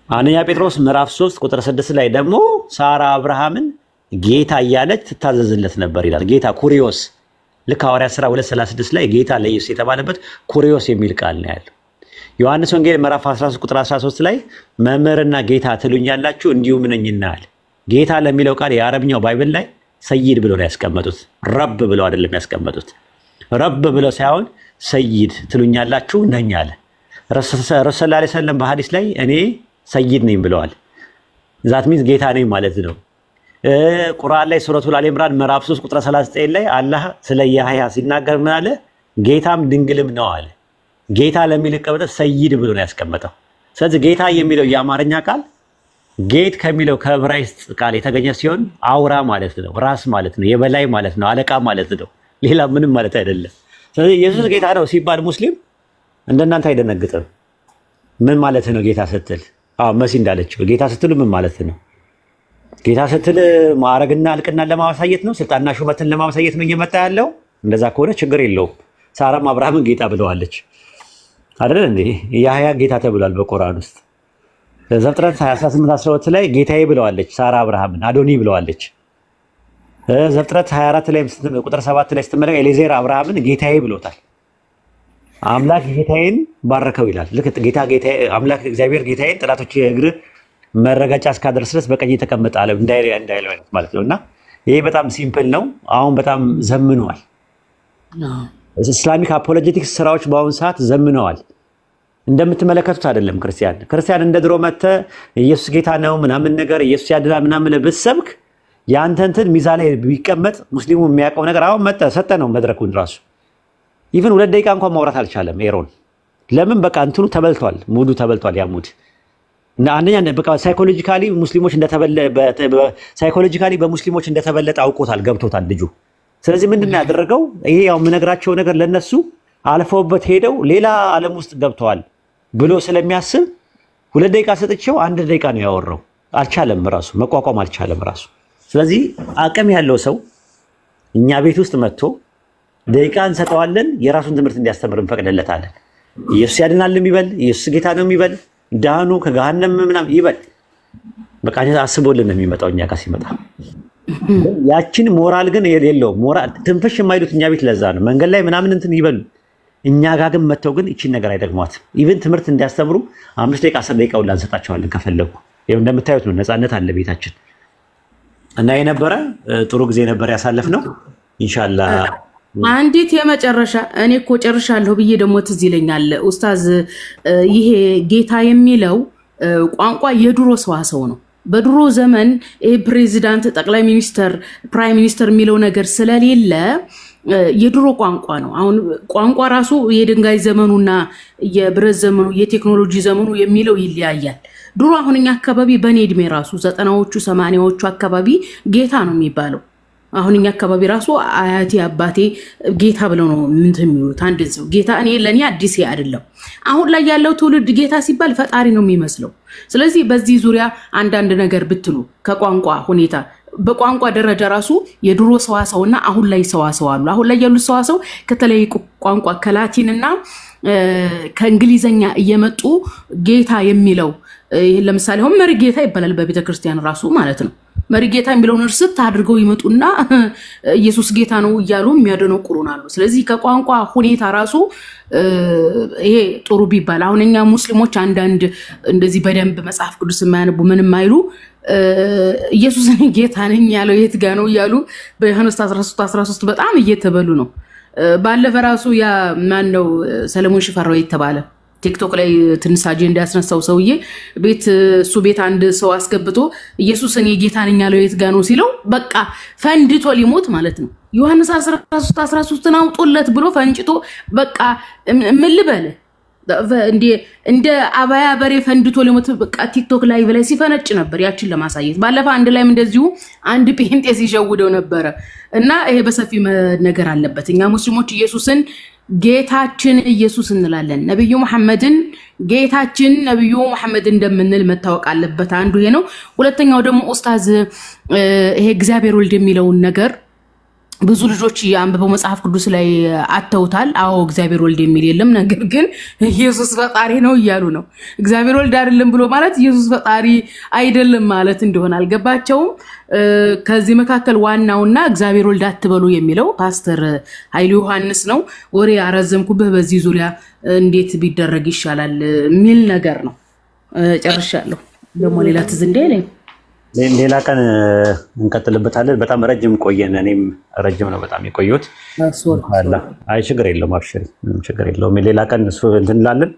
አንደኛ ጴጥሮስ ምዕራፍ 3 ቁጥር 6 ላይ ደግሞ ሳራ አብርሃምን ጌታ እያለች ትታዘዝለት ነበር ይላል። ጌታ ኩሪዮስ ልክ ሐዋርያ ሥራ 2:36 ላይ ጌታ ለኢየሱስ የተባለበት ኩሪዮስ የሚል ቃል ነው ያለው። ዮሐንስ ወንጌል ምዕራፍ 13 ቁጥር 13 ላይ መምህርና ጌታ ትሉኛላችሁ እንዲሁም ነኝና አለ። ጌታ ለሚለው ቃል የአረብኛው ባይብል ላይ ሰይድ ብለው ነው ያስቀመጡት። ረብ ብለው አይደለም ያስቀመጡት። ረብ ብለው ሳይሆን ሰይድ ትሉኛላችሁ ነኝ አለ። ረሱል ሰለላሁ ዐለይሂ ወሰለም በሐዲስ ላይ እኔ ሰይድ ነኝ ብለዋል። ዛት ሚንስ ጌታ ነኝ ማለት ነው። ቁርአን ላይ ሱረቱል አሊ ኢምራን ምዕራፍ 3 ቁጥር 39 ላይ አላህ ስለ ያህያ ሲናገር ምን አለ? ጌታም ድንግልም ነው አለ። ጌታ ለሚል ቀበለ ሰይድ ብሎ ነው ያስቀመጠው። ስለዚህ ጌታ የሚለው የአማርኛ ቃል ጌት ከሚለው ከዕብራይስጥ ቃል የተገኘ ሲሆን አውራ ማለት ነው፣ ራስ ማለት ነው፣ የበላይ ማለት ነው፣ አለቃ ማለት ነው። ሌላ ምንም ማለት አይደለም። ስለዚህ ኢየሱስ ጌታ ነው ሲባል ሙስሊም እንደናንተ አይደነግጥም። ምን ማለት ነው ጌታ ስትል? መሲ እንዳለችው ጌታ ስትል ምን ማለት ነው? ጌታ ስትል ማዕረግና እልቅናን ለማሳየት ነው፣ ስልጣንና ሹመትን ለማሳየት ነው እየመጣ ያለው። እንደዛ ከሆነ ችግር የለውም። ሳራም አብርሃምን ጌታ ብለዋለች አይደል እንዴ? ያህያ ጌታ ተብሏል በቁርአን ውስጥ። ዘፍጥረት 28:12 ላይ ጌታዬ ብለዋለች ሳራ አብርሃምን፣ አዶኒ ብለዋለች። ዘፍጥረት 24 ላይ ቁጥር 7 ላይ ስትመለከት ኤሌዜር አብርሃምን ጌታዬ ብሎታል። አምላክ ጌታዬን ባረከው ይላል። ልክ አምላክ እግዚአብሔር ጌታዬን ጠላቶች የእግር መረጋጫ እስካደርስ ድረስ በቀኝ ተቀመጠ አለ እንዳይለው ማለት ነውና ይሄ በጣም ሲምፕል ነው። አሁን በጣም ዘምኗል። ኢስላሚክ አፖሎጀቲክስ ስራዎች በአሁን ሰዓት ዘምነዋል። እንደምትመለከቱት አይደለም። ክርስቲያን እንደ ድሮ መተ ኢየሱስ ጌታ ነው ምናምን ነገር ኢየሱስ ያድናል ምናምን ብትሰብክ ያንተ እንትን ሚዛን ላይ ቢቀመጥ ሙስሊሙ የሚያውቀው ነገር አሁን መጣ ሰጠ ነው መድረኩን ራሱ ኢቭን 2 ደቂቃ እንኳን ማውራት አልቻለም ኤሮን። ለምን? በቃ እንትኑ ተበልቷል፣ ሙዱ ተበልቷል። ያ ሙድ እና አንደኛ በቃ ሳይኮሎጂካሊ በሙስሊሞች እንደተበለጠ አውቆታል፣ ገብቶታል ልጁ። ስለዚህ ምንድን ነው ያደረገው? ይሄ ያው የምነግራቸው ነገር ለነሱ አልፈውበት ሄደው ሌላ ዓለም ውስጥ ገብተዋል ብሎ ስለሚያስብ 2 ደቂቃ ሰጥቼው 1 ደቂቃ ነው ያወራው። አልቻለም፣ ራሱ መቋቋም አልቻለም ራሱ። ስለዚህ አቅም ያለው ሰው እኛ ቤት ውስጥ መጥቶ ደቂቃ እንሰጠዋለን፣ የራሱን ትምህርት እንዲያስተምር እንፈቅድለታለን። ኢየሱስ ያድናል የሚበል ኢየሱስ ጌታ ነው የሚበል ዳኑ ከገሃነም ምናምን ይበል። በቃ አስቦልን ነው የሚመጣው እኛ ጋር ሲመጣ። ያችን ሞራል ግን የሌለው ሞራል ትንፍሽ የማይሉት እኛ ቤት ለዛ ነው መንገድ ላይ ምናምን እንትን ይበሉ። እኛ ጋር ግን መተው ግን እቺን ነገር አይደግሟትም። ኢቭን ትምህርት እንዲያስተምሩ 5 ደቂቃ 10 ደቂቃ ሁላ እንሰጣቸዋለን ከፈለጉ። ይሄው እንደምታዩት ነው፣ ነፃነት አለ ቤታችን እና የነበረ ጥሩ ጊዜ ነበር ያሳለፍነው። ኢንሻአላህ አንዲት የመጨረሻ እኔ እኮ ጨርሻለሁ ብዬ ደግሞ ትዝ ይለኛል ኡስታዝ፣ ይሄ ጌታ የሚለው ቋንቋ የድሮ ሰዋሰው ነው። በድሮ ዘመን ፕሬዚዳንት፣ ጠቅላይ ሚኒስተር፣ ፕራይም ሚኒስተር የሚለው ነገር ስለሌለ የድሮ ቋንቋ ነው። አሁን ቋንቋ ራሱ የድንጋይ ዘመኑና የብረት ዘመኑ የቴክኖሎጂ ዘመኑ የሚለው ይለያያል። ድሮ አሁን እኛ አካባቢ በኔ እድሜ ራሱ 90ዎቹ 80ዎቹ አካባቢ ጌታ ነው የሚባለው። አሁን እኛ አካባቢ ራሱ አያቴ አባቴ ጌታ ብለው ነው የሚሉት። አንድ ሰው ጌታ ለኔ አዲስ አይደለም። አሁን ላይ ያለው ትውልድ ጌታ ሲባል ፈጣሪ ነው የሚመስለው። ስለዚህ በዚህ ዙሪያ አንዳንድ ነገር ብትሉ ከቋንቋ ሁኔታ በቋንቋ ደረጃ ራሱ የድሮ ሰዋሰውና አሁን ላይ ሰዋሰው አሉ። አሁን ላይ ያሉት ሰዋሰው ከተለየ ቋንቋ ከላቲንና ከእንግሊዘኛ እየመጡ ጌታ የሚለው ለምሳሌ አሁን መሪጌታ ይባላል በቤተክርስቲያን ራሱ ማለት ነው። መሪጌታ የሚለውን እርስት አድርገው ይመጡና ኢየሱስ ጌታ ነው እያሉ የሚያደነቁሩናሉ። ስለዚህ ከቋንቋ ሁኔታ ራሱ ይሄ ጥሩ ቢባል አሁን እኛ ሙስሊሞች አንዳንድ እንደዚህ በደንብ መጽሐፍ ቅዱስ የማያነቡ ምንም አይሉ ኢየሱስን ጌታ ነኝ ያለው የት ጋር ነው እያሉ በዮሐንስ 13 በጣም እየተበሉ ነው። ባለፈ ራሱ ያ ማን ነው ሰለሞን ሽፈራው የተባለ ቲክቶክ ላይ ትንሽ አጀንዳ ያስነሳው ሰውዬ እሱ ቤት አንድ ሰው አስገብቶ ኢየሱስን ጌታ ነኝ ያለው የት ጋር ነው ሲለው በቃ ፈንድቶ ሊሞት ማለት ነው። ዮሐንስ 13 አውጦለት ብሎ ፈንጭቶ በቃ ምን ልበል እንደ አባያ በሬ ፈንድቶ ሊሞት በቃ ቲክቶክ ላይ በላይ ሲፈነጭ ነበር ያችን ለማሳየት። ባለፈ አንድ ላይም እንደዚሁ አንድ ጴንጤ ሲሸውደው ነበር እና ይሄ በሰፊ ነገር አለበት። እኛ ሙስሊሞች ኢየሱስን ጌታችን ኢየሱስ እንላለን። ነብዩ መሐመድን ጌታችን ነብዩ መሐመድ እንደምንል መታወቅ አለበት። አንዱ ይሄ ነው። ሁለተኛው ደግሞ ኡስታዝ ይሄ እግዚአብሔር ወልድ የሚለው ነገር ብዙ ልጆች ያንበበው መጽሐፍ ቅዱስ ላይ አተውታል። አዎ እግዚአብሔር ወልድ የሚል የለም፣ ነገር ግን ኢየሱስ ፈጣሪ ነው እያሉ ነው። እግዚአብሔር ወልድ አይደለም ብሎ ማለት ኢየሱስ ፈጣሪ አይደለም ማለት እንደሆነ አልገባቸውም። ከዚህ መካከል ዋናውና እግዚአብሔር ወልድ አትበሉ የሚለው ፓስተር ኃይሉ ዮሐንስ ነው። ወሬ አረዘምኩብህ። በዚህ ዙሪያ እንዴት ቢደረግ ይሻላል ሚል ነገር ነው። ጨርሻለሁ። ደግሞ ሌላ ትዝ እንደሌለ ሌላ ቀን እንቀጥልበታለን። በጣም ረጅም ቆየን። እኔም ረጅም ነው በጣም የቆየሁት። አይ ችግር የለውም አብሽሪ፣ ችግር የለውም። ሌላ ቀን እሱ እንትን እንላለን።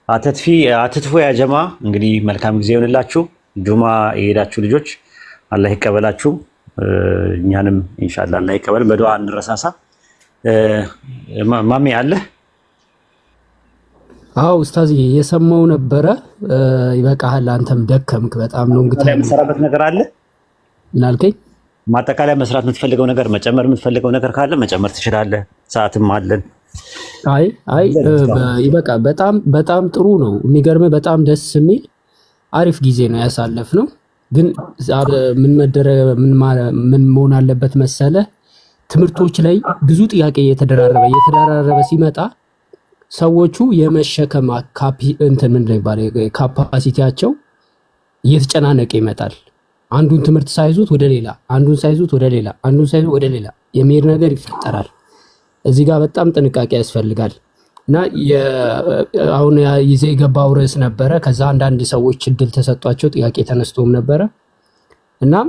አትጥፉ ያ ጀማ። እንግዲህ መልካም ጊዜ ይሆንላችሁ። ጁማ የሄዳችሁ ልጆች አላህ ይቀበላችሁ፣ እኛንም ኢንሻአላህ አላህ ይቀበል። በዱዓ እንረሳሳ። ማሚ አለ? አው ኡስታዝ የሰማው ነበረ። ይበቃሃል፣ አንተም ደከምክ በጣም ነው። እንግዲህ የምትሰራበት ነገር አለ እናልከኝ ማጠቃለያ መስራት የምትፈልገው ነገር መጨመር የምትፈልገው ነገር ካለ መጨመር ትችላለህ። ሰዓትም አለን። አይ ይበቃ። በጣም ጥሩ ነው። የሚገርም በጣም ደስ የሚል አሪፍ ጊዜ ነው ያሳለፍነው። ግን ምን መሆን አለበት መሰለ፣ ትምህርቶች ላይ ብዙ ጥያቄ እየተደራረበ ሲመጣ ሰዎቹ የመሸከም ካፓሲቲያቸው እየተጨናነቀ ይመጣል። አንዱን ትምህርት ሳይዙት ወደ ሌላ፣ አንዱን ሳይዙት ወደ ሌላ፣ አንዱን ሳይዙት ወደ ሌላ የሚሄድ ነገር ይፈጠራል። እዚህ ጋር በጣም ጥንቃቄ ያስፈልጋል። እና አሁን ይዘ የገባው ርዕስ ነበረ። ከዛ አንዳንድ ሰዎች እድል ተሰጧቸው ጥያቄ ተነስቶም ነበረ። እናም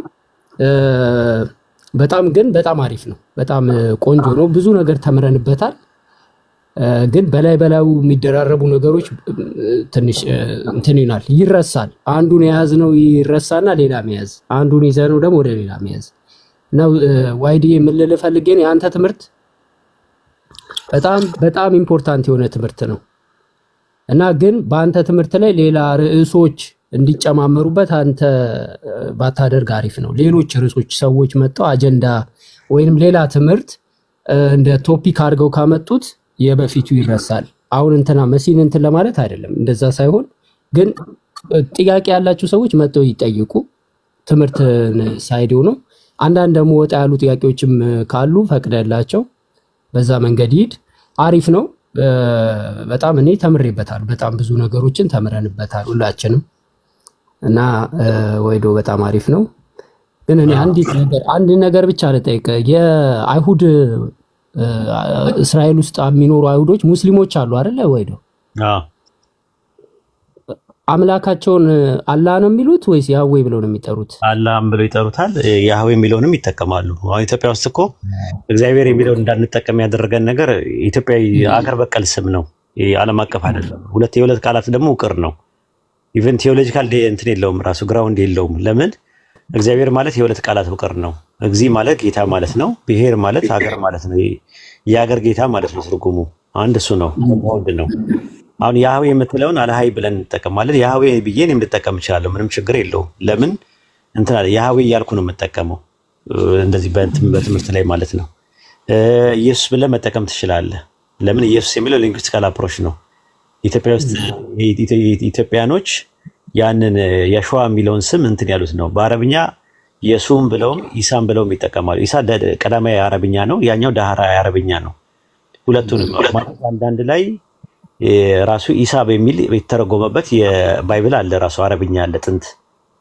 በጣም አሪፍ ነው። በጣም ቆንጆ ነው። ብዙ ነገር ተምረንበታል። ግን በላዩ የሚደራረቡ ነገሮች ትንሽ እንትን ይናል፣ ይረሳል። አንዱን የያዝነው ይረሳና ሌላ መያዝ፣ አንዱን ይዘነው ደግሞ ወደ ሌላ መያዝ ነው። ዋይዲ የምልል ፈልጌ ነው ያንተ ትምህርት በጣም ኢምፖርታንት የሆነ ትምህርት ነው። እና ግን በአንተ ትምህርት ላይ ሌላ ርዕሶች እንዲጨማመሩበት አንተ ባታደርግ አሪፍ ነው። ሌሎች ርዕሶች ሰዎች መጣው አጀንዳ ወይንም ሌላ ትምህርት እንደ ቶፒክ አድርገው ካመጡት የበፊቱ ይረሳል። አሁን እንትና መሲን እንትን ለማለት አይደለም፣ እንደዛ ሳይሆን ግን ጥያቄ ያላችሁ ሰዎች መጥተው ይጠይቁ። ትምህርት ሳይድ ነው። አንዳንድ ደግሞ ወጣ ያሉ ጥያቄዎችም ካሉ ፈቅደላቸው በዛ መንገድ ይሄድ። አሪፍ ነው። በጣም እኔ ተምሬበታል። በጣም ብዙ ነገሮችን ተምረንበታል ሁላችንም። እና ወይዶ በጣም አሪፍ ነው። ግን እኔ አንድ ነገር ብቻ ልጠይቅ። የአይሁድ እስራኤል ውስጥ የሚኖሩ አይሁዶች ሙስሊሞች አሉ አይደለ? ወይዶ አምላካቸውን አላህ ነው የሚሉት ወይስ ያህዌ ብለው ነው የሚጠሩት? አላህም ብለው ይጠሩታል። ያህዌ የሚለውንም ይጠቀማሉ። አሁን ኢትዮጵያ ውስጥ እኮ እግዚአብሔር የሚለውን እንዳንጠቀም ያደረገን ነገር ኢትዮጵያዊ አገር በቀል ስም ነው፣ ዓለም አቀፍ አይደለም። የሁለት ቃላት ደግሞ ውቅር ነው። ኢቨን ቴዎሎጂካል እንትን የለውም፣ ራሱ ግራውንድ የለውም። ለምን እግዚአብሔር ማለት የሁለት ቃላት ፍቅር ነው። እግዚ ማለት ጌታ ማለት ነው። ብሔር ማለት ሀገር ማለት ነው። የሀገር ጌታ ማለት ነው ትርጉሙ አንድ እሱ ነው። ወልድ ነው። አሁን ያህዌ የምትለውን አልሃይ ብለን እንጠቀማለን። ያህዌ ብዬን የምንጠቀም ይችላል፣ ምንም ችግር የለውም። ለምን እንትና ያህዌ እያልኩ ነው የምጠቀመው እንደዚህ በትምህርት ላይ ማለት ነው። ኢየሱስ ብለህ መጠቀም ትችላለህ። ለምን ኢየሱስ የሚለው ሊንግዊስቲካል አፕሮች ነው። ኢትዮጵያ ውስጥ ኢትዮጵያኖች ያንን የሸዋ የሚለውን ስም እንትን ያሉት ነው። በአረብኛ የሱም ብለውም ኢሳም ብለውም ይጠቀማሉ። ኢሳ ቀዳማዊ አረብኛ ነው፣ ያኛው ዳህራዊ አረብኛ ነው። ሁለቱንም ማለት አንዳንድ ላይ ራሱ ኢሳ በሚል የተተረጎመበት የባይብል አለ፣ ራሱ አረብኛ አለ ጥንት።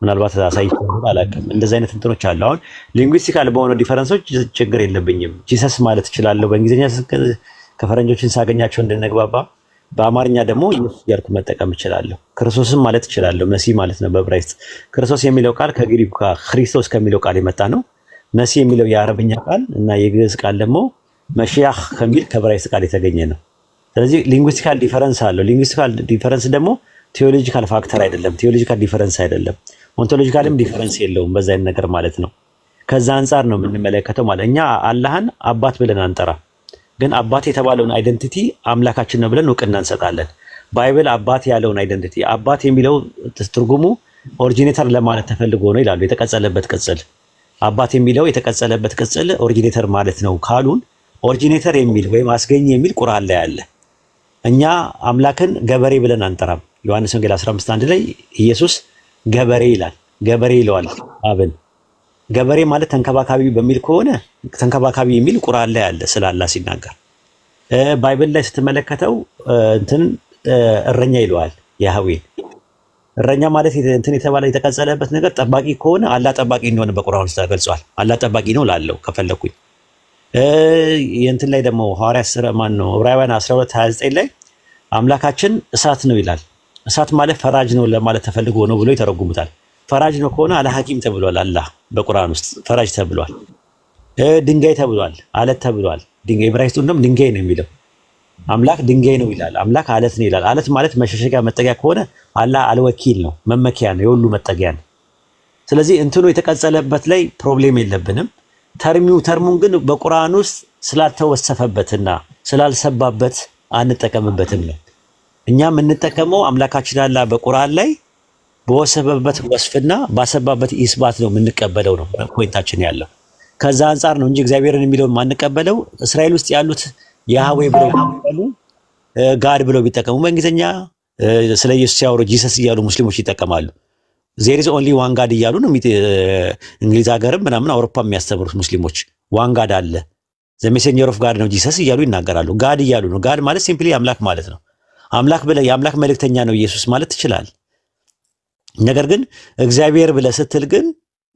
ምናልባት አሳይቼው አላውቅም። እንደዚህ አይነት እንትኖች አሉ። አሁን ሊንግዊስቲካል በሆነ ዲፈረንሶች ችግር የለብኝም። ጂሰስ ማለት እችላለሁ በእንግሊዝኛ ከፈረንጆችን ሳገኛቸው እንድንግባባ። በአማርኛ ደግሞ ኢየሱስ እያልኩ መጠቀም እችላለሁ። ክርስቶስም ማለት እችላለሁ። መሲህ ማለት ነው በዕብራይስጥ። ክርስቶስ የሚለው ቃል ከግሪኩ ክርስቶስ ከሚለው ቃል የመጣ ነው። መሲህ የሚለው የአረብኛ ቃል እና የግዕዝ ቃል ደግሞ መሺያህ ከሚል ከዕብራይስጥ ቃል የተገኘ ነው። ስለዚህ ሊንግዊስቲካል ዲፈረንስ አለው። ሊንግዊስቲካል ዲፈረንስ ደግሞ ቴዎሎጂካል ፋክተር አይደለም፣ ቴዎሎጂካል ዲፈረንስ አይደለም። ኦንቶሎጂካልም ዲፈረንስ የለውም በዛ አይነት ነገር ማለት ነው። ከዛ አንፃር ነው የምንመለከተው ማለት እኛ አላህን አባት ብለን አንጠራ፣ ግን አባት የተባለውን አይደንቲቲ አምላካችን ነው ብለን እውቅና እንሰጣለን። ባይብል አባት ያለውን አይደንቲቲ አባት የሚለው ትርጉሙ ኦሪጂኔተር ለማለት ተፈልጎ ነው ይላሉ። የተቀጸለበት ቅጽል አባት የሚለው የተቀጸለበት ቅጽል ኦሪጂኔተር ማለት ነው ካሉን ኦሪጂኔተር የሚል ወይም አስገኝ የሚል ቁርአን ላይ አለ። እኛ አምላክን ገበሬ ብለን አንጠራም። ዮሐንስ ወንጌል 15:1 ላይ ኢየሱስ ገበሬ ይላል። ገበሬ ይለዋል አብን። ገበሬ ማለት ተንከባካቢ በሚል ከሆነ ተንከባካቢ የሚል ቁርአን ላይ አለ ስላላ ሲናገር። ባይብል ላይ ስትመለከተው እንትን እረኛ ይለዋል ያህዌን። እረኛ ማለት እንትን የተባለ የተቀጸለበት ነገር ጠባቂ ከሆነ አላህ ጠባቂ እንደሆነ በቁርአን ውስጥ ተገልጿል። አላህ ጠባቂ ነው ላለው ከፈለኩኝ የእንትን ላይ ደግሞ ሐዋርያት ሥራ ማን ነው ዕብራውያን 12:29 ላይ አምላካችን እሳት ነው ይላል። እሳት ማለት ፈራጅ ነው ለማለት ተፈልጎ ነው ብሎ ይተረጉሙታል። ፈራጅ ነው ከሆነ አለ ሐኪም ተብሏል። አላህ በቁርአን ውስጥ ፈራጅ ተብሏል። ድንጋይ ተብሏል፣ አለት ተብሏል። ድንጋይ ዕብራይስጡ እንደውም ድንጋይ ነው የሚለው። አምላክ ድንጋይ ነው ይላል። አምላክ አለት ነው ይላል። አለት ማለት መሸሸጊያ መጠጊያ ከሆነ አላህ አልወኪል ነው፣ መመኪያ ነው፣ የሁሉ መጠጊያ ነው። ስለዚህ እንትኑ የተቀጸለበት ላይ ፕሮብሌም የለብንም። ተርሙን ግን በቁርአን ውስጥ ስላልተወሰፈበትና ስላልሰባበት አንጠቀምበትም ነው። እኛ የምንጠቀመው አምላካችን አላህ በቁርአን ላይ በወሰበበት ወስፍና ባሰባበት ኢስባት ነው የምንቀበለው ነው ፖይንታችን ያለው። ከዛ አንፃር ነው እንጂ እግዚአብሔርን የሚለውን ማንቀበለው። እስራኤል ውስጥ ያሉት ያህዌ ብለው ይቀበሉ ጋድ ብለው ቢጠቀሙ በእንግሊዝኛ ስለ ኢየሱስ ሲያወሩ ጂሰስ እያሉ ሙስሊሞች ይጠቀማሉ። ዜር ኢዝ ኦንሊ ዋን ጋድ እያሉ ነው እንግሊዝ ሀገርም ምናምን አውሮፓ የሚያስተምሩት ሙስሊሞች። ዋን ጋድ አለ ዘ ሜሴንጀር ኦፍ ጋድ ነው ጂሰስ እያሉ ይናገራሉ። ጋድ እያሉ ነው። ጋድ ማለት ሲምፕሊ አምላክ ማለት ነው። አምላክ ብለህ የአምላክ መልእክተኛ ነው ኢየሱስ ማለት ትችላል። ነገር ግን እግዚአብሔር ብለህ ስትል ግን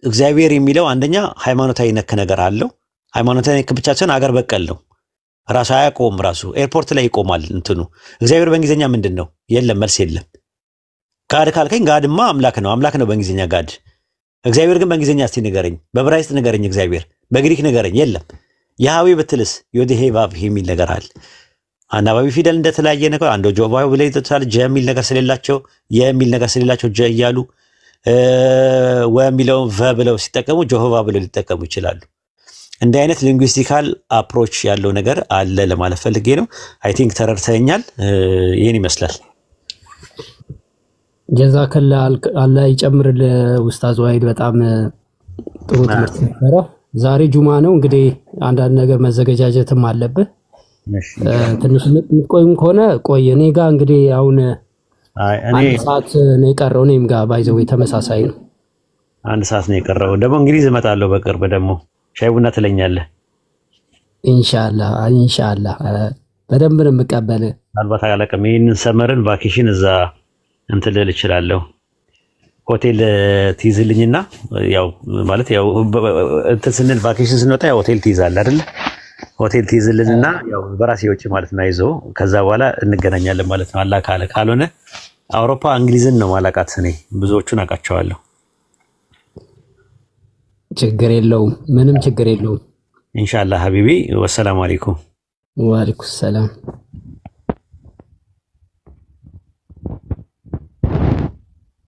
እግዚአብሔር የሚለው አንደኛ ሃይማኖታዊ ነክ ነገር አለው። ሃይማኖታዊ ነክ ብቻ ሳይሆን አገር በቀል ነው። ራሱ አያቆም፣ ራሱ ኤርፖርት ላይ ይቆማል እንትኑ። እግዚአብሔር በእንግሊዝኛ ምንድን ነው? የለም መልስ የለም። ጋድ ካልከኝ ጋድማ አምላክ ነው፣ አምላክ ነው በእንግሊዝኛ ጋድ። እግዚአብሔር ግን በእንግሊዝኛ እስቲ ንገረኝ፣ በዕብራይስጥ ንገረኝ፣ እግዚአብሔር በግሪክ ንገረኝ። የለም። ያህዌ ብትልስ ዮዴሄ ቫቭ የሚል ነገር አለ። አናባቢ ፊደል እንደተለያየ ነገር አንዱ ጆቫው ብለ ይተታል ጀ የሚል ነገር ስለሌላቸው የሚል ነገር ስለሌላቸው ጀ እያሉ ወሚለው ቨ ብለው ሲጠቀሙ ጆሆቫ ብለው ሊጠቀሙ ይችላሉ። እንደ አይነት ሊንግዊስቲካል አፕሮች ያለው ነገር አለ ለማለት ፈልጌ ነው። አይ ቲንክ ተረድተኛል። ይሄን ይመስላል። ጀዛከላ አላህ ይጨምርልህ ኡስታዝ ዋሂድ፣ በጣም ጥሩ ትምህርት ነበረ። ዛሬ ጁማ ነው እንግዲህ አንዳንድ ነገር መዘገጃጀትም አለብህ። ትንሽ የምትቆይም ከሆነ ቆይ። እኔ ጋር እንግዲህ አሁን አንድ ሰዓት ነው የቀረው። እኔም ጋር ባይዘው ተመሳሳይ ነው። አንድ ሰዓት ነው የቀረው። ደግሞ እንግሊዝ እመጣለሁ በቅርብ። ደግሞ ሻይ ቡና ትለኛለህ ኢንሻአላህ። ኢንሻአላህ በደንብ ነው የምቀበልህ። ምናልባት አላውቅም፣ ይሄንን ሰመርን ቫኬሽን እዛ እንትን ልል እችላለሁ። ሆቴል ትይዝልኝና ያው ማለት ያው እንትን ስንል ቫኬሽን ስንወጣ ያው ሆቴል ትይዛለህ አይደል? ሆቴል ትይዝልንና ያው በራሴ ወጪ ማለት ነው ይዞ ከዛ በኋላ እንገናኛለን ማለት ነው። አላህ ካለ ካልሆነ አውሮፓ እንግሊዝን ነው ማላቃት። እኔ ብዙዎቹን አውቃቸዋለሁ። ችግር የለውም፣ ምንም ችግር የለውም። ኢንሻአላህ ሀቢቢ። ወሰላሙ አለይኩም። ወአለይኩም ሰላም።